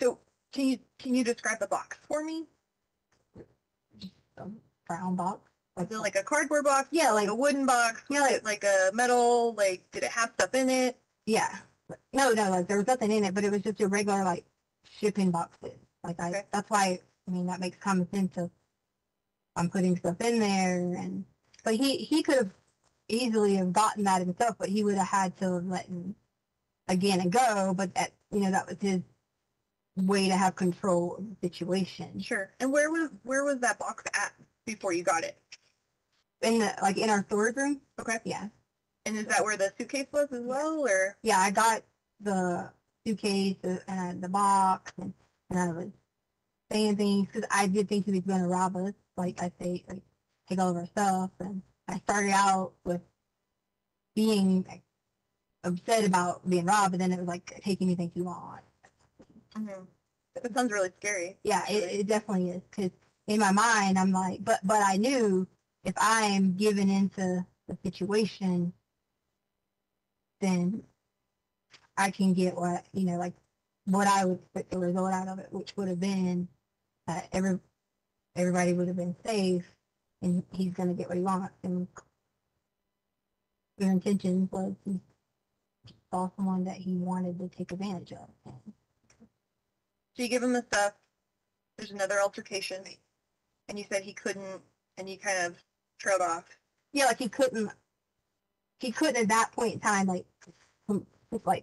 So can you describe the box for me? Brown box. Was it like a cardboard box? Yeah, Like a wooden box? Yeah, Like a metal? Like, did it have stuff in it? Yeah. No, like there was nothing in it, but it was just a regular like shipping boxes. Like Okay. that's why I mean that makes common sense of I'm putting stuff in there but he could have easily have gotten that himself, but he would have had to have let him again and go, but that you know that was his way to have control of the situation. Sure. And where was that box at before you got it? In our storage room? Okay. Yeah. And is that where the suitcase was as well, or? Yeah, I got the suitcase and the box and I was saying things because I did think he was going to rob us. Like I say, like take all of our stuff, and I started out with being like, upset about being robbed, but then it was like take anything you want. Mm-hmm. It sounds really scary. Yeah, it definitely is because in my mind I'm like, but I knew if I'm given into the situation, then I can get what you know, like what I would expect the result out of it, which would have been everybody would have been safe, and he's gonna get what he wants. And your intention was he saw someone that he wanted to take advantage of. So you give him the stuff. There's another altercation, and you said he couldn't, and you kind of trailed off. Yeah, like he couldn't at that point in time like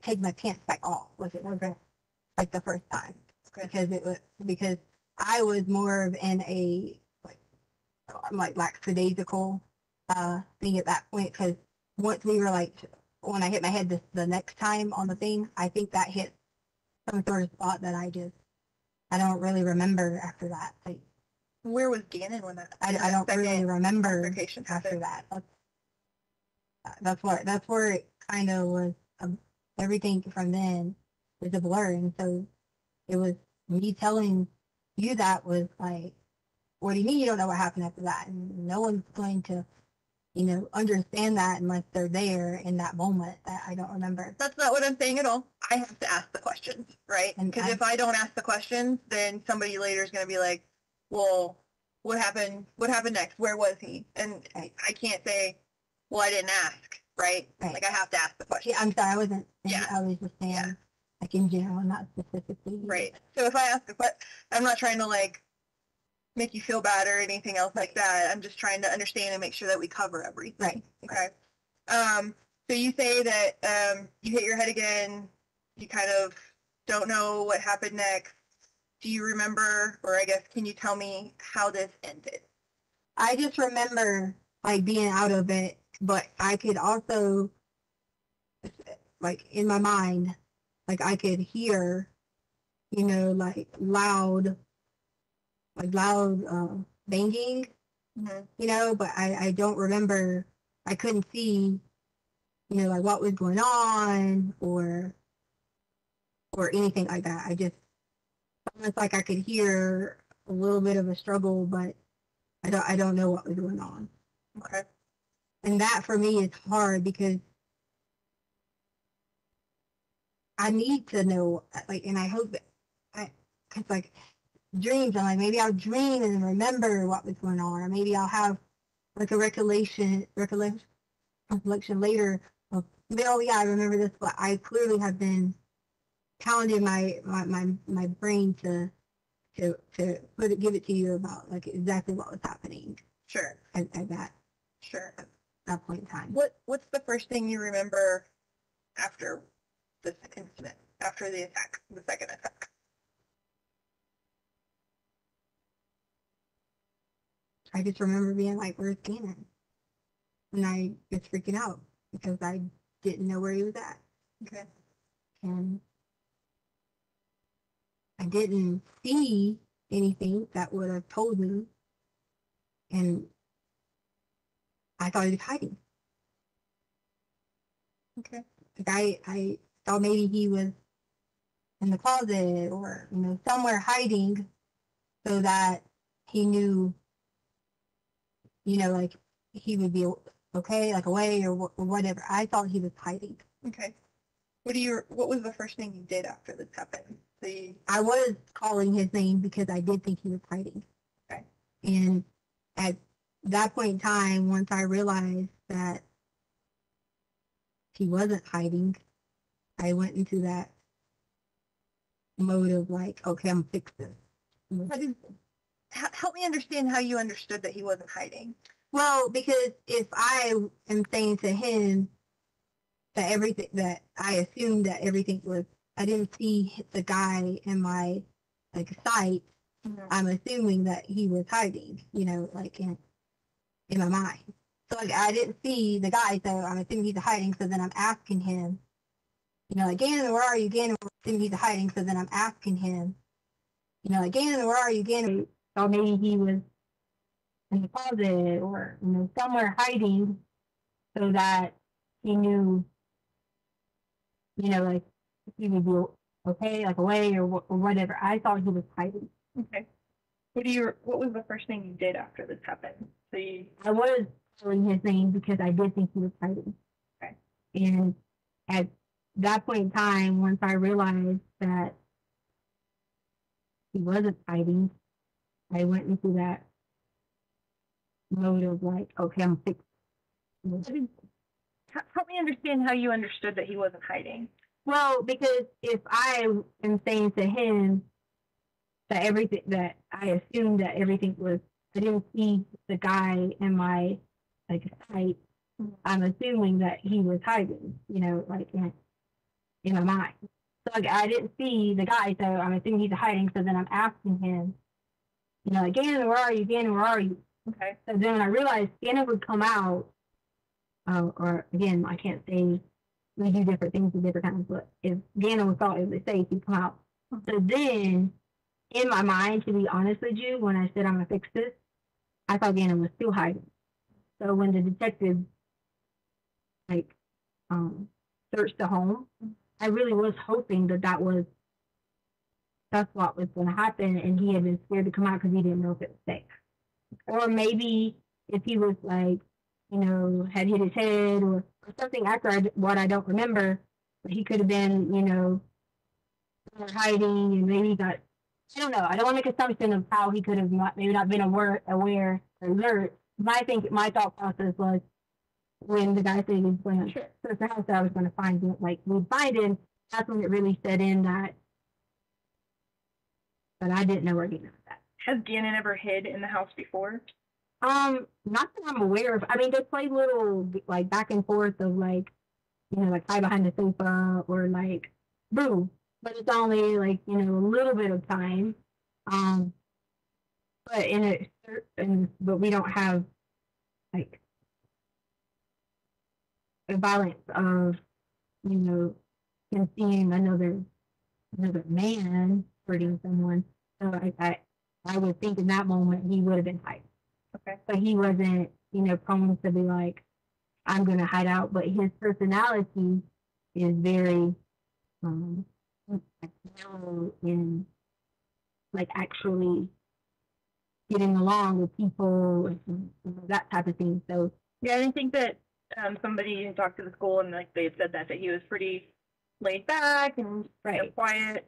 take my pants back off. Like it wasn't like the first time because I was more of in a like lackadaisical thing at that point because once we were like when I hit my head the next time on the thing, I think that hit some sort of spot that I don't really remember after that. Like where was Gannon when that? I don't really remember altercation after happened? that. That's where it kind of was. Everything from then was a blur, and so it was me telling you that was like, what do you mean you don't know what happened after that? And no one's going to, you know, understand that unless they're there in that moment that I don't remember. That's not what I'm saying at all. I have to ask the questions, right? Because if I don't ask the questions, then somebody later is going to be like, well, what happened? What happened next? Where was he? And I can't say, well, I didn't ask, right? Like I have to ask the question. Yeah, I'm sorry, I wasn't. Yeah. I was just saying, Yeah. like in general, not specifically. Right. So if I ask a question, I'm not trying to like make you feel bad or anything else like that. I'm just trying to understand and make sure that we cover everything. Right. Okay. So you say that you hit your head again. You kind of don't know what happened next. Do you remember, or I guess, can you tell me how this ended? I just remember like being out of it, but I could also, like in my mind, like I could hear, you know, like loud banging, Mm-hmm. you know, but I don't remember, I couldn't see, you know, like what was going on or anything like that. I just, almost like I could hear a little bit of a struggle, but I don't know what was going on. Okay. And that for me is hard because I need to know, like, and I hope that cause like dreams, I'm like, maybe I'll dream and remember what was going on, or maybe I'll have like a recollection later of, you oh yeah, I remember this, but I clearly have been pounding my brain to give it to you about like exactly what was happening Sure. at Sure. that point in time. What's the first thing you remember after this incident, after the attack, the second attack? I just remember being like, "Where's Gannon?" And I was freaking out because I didn't know where he was at, Okay. and I didn't see anything that would have told me, and I thought he was hiding. Okay. Like I thought maybe he was in the closet or somewhere hiding, so that he knew, like he would be okay, like away or whatever. I thought he was hiding. Okay. What was the first thing you did after this happened? I was calling his name because I did think he was hiding. Okay. And at that point in time, once I realized that he wasn't hiding, I went into that mode of like, okay, I'm fix this. Help me understand how you understood that he wasn't hiding. Well, because if I am saying to him that I assumed that everything was, I didn't see the guy in my like sight. Mhm. I'm assuming that he was hiding, like in my mind. So like I didn't see the guy, so I'm assuming he's hiding. So then I'm asking him, like Gannon, where are you? Gannon, I'm assuming he's hiding. So then I'm asking him, like Gannon, where are you? Gannon, or maybe he was in the closet or somewhere hiding, so that he knew, like he would be okay, like away or whatever. I thought he was hiding. Okay. What was the first thing you did after this happened? I was calling his name because I did think he was hiding. Okay. And at that point in time, once I realized that he wasn't hiding, I went into that mode of like, okay, I'm fixed. Help me understand how you understood that he wasn't hiding. Well, because if I am saying to him that I assumed that everything was, I didn't see the guy in my like sight. I'm assuming that he was hiding, like in my mind. So like I didn't see the guy, so I'm assuming he's hiding. So then I'm asking him, like Gannon, where are you? Gannon, where are you? Okay. So then when I realized Gannon would come out, or again, I can't say we do different things at different times, but if Gannon thought it was safe, he'd come out. So then, in my mind, to be honest with you, when I said I'm gonna fix this, I thought Gannon was still hiding. So when the detective like searched the home, I really was hoping that's what was going to happen, and he had been scared to come out because he didn't know if it was safe. Or maybe if he was like, had hit his head or something after what I don't remember, but he could have been, hiding and maybe got, I don't know. I don't want to make assumption of how he could have maybe not been aware or alert. My thought process was when the guy said he was going to search the house, that I was going to find him. Like we'd find him. That's when it really set in that. But I didn't know where he was at. Has Gannon ever hid in the house before? Not that I'm aware of. I mean, they play little like back and forth of like, like hide behind the sofa or like boo. But it's only like, a little bit of time. But we don't have like the violence of, him seeing another man hurting someone. So I would think in that moment he would have been hiding. Okay. But he wasn't, prone to be like, I'm gonna hide out. But his personality is very in like actually getting along with people and that type of thing. So yeah, I think that somebody had talked to the school and like they had said that he was pretty laid back and quiet.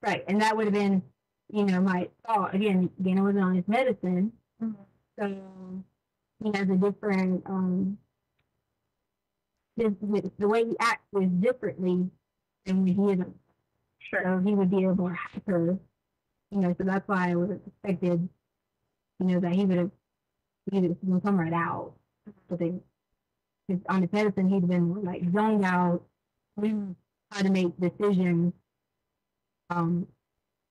Right, and that would have been, my thought. Again, Gannon was on his medicine, so he has a different the way he acts is differently than when he isn't. Sure. So he would be a more hyper, so that's why I would have expected, that he would have come right out. But then, 'cause on his medicine, he'd been like zoned out, how to make decisions,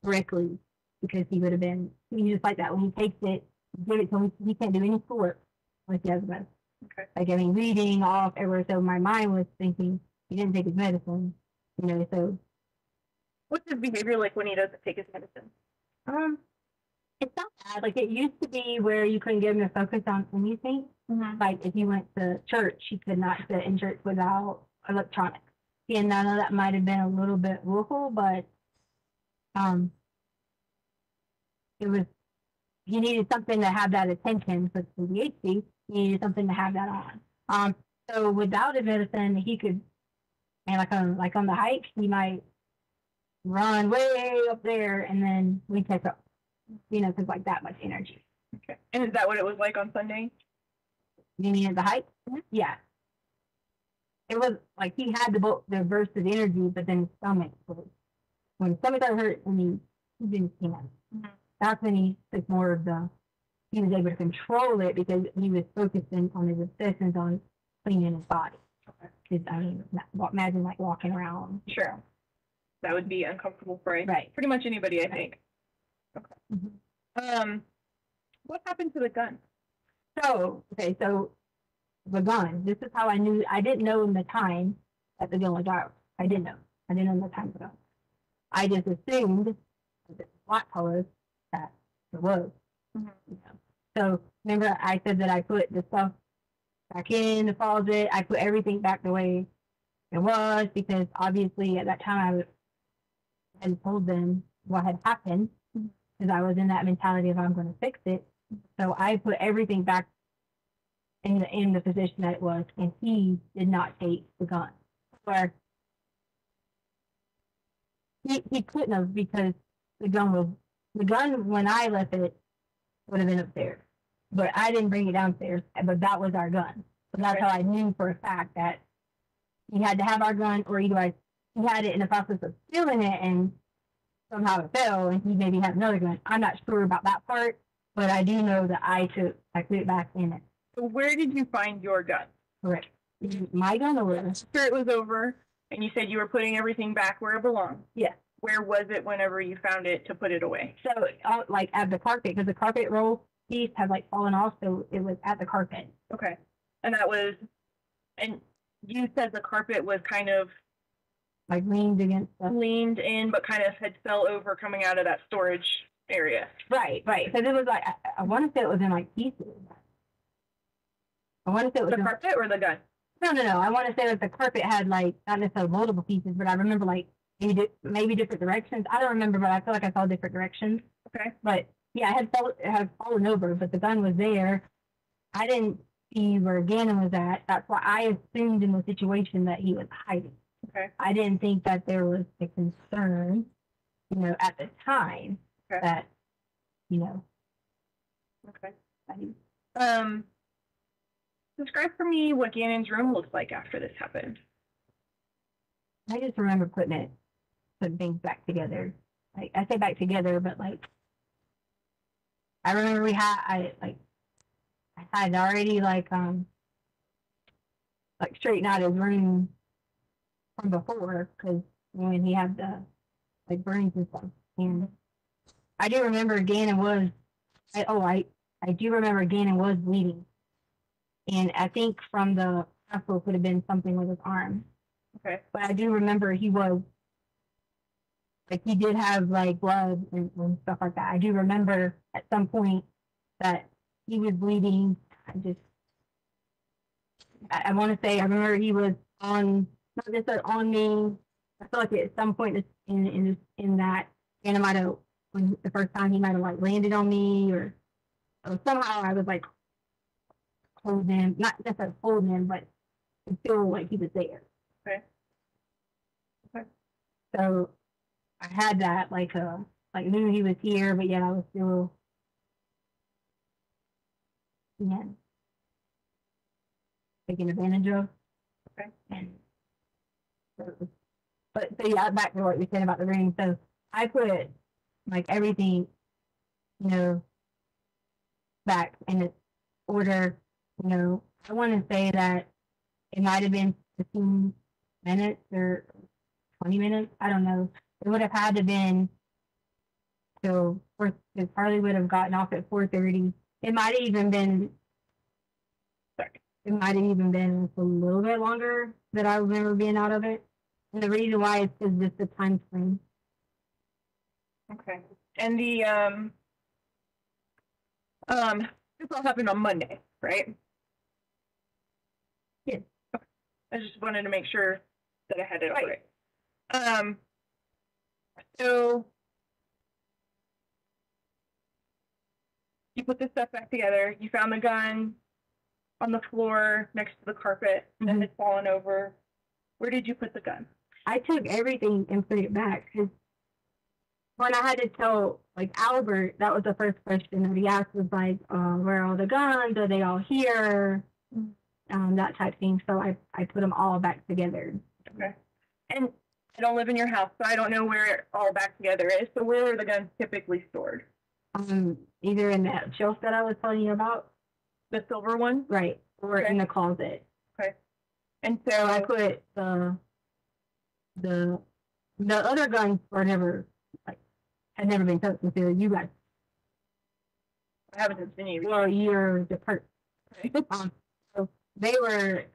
correctly, because he would have been, he's just like that. When he takes it, give it to him, he can't do any schoolwork unless he has a medicine. Okay. Like, I mean, reading off everywhere. So my mind was thinking he didn't take his medicine, so. What's his behavior like when he doesn't take his medicine? It's not bad. Like, it used to be where you couldn't get him to focus on anything. Like, if he went to church, he could not sit in church without electronics. And I know that might have been a little bit willful, but it was, he needed something to have that attention. But for the ADHD, he needed something to have that on. So without his medicine, he could, and like on the hike, he might run way up there, and then we take up, because like that much energy. Okay. And is that what it was like on Sunday? You mean at the hike? Yeah. It was like he had the burst of energy, but then his stomach was, when his stomach got hurt, and he didn't stand. That's when he took more of he was able to control it because he was focusing on his obsessions on cleaning his body. Because, I mean, imagine like walking around. Sure. That would be uncomfortable for Right. pretty much anybody, I think. Okay. What happened to the gun? So the gun, this is how I knew. I didn't know in the time that the gun was out. I didn't know the time of the gun. I just assumed with the black colors that it was. So remember I said that I put the stuff back in the closet. I put everything back the way it was because obviously at that time I had told them what had happened because I was in that mentality of I'm going to fix it. So I put everything back in the position that it was, and he did not take the gun. Or he couldn't have because the gun when I left it would have been upstairs. But I didn't bring it downstairs, but that was our gun. So that's how I knew for a fact that he had to have our gun, or either he had it in the process of stealing it and somehow it fell and he maybe had another gun. I'm not sure about that part, but I do know that I put it back in it. So where did you find your gun? Correct. My gun or After it was over, and you said you were putting everything back where it belonged. Yeah. Where was it whenever you found it to put it away? So, like at the carpet, because the carpet roll piece had like fallen off, so it was at the carpet. Okay. And that was, and you said the carpet was kind of Like leaned against the. leaned in, but kind of had fell over coming out of that storage area. Right. Because it was like, I want to say it was in like pieces. I want to say it was The carpet or the gun? No. I want to say that the carpet had like, not necessarily multiple pieces, but I remember like maybe different directions. I don't remember, but I feel like I saw different directions. Okay. But yeah, it had fallen over, but the gun was there. I didn't see where Gannon was at. That's why I assumed in the situation that he was hiding. Okay. I didn't think that there was a concern, at the time that, Okay. that he, Describe for me what Gannon's room looks like after this happened. I just remember putting things back together. Like I say back together, but like I remember I had already like straightened out his room from before because when he had the like burns and stuff. And I do remember Gannon was I do remember Gannon was bleeding. And I think from the hospital could have been something with his arm. Okay. But I do remember he did have like blood and stuff like that. I do remember at some point that he was bleeding. I want to say, I remember he was not necessarily on me. I feel like at some point in that, and it might have, when the first time he might have like landed on me or somehow I was like, holding him, not necessarily holding him, but feel like he was there. Okay. So I had that like knew he was here, but yet I was still taken advantage of. Okay. And but so yeah, back to what you said about the ring. So I put like everything, you know, back in its order. You know, I want to say that it might have been 15 minutes or 20 minutes. I don't know. It would have had to been so because Harley would have gotten off at 4:30. It might have even been. It might have even been a little bit longer that I remember being out of it. And the reason why is because just the time frame. Okay. And this all happened on Monday, right? Yes. Okay. I just wanted to make sure that I had it all Right. right. So you put this stuff back together. You found the gun on the floor next to the carpet that had fallen over. Where did you put the gun? I took everything and put it back because when I had to tell like Albert, that was the first question that he asked was like, where are all the guns? Are they all here? That type of thing. So I put them all back together. Okay. And I don't live in your house, so I don't know where it all back together is. So where are the guns typically stored? Either in that shelf that I was telling you about. The silver one? Right. Or Okay. in the closet. Okay. And So so I put the other guns were never had never been touched until you guys. I haven't seen you. Well, you're the person. So they were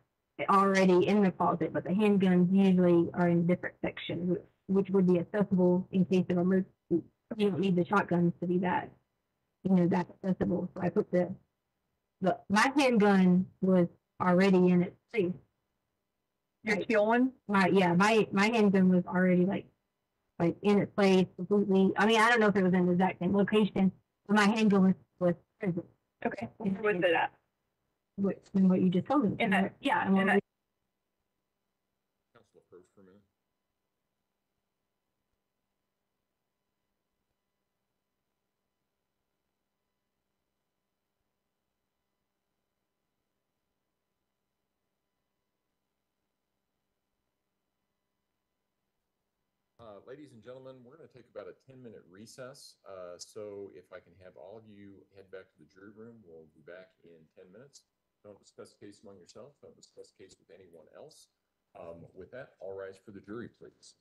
already in the closet, but the handguns usually are in different sections, which would be accessible in case of emergency. You don't need the shotguns to be that, that accessible. So I put my handgun was already in its place. Your teal one? My handgun was already like in its place completely. I mean, I don't know if it was in the exact same location, but my handgun was present. Okay. Where was it at? In what you just told me. In that, yeah. in that. Council approach for a minute. Ladies and gentlemen, we're going to take about a 10-minute recess. So if I can have all of you head back to the jury room, we'll be back in 10 minutes. Don't discuss the case among yourselves. Don't discuss the case with anyone else. With that, all rise for the jury, please.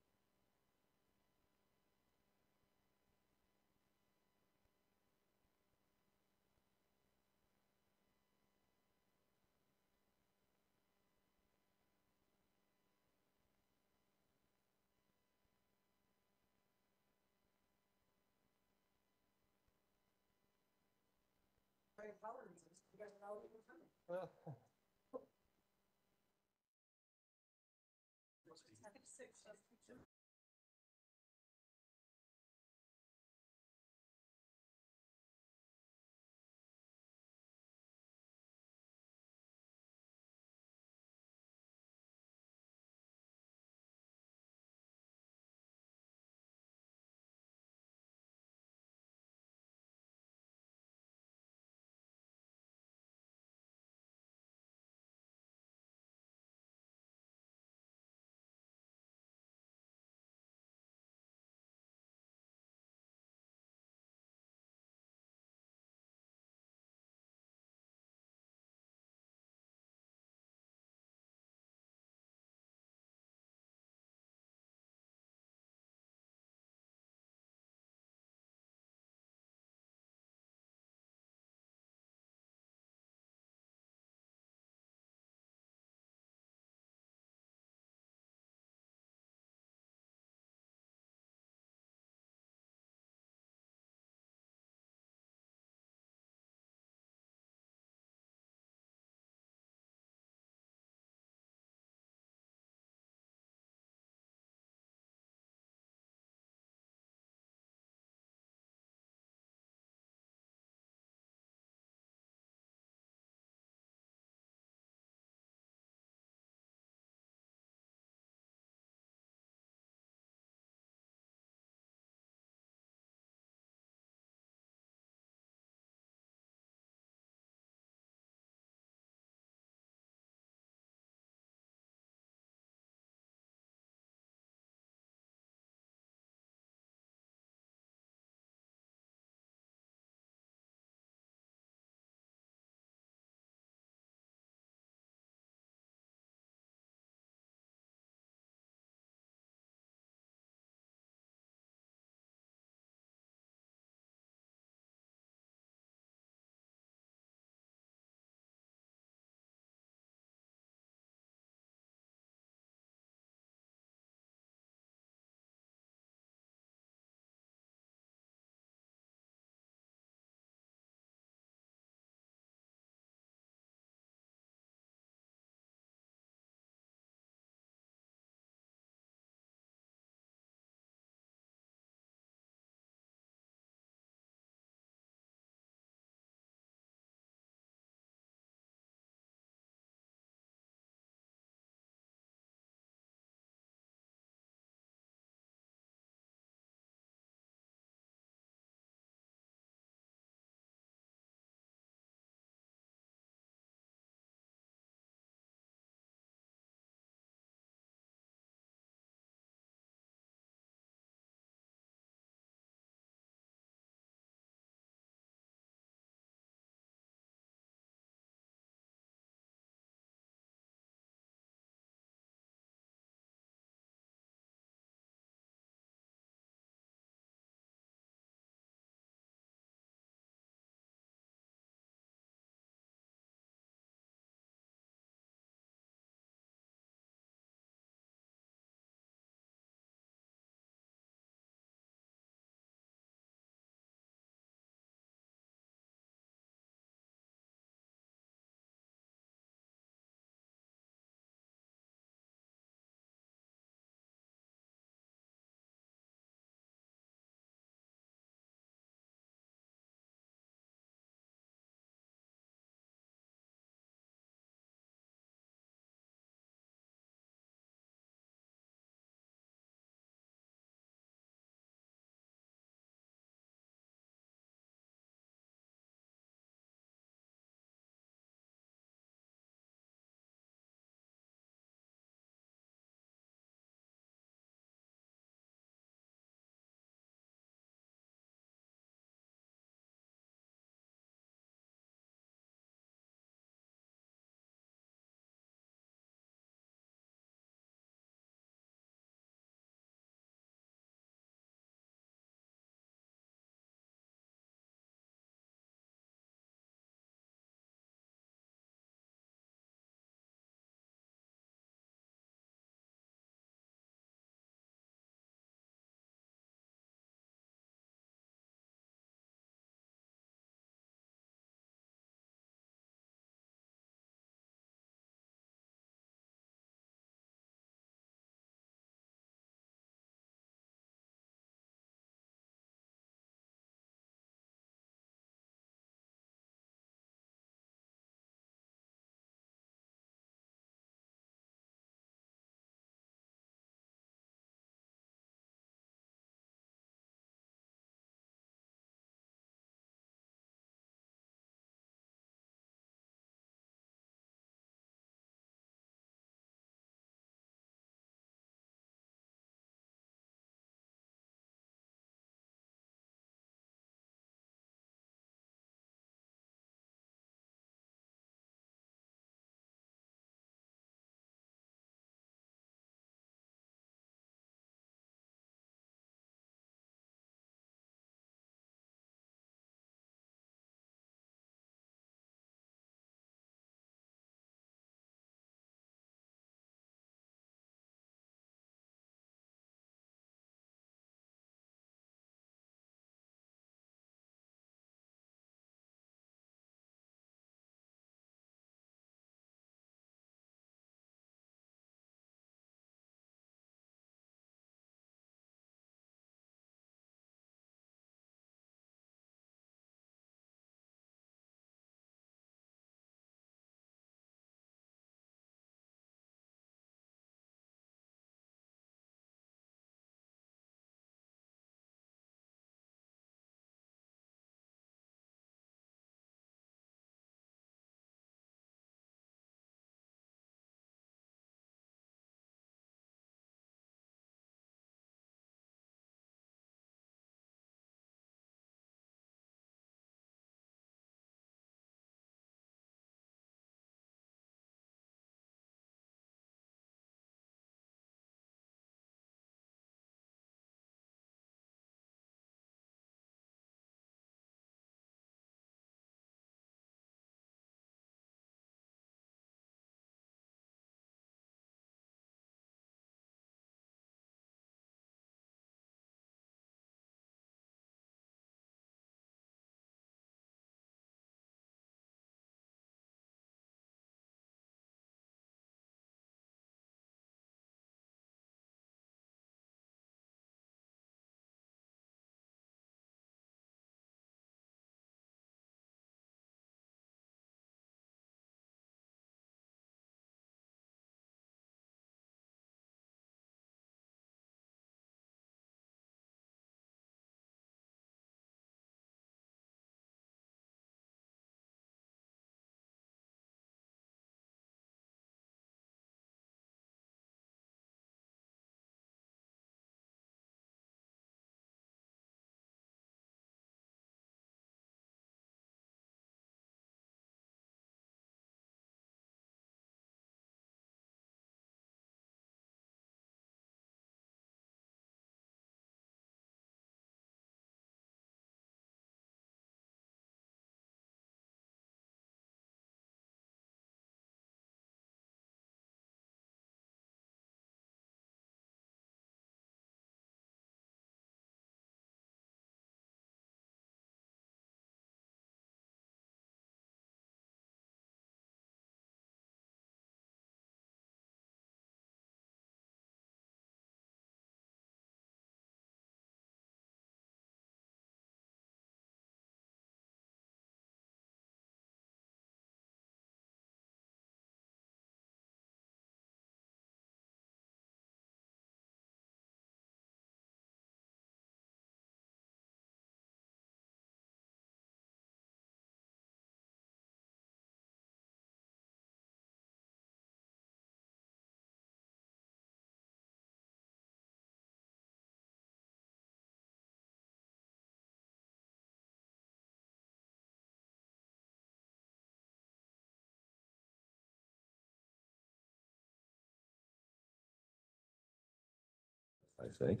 I think,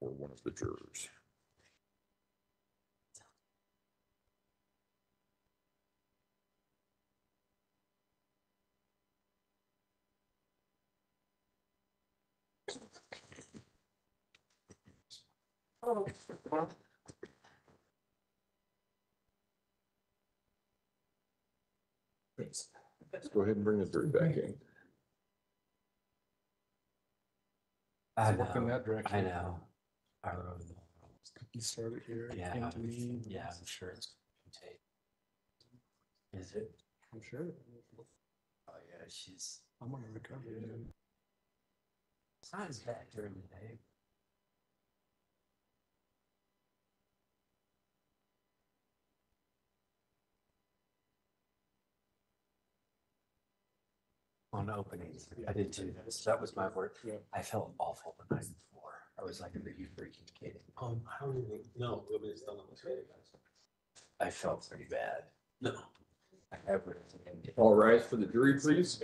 for one of the jurors. Let's go ahead and bring the jury back in. I Look in know, that direction. I know. I wrote it. You started here. it Yeah, came to me. yeah, I'm sure it's tape. Is it? I'm sure. Oh, yeah, she's, I'm on the recovery. Dude. it's not as bad during the day. On openings, I did too. That was my word. Yeah. I felt awful the night before. I was like, are you freaking kidding? How do you know? I mean, it's done on the trade. I felt pretty bad. No. All rise for the jury, please.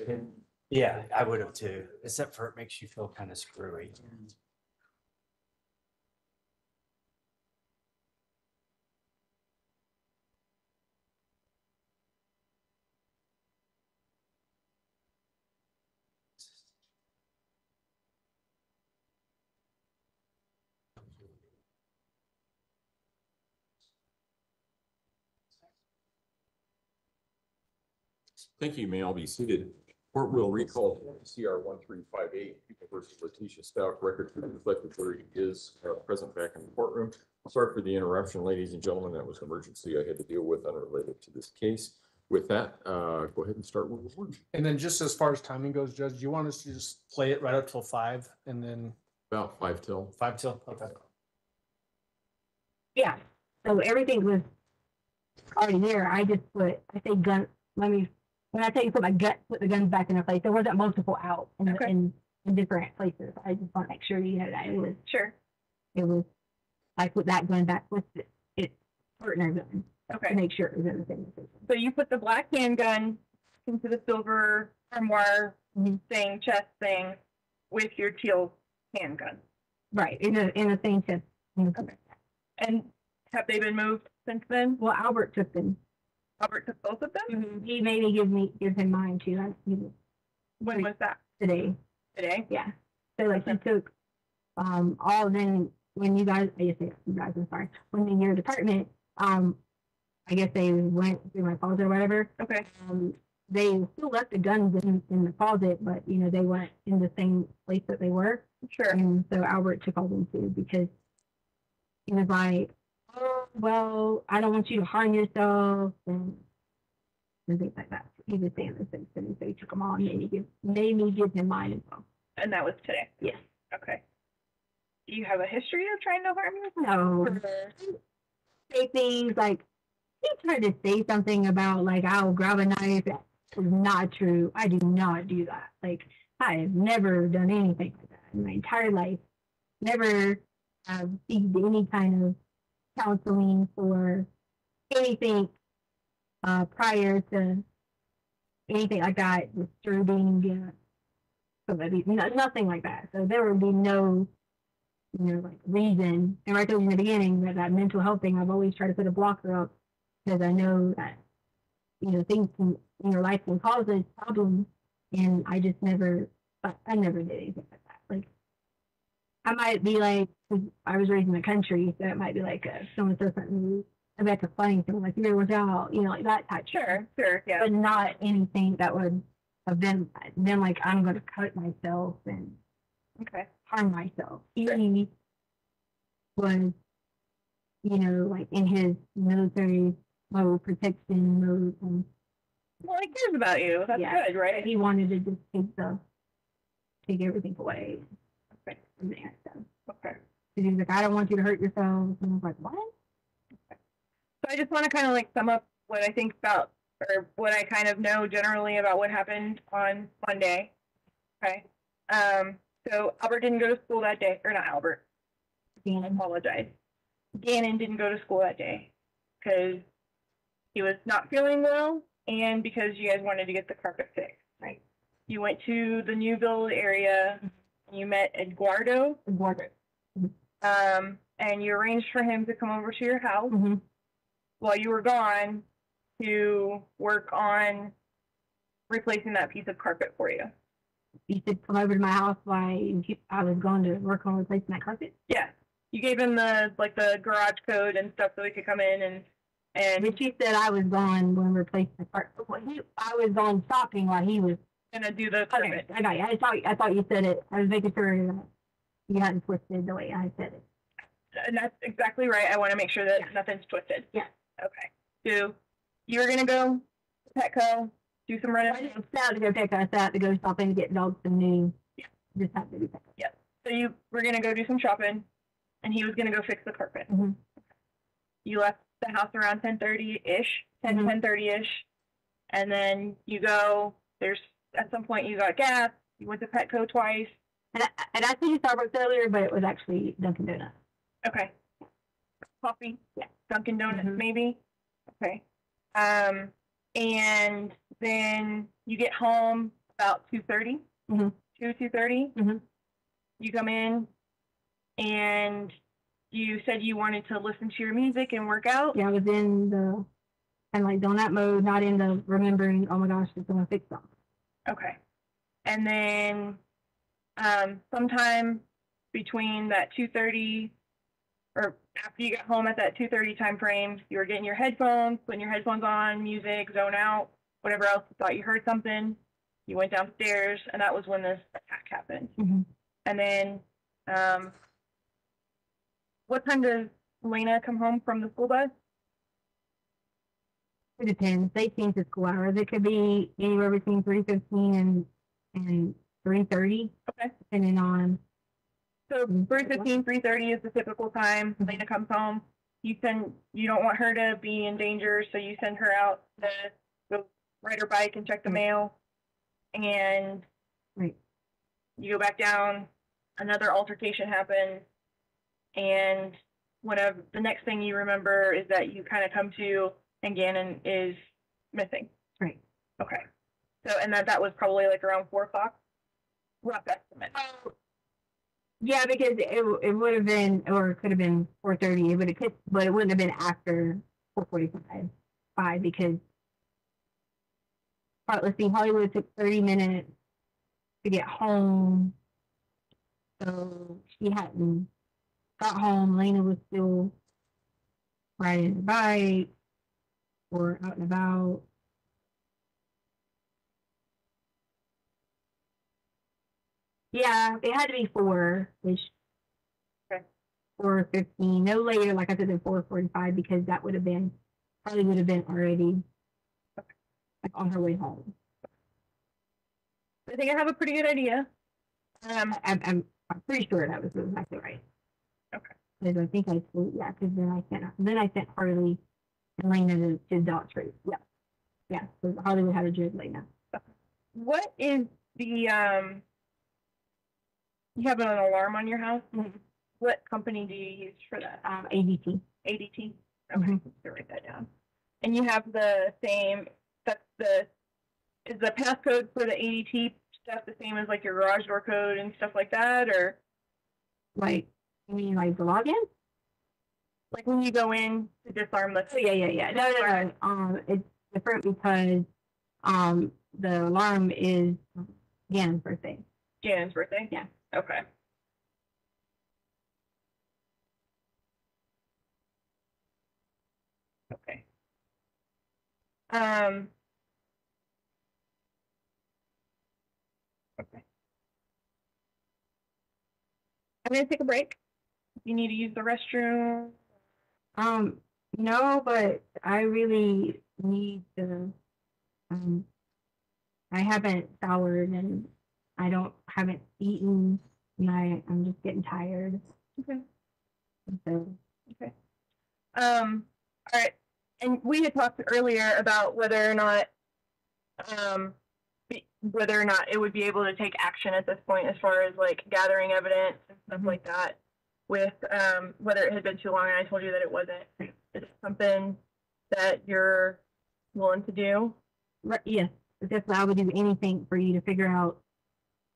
Yeah, I would have too, except for it makes you feel kind of screwy. Thank you. You may all be seated. Court will recall CR 1358, people versus Letecia Stauch, record to reflect the jury is present back in the courtroom. Sorry for the interruption, ladies and gentlemen. That was an emergency I had to deal with unrelated to this case. With that, go ahead and start with the board. And then just as far as timing goes, Judge, do you want us to just play it right up till 5 and then About 5 till. 5 till? Okay. Yeah, so everything was already there. I just put, I say gun, when I tell you put put the guns back in their place, there wasn't multiple out in, Okay. in different places. I just want to make sure you know that Sure. I put that gun back with its partner gun to Okay. make sure it was in the same position. So you put the black handgun into the silver armoire thing, chest thing, with your teal handgun. Right, in the same chest. Okay. And have they been moved since then? Well, Albert took them. Albert took both of them? He made me give him mine too. When was that? Today. Today? Yeah. So like he took all of them when you guys, I guess you guys, I'm sorry, when in your department, I guess they went through my closet or whatever. Okay. They still left the guns in the closet, but you know, they weren't in the same place that they were. Sure. And so Albert took all them too because he was like, oh, well, I don't want you to harm yourself and things like that. He was saying those things to me, so he took them all and made me give him mine as well. And that was today? Yes. Okay. Do you have a history of trying to harm yourself? No. Say things like, he tried to say something about like, I'll grab a knife. That is not true. I do not do that. Like, I have never done anything like that in my entire life. Never have received any kind of counseling for anything prior to anything like that, disturbing, nothing like that. So there would be no, like reason. And right there in the beginning, that mental health thing, I've always tried to put a blocker up because I know that, things in your life can cause a problem. And I just I never did anything like that. Like, I might be like, 'cause I was raised in the country, so it might be like someone says something, that's a funny thing, like, you watch out, like that type. Sure, yeah. But not anything that would have been like, I'm going to cut myself and Okay. harm myself. He was, like in his military mode, protection mode, and Well, he cares about you. That's Yeah. good, right? he wanted to just take everything away. Okay. From there, so. Okay. He was like, I don't want you to hurt yourself. And I was like, what? So I just want to kind of like sum up what I think about, or what I kind of know generally about what happened on Monday. Okay. So Albert didn't go to school that day, or not Albert. I apologize. Gannon didn't go to school that day because he was not feeling well and because you guys wanted to get the carpet fixed. Right. You went to the new build area and you met Eduardo, Water. and you arranged for him to come over to your house Mm-hmm. while you were gone to work on replacing that piece of carpet for you. You should come over to my house while I was going to work on replacing that carpet. Yeah. You gave him the garage code and stuff so he could come in and But she said I was gone when replacing the carpet. I was gone shopping while he was. gonna do the Okay, carpet. I got you. I thought you said it. I was making sure that you hadn't twisted the way I said it. And that's exactly right. I want to make sure that nothing's twisted. Yeah. Okay. So you were gonna go to Petco, do some I renovations. didn't set out to go pick. I set out to go shopping to get dogs some new. Yeah. Just have to do that. So you were gonna go do some shopping, and he was gonna go fix the carpet. Mm-hmm. You left the house around 10:30-ish, 10:30-ish, and then you go. There's at some point you got gas. You went to Petco twice. And I said Starbucks earlier, but it was actually Dunkin' Donuts. Okay. Coffee. Yeah. Dunkin' Donuts, Mhm. maybe. Okay. And then you get home about 2:30. Mhm. 2:30. Mhm. You come in, and you said you wanted to listen to your music and work out. Yeah, I was in the kind of like donut mode, not in the remembering. Oh my gosh, it's gonna fix something. Okay. And then sometime between that 2:30 or after you got home at that 2:30 time frame, you were getting your headphones, putting your headphones on, music, zone out, whatever else you thought you heard something. You went downstairs, and that was when this attack happened. Mm-hmm. And then what time does Lena come home from the school bus? It depends. They change the school hours. It could be anywhere between 3:15 and 3:30, Okay. depending on. So Mhm. 3:15, 3:30 is the typical time. Mhm. Lena comes home. You don't want her to be in danger, so you send her out to go ride her bike and check the Right. mail. And Right. you go back down. Another altercation happens, and whenever the next thing you remember is that you kind of come to and Gannon is missing. Right. Okay. So and that was probably like around 4 o'clock. Rough estimate. Yeah, because it would have been, or it could have been 4:30, but it wouldn't have been after 4:45, because let's see, Hollywood took 30 minutes to get home, so she hadn't got home. Lena was still riding her bike or out and about. Yeah, it had to be 4-ish. Okay. 4:15, no later, like I said, than 4:45, because that would have been already like on her way home. I think I have a pretty good idea. I'm pretty sure that was exactly right. Okay. Because I think I told, yeah, because then I sent Harley and Lena to Dot Street. Yeah. Yeah. So Harley had a drive Lena. What is the you have an alarm on your house? Mhm. What company do you use for that? ADT. ADT? Okay, Mhm. let's write that down. And you have the same, is the passcode for the ADT stuff the same as like your garage door code and stuff like that, or Like, you mean like the login? like when you go in to disarm the? Oh, yeah. No. It's different because the alarm is Gannon's birthday. Jan's birthday? Yeah. Okay. Okay. Okay. I'm gonna take a break. If you need to use the restroom. No, but I really need to. I haven't showered and haven't eaten, and I'm just getting tired. Okay. So. Okay. All right. And we had talked earlier about whether or not it would be able to take action at this point as far as like gathering evidence and stuff like that with whether it had been too long, and I told you that it wasn't. Is it something that you're willing to do? Right, yes, definitely. I would do anything for you to figure out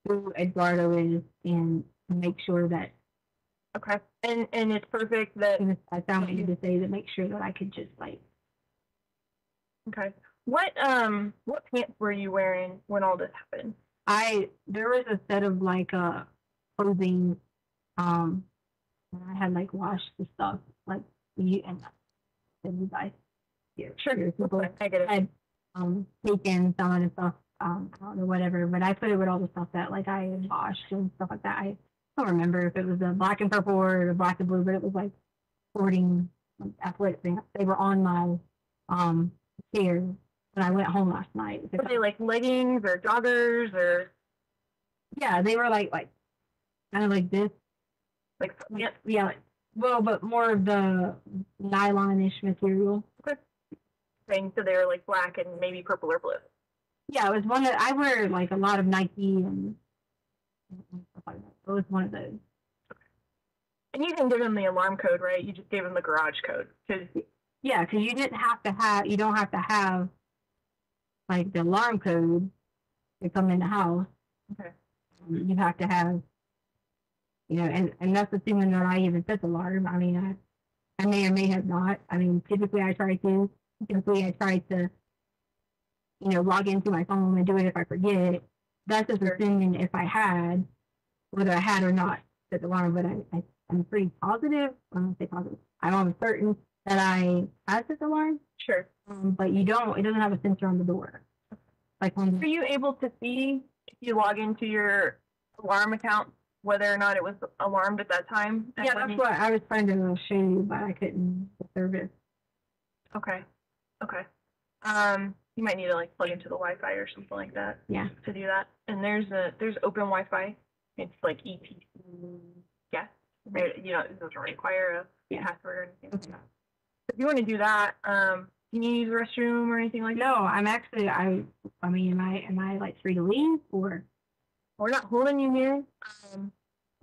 who Eduardo is and make sure that Okay. And it's perfect that, I found it to say to make sure that I could just like okay. What pants were you wearing when all this happened? there was a set of like clothing and I had like washed the stuff like you and guys here. Sure. People I get it. had taken some of the stuff I don't know whatever, but I put it with all the stuff that like I had washed and stuff like that. I don't remember if it was the black and purple or the black and blue, but it was like sporting athletic things. They were on my chair when I went home last night. Were they like leggings or joggers or Yeah, they were like kind of like this. like Yeah, like, well, but more of the nylon-ish material. things? So they were like black and maybe purple or blue. Yeah, it was one that I wear like a lot of Nike and stuff like that. It was one of those. And you didn't give them the alarm code, right? You just gave them the garage code. Yeah, because you don't have to have like the alarm code to come in the house. Okay. You have to have, and that's assuming that I even set the alarm. I mean, I may or may have not. I mean, typically I try to, log into my phone and do it if I forget. That's just assuming if I had, whether I had or not set the alarm, but I'm pretty positive. I don't say positive. I'm almost certain that I had set the alarm. Sure. But it doesn't have a sensor on the door. Like on Were you able to see if you log into your alarm account whether or not it was alarmed at that time? Yeah, that's what I was trying to show you, but I couldn't serve it. Okay. Okay. You might need to like plug into the Wi-Fi or something like that. Yeah. To do that. And there's open Wi-Fi. It's like EPC. Yeah. It doesn't require a password or anything like that. If you want to do that, can you use the restroom or anything like that? No, I'm actually I mean, am I like free to leave or? We're not holding you here.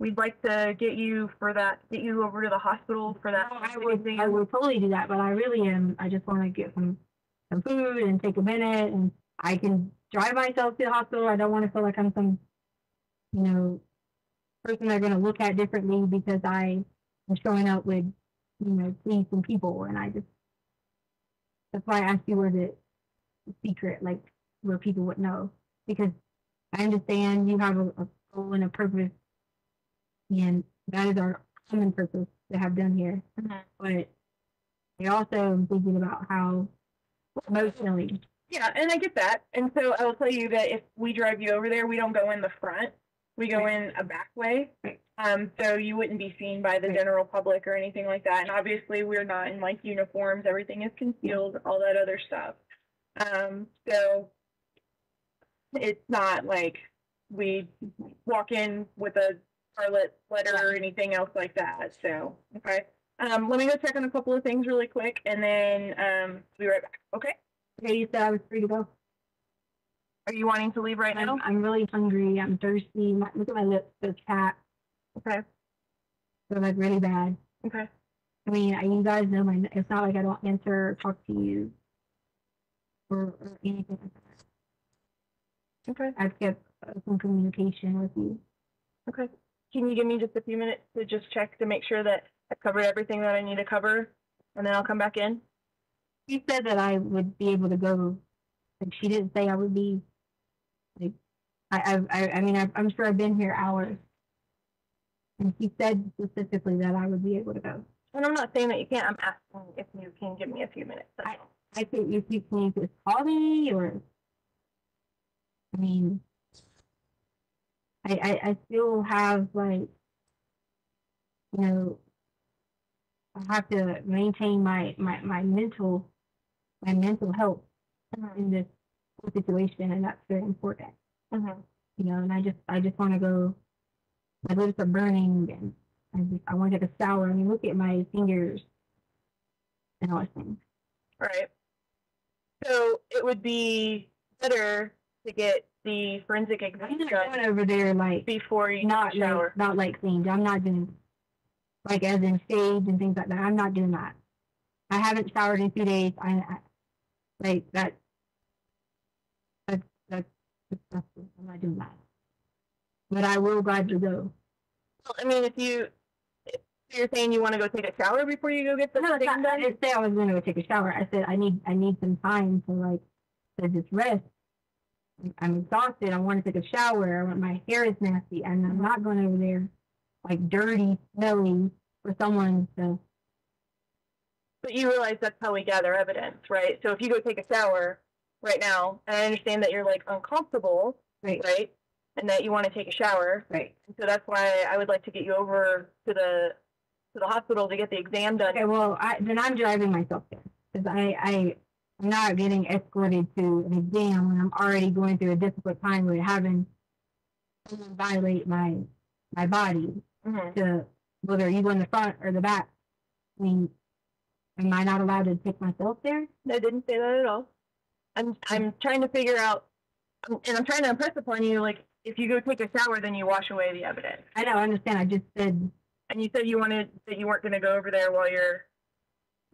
We'd like to get you over to the hospital for that. I would totally do that, but I really am. I just want to get some food and take a minute, and I can drive myself to the hospital. I don't want to feel like I'm some, person they're going to look at differently because I am showing up with, police and people, and that's why I asked you where the secret, like where people would know, because I understand you have a goal and a purpose, and that is our common purpose to have done here. Mm-hmm. But I also am thinking about how emotionally. Yeah, and I get that. And so I will tell you that if we drive you over there, we don't go in the front. We go in a back way. Right. So you wouldn't be seen by the general public or anything like that. And obviously we're not in like uniforms. Everything is concealed, all that other stuff. So it's not like we walk in with a scarlet letter or anything else like that. So, okay. Let me go check on a couple of things really quick and then be right back. Okay. Okay, you said I was free to go. Are you wanting to leave right now? I'm really hungry. I'm thirsty. Look at my lips. They're chapped. Okay. They're like really bad. Okay. I mean, you guys know it's not like I don't answer or talk to you or anything like that. Okay. I've kept some communication with you. Okay. Can you give me just a few minutes to just check to make sure that I've covered everything that I need to cover, and then I'll come back in? She said that I would be able to go. Like she didn't say I would be. Like, I mean, I'm sure I've been here hours, and she said specifically that I would be able to go. And I'm not saying that you can't. I'm asking if you can give me a few minutes. I think if you can just call me, or I mean, I still have like, I have to maintain my mental health in this situation, and that's very important. Mm-hmm. And I just want to go. My lips are burning, and I want to take a shower. I mean, look at my fingers and all those things. All right. So it would be better to get the forensic I'm exam not done going over there like before you not take a shower. not like cleaned. I'm not doing like as in shaved and things like that. I'm not doing that. I haven't showered in 2 days. I like that. That's disgusting. I'm not doing that. but I will gladly go. Well, I mean, if you're saying you want to go take a shower before you go get the No, it's thing not, I done? didn't say I was gonna go take a shower. I said I need some time to like, to just rest. I'm exhausted. I want to take a shower. My hair is nasty, and I'm not going over there like dirty, smelly for someone to. But you realize that's how we gather evidence, right? So if you go take a shower right now, and I understand that you're like uncomfortable, Right. right? And that you want to take a shower. Right. So that's why I would like to get you over to the hospital to get the exam done. Okay. Well, then I'm driving myself there because I'm not getting escorted to an exam when I'm already going through a difficult time with having someone violate my body Mhm. to whether you go in the front or the back. I mean, am I not allowed to take myself there? I didn't say that at all. I'm trying to figure out, and I'm trying to impress upon you, like, if you go take a shower, then you wash away the evidence. I know, I understand. I just said, And you said you weren't going to go over there while you're.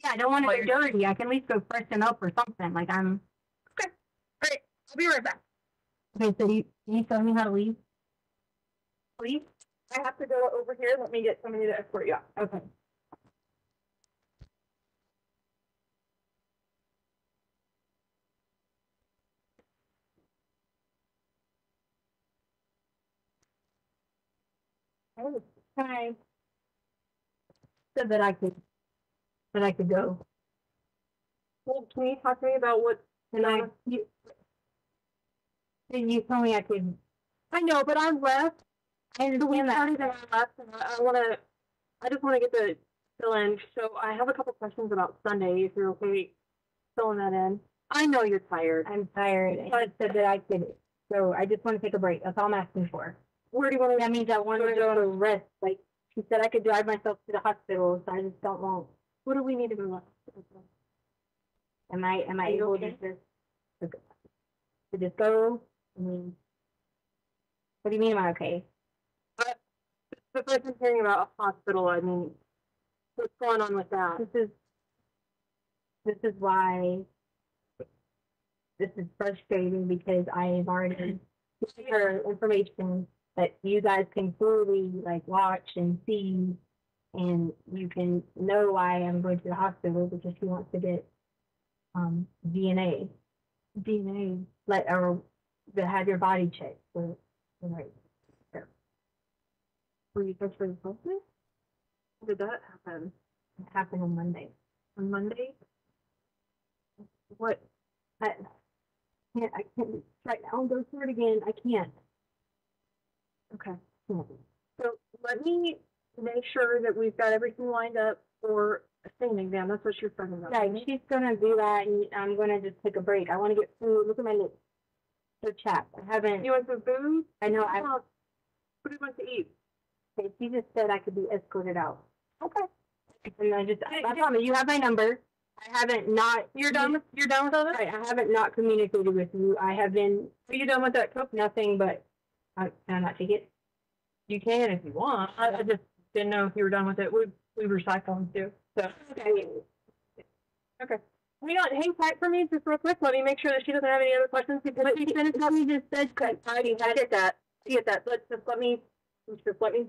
yeah, I don't want to Well, get you're- dirty. I can at least go freshen up or something. Like I'm. Okay. All right. I'll be right back. Okay, so you tell me how to leave? Please. I have to go over here. Let me get somebody to escort you out. Okay. Oh, hi. Said that I could go. Well, can you talk to me about what, And you told me I could. I know, but I left. I understand that. And I left, and I just wanna get the fill in, so I have a couple questions about Sunday, if you're okay filling that in. I know you're tired. I'm tired. And I said that I could. So I just want to take a break. That's all I'm asking for. Where do you wanna? That means I want to go to rest. Like she said, I could drive myself to the hospital, so I just don't want. What do we need to go? Am I Are you able okay? to just go? I mean, what do you mean? Am I okay? The first I'm hearing about a hospital, I mean, what's going on with that? This is why this is frustrating because I have already given her information that you guys can fully like watch and see, and you can know why I'm going to the hospital because she wants to get DNA, or to have your body checked for right. Were you supposed to report me? When did that happen? It happened on Monday. On Monday? What? I can't right now go through it again. I can't. Okay. Can't. So let me make sure that we've got everything lined up for a singing exam. That's what you're talking about. Yeah, she's gonna do that, and I'm gonna just take a break. I want to get food. Look at my lips. So chapped. I haven't. You want some food? I know. What do you want to eat? Okay, she just said I could be escorted out. Okay. And I promise you have my number. I haven't not. You're done with all that? Right, I haven't not communicated with you. I have been. Are you done with that cook? Nothing but. Can I not take it? You can if you want. I just didn't know if you were done with it. We recycle them too. So Okay. okay. Hang tight for me just real quick. Let me make sure that she doesn't have any other questions because she finished what we just said. I already had it. I get that. Let me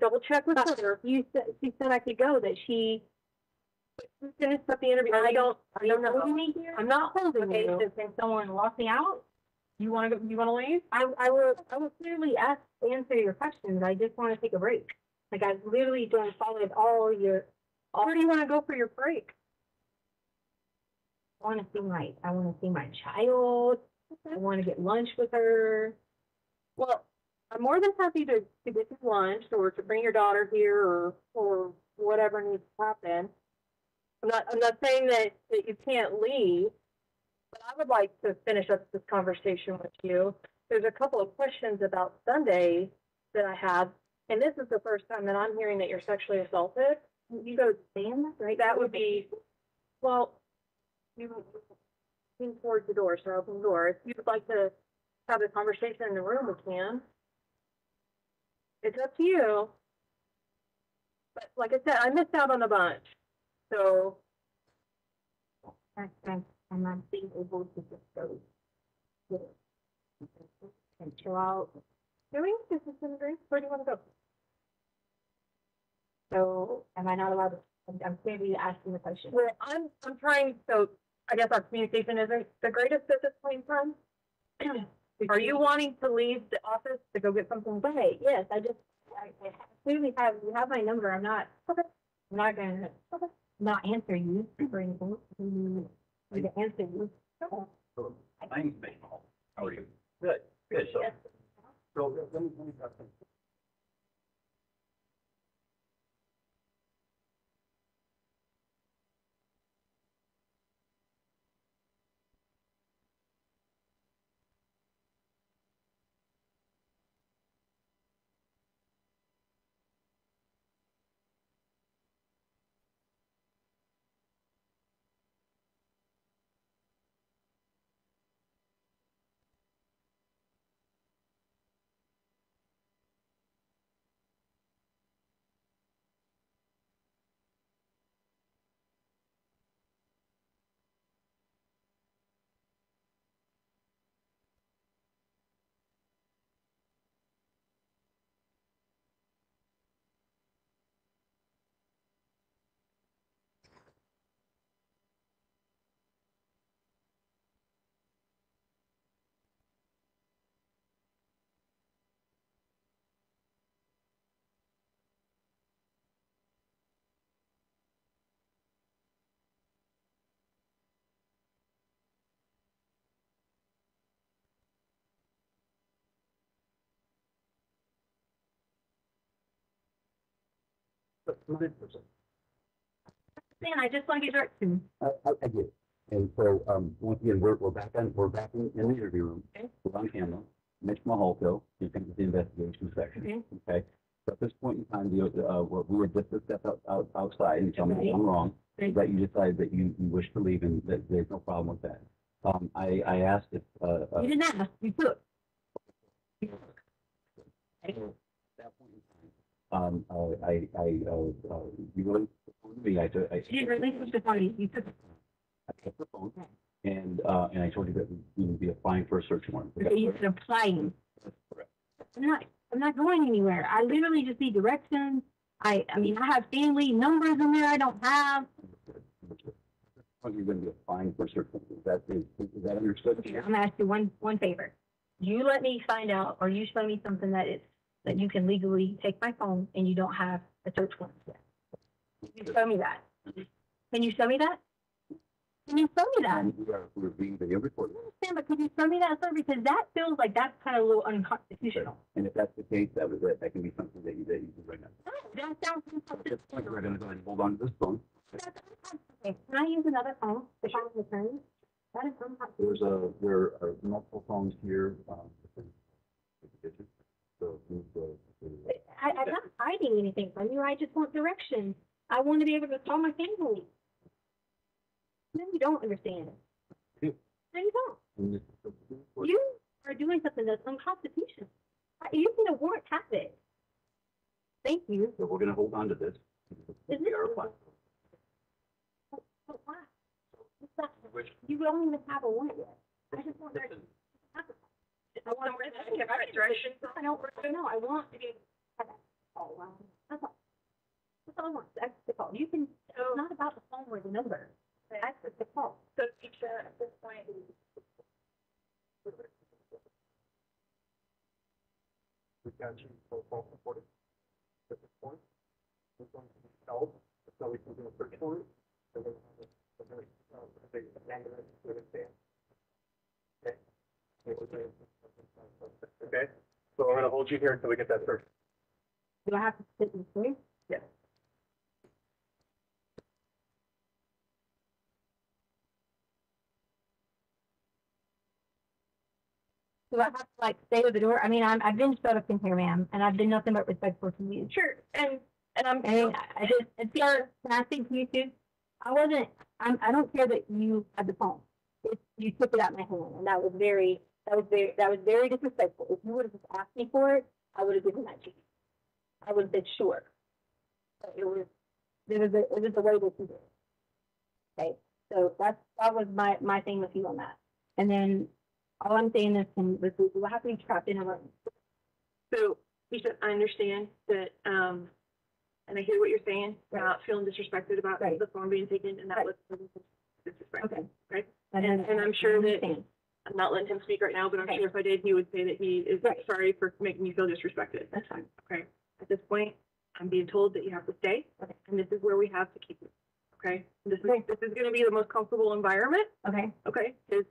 double check with her. You said she said I could go. That she. Finished up the interview. I don't know. Holding me here? I'm not holding Okay, you. so can someone walk me out? You want to go? You want to leave? I will clearly answer your questions. I just want to take a break. Like I've literally done followed all your. Where do you want to go for your break? I want to see my child. I want to get lunch with her. Well, I'm more than happy to get you lunch or to bring your daughter here or whatever needs to happen. I'm not saying that you can't leave, but I would like to finish up this conversation with you. There's a couple of questions about Sunday that I have, and this is the first time that I'm hearing that you're sexually assaulted. You go stand right. That would be, well, you lean towards the door, so open the door. If you'd like to have a conversation in the room, we can. It's up to you. But like I said, I missed out on a bunch. So I'm not being able to just go and chill out. doing? This is in agree. Where do you want to go? So am I not allowed to, I'm clearly asking the question. Well, I'm trying, so I guess our communication isn't the greatest at this point in time. Are you wanting to leave the office to go get something? Right, yes, I clearly have, you have my number, I'm not, Okay. I'm not gonna not answer you for anything. I'm gonna answer you. I'm Baseball. How are you? Good, good. So, Yes. let me talk to you. Man, I just want to get directions. I get it. And so, once again, we're back in the interview room. Okay. We're on camera. Mitch Mahalko, you think the investigation section. Okay. So at this point in time, we were just a step outside, and tell me if I'm wrong, Right. that you decided that you wish to leave and that there's no problem with that. I asked if, You didn't ask, you took. at that point in time, you really, me, I You didn't relinquish the party, you took. I kept the phone, and I told you that we would be applying for a search warrant. You're applying. Correct. I'm not going anywhere. I literally just need directions. I mean, I have family numbers in there I don't have. You're gonna be applying for a search warrant, is that understood? I'm gonna ask you one favor. You let me find out, or you show me something that you can legally take my phone and you don't have a search warrant yet. You show me that. Can you show me that? Can you show me that? We're being video recorded, I understand, but could you show me that, sir? Because that feels like that's kind of a little unconstitutional. and if that's the case, that can be something that you can bring up. No, that sounds At this point, unconstitutional. we're gonna go ahead and hold on to this phone. Okay, can I use another phone to call the attorney? That is unconstitutional. There are multiple phones here, so, I'm not hiding anything from you. I just want directions. I want to be able to call my family. No, you don't understand. do. No, you don't. so, You are doing something that's unconstitutional. You can warrant have it. Thank you. we're gonna hold on to this. Is We are it? applying. But why? It's not- You don't even have a warrant yet. I just want directions. I want directions. I don't know. I want to be. Oh, wow. That's all. That's all I want. That's the call. You can, it's not about the phone or the number. That's the call. So teacher, at this point, We got you for phone recording. At this point, we're going to be held, so we can do a search warrant. So we're gonna- Okay, so we're gonna hold you here until we get that search. Do I have to sit in the place? Yes. Do I have to like stay at the door? I mean, I've been shut up in here, ma'am, and I've been nothing but respectful to you. sure, and I'm. And I just, and sir, can I speak to you too? I don't care that you had the phone. You took it out of my hand, and that was very disrespectful. If you would have just asked me for it, I would have given that to you. I would have said sure. But it was the way that you did it. Okay, so that was my thing with you on that. And then all I'm saying is, we'll have to be trapped in a room. So, Lisa, I understand that, and I hear what you're saying, Right. about feeling disrespected about Right. the phone being taken, and that was disrespect. Okay. Right? And And I'm sure that, understand. I'm not letting him speak right now, but I'm Okay. sure if I did, he would say that he is Right. sorry for making you feel disrespected. That's fine. Okay, at this point, I'm being told that you have to stay, Okay. and this is where we have to keep you. Okay, Okay. this is gonna be the most comfortable environment, Okay. okay? There's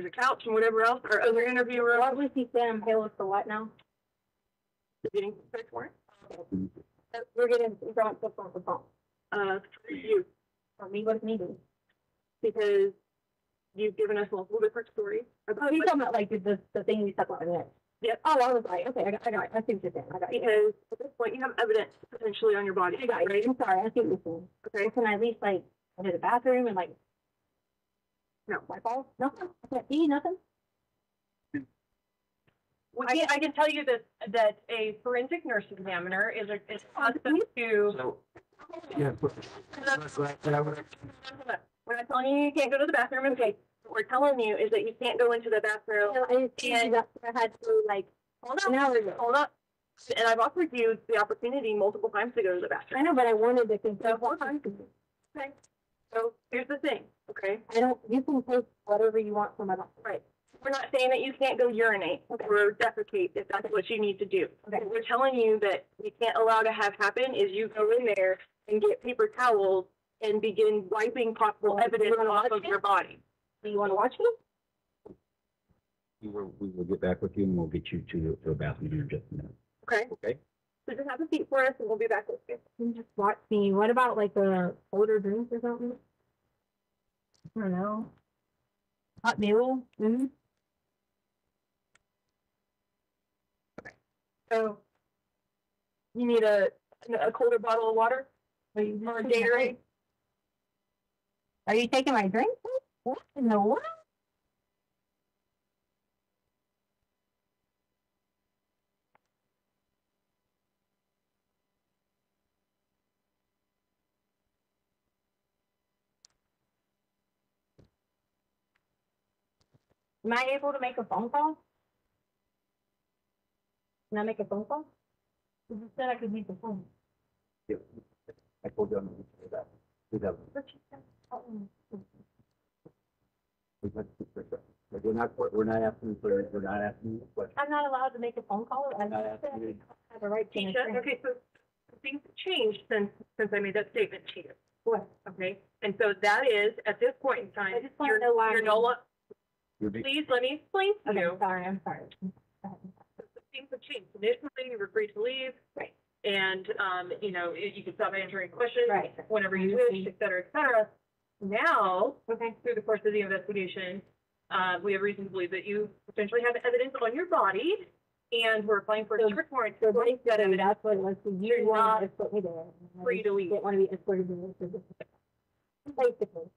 a couch and whatever else, our other interview room, What was he saying? I'm paying for what now? getting search warrant, We're getting drunk for phone. for you, For me, what does me do? because you've given us multiple different stories about Oh, you're what- talking about like the thing you stuck on it. Yep. Oh, I was like, okay, I got it. I see what you're saying. I got it. because at this point, you have evidence potentially on your body, I got it. right? I'm sorry. I see what you're saying. Okay, Well, can I at least like go to the bathroom and like no. wipe off? Nothing? I can't see nothing? I can tell you that a forensic nurse examiner is accustomed to. So, yeah, but We're not telling you you can't go to the bathroom, okay? What we're telling you is that you can't go into the bathroom. No, I didn't see And- that. I had to like, Hold an up, hour ago. hold up. And I've offered you the opportunity multiple times to go to the I bathroom. know, but I wanted to confirm. Okay, so here's the thing, okay? I don't, you can take whatever you want from my doctor. Right. We're not saying that you can't go urinate Okay. or defecate if that's what you need to do. Okay. What we're telling you that we can't allow to have happen is you go in there and get paper towels and begin wiping possible Well, evidence you wanna off watch of it? your body. Do you want to watch me? we will get back with you and we'll get you to the bathroom here in just a minute. Okay? Okay. So just have a seat for us and we'll be back with you. You just watch me. What about like a older drink or something? I don't know. Hot meal? Mm-hmm. So you need a colder bottle of water or a Gatorade? Are you taking my drink? What in the world? Am I able to make a phone call? Can I make a phone call? You just said I could use the phone. Yeah. I told you I'm going to say that. We're not asking for, we're not asking you a question. I'm not allowed to make a phone call. I I'm not asking you. have a right to. make a Tisha, drink. okay, so things have changed since I made that statement to you, What? okay? And so that is, at this point in time, I just wanna know why you're no lo- You're being- please let me explain to Okay, you. I'm sorry. Things have changed. Initially, you were free to leave. Right. And, you could stop answering questions. Right. Whenever you wish, et cetera, et cetera. Now, Okay. through the course of the investigation, we have reason to believe that you potentially have evidence on your body, and we're applying for a So- search warrant. So for that basically, evidence. that's what it was. So You're you not want to put me there. free to leave. Didn't want to be escorted to this. Basically,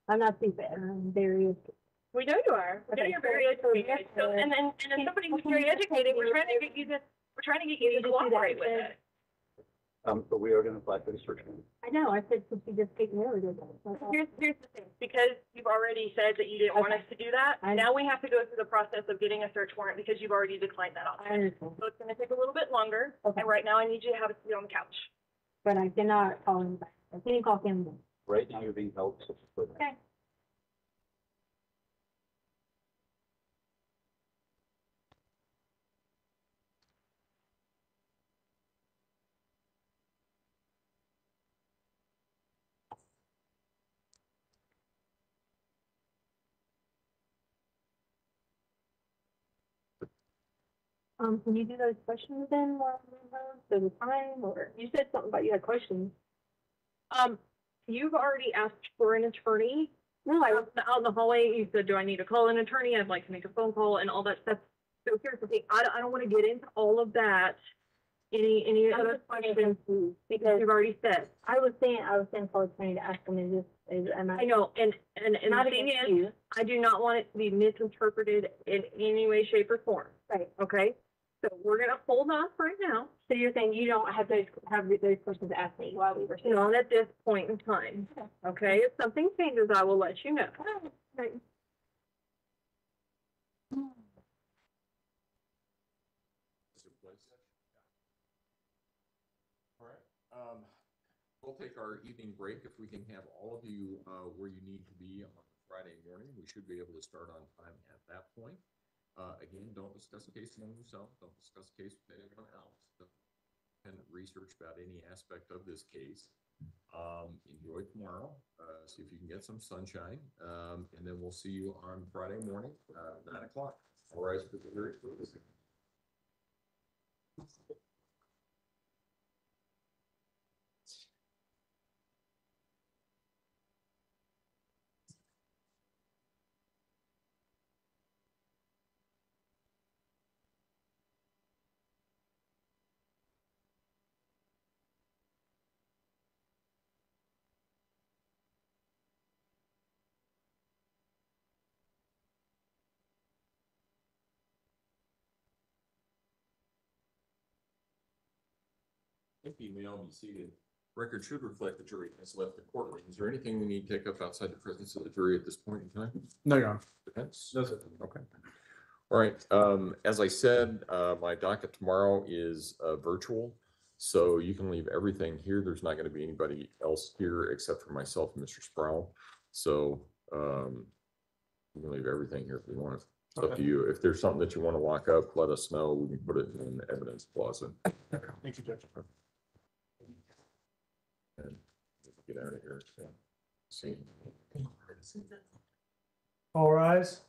I'm not stupid. I'm very. We know you are. We know Okay, you're very so- educated. So, and as somebody who's okay, very educated, we're okay. trying to get you to do that. cooperate with it. So we are going to apply for the search warrant. I know. I said, could she just take me over there? Here's the thing, because you've already said that you didn't want us to do that, I- now we have to go through the process of getting a search warrant because you've already declined that I option. understand, So it's gonna take a little bit longer, Okay. and right now I need you to have a seat on the couch. but I cannot call him back. I can't call him. Right now, you're being held. Okay. Can you do those questions then while we're the time, or you said something about you had questions? You've already asked for an attorney. No, I Out in the hallway, you said, do I need to call an attorney? I'd like to make a phone call and all that stuff. So here's the thing, I don't wanna get into all of that. Any I'm other just questions? confused because You've already said. I was saying for attorney to ask them, am I know, and Not the thing against is, you. I do not want it to be misinterpreted in any way, shape, or form, Right. okay? So we're gonna hold off right now, So you're saying you don't have those questions asked me while we were sitting? not at this point in time, okay? If something changes, I will let you know. Right. All right, we'll take our evening break. If we can have all of you, where you need to be on Friday morning, we should be able to start on time at that point. Again, don't discuss a case among yourself, don't discuss a case with anyone else. And research about any aspect of this case. Enjoy tomorrow, see if you can get some sunshine, and then we'll see you on Friday morning, 9 o'clock. All rise for the jury. If you may all be seated. Record should reflect the jury has left the courtroom. Is there anything we need to take up outside the presence of the jury at this point in time? No, Your Honor. Defense? No, sir. Okay. All right. As I said, my docket tomorrow is virtual, so you can leave everything here. There's not going to be anybody else here except for myself and Mr. Sproul. So you can leave everything here if you want. It's up to you. If there's something that you want to lock up, let us know. We can put it in the evidence closet. Thank you, Judge. And get out of here. So, see. All rise.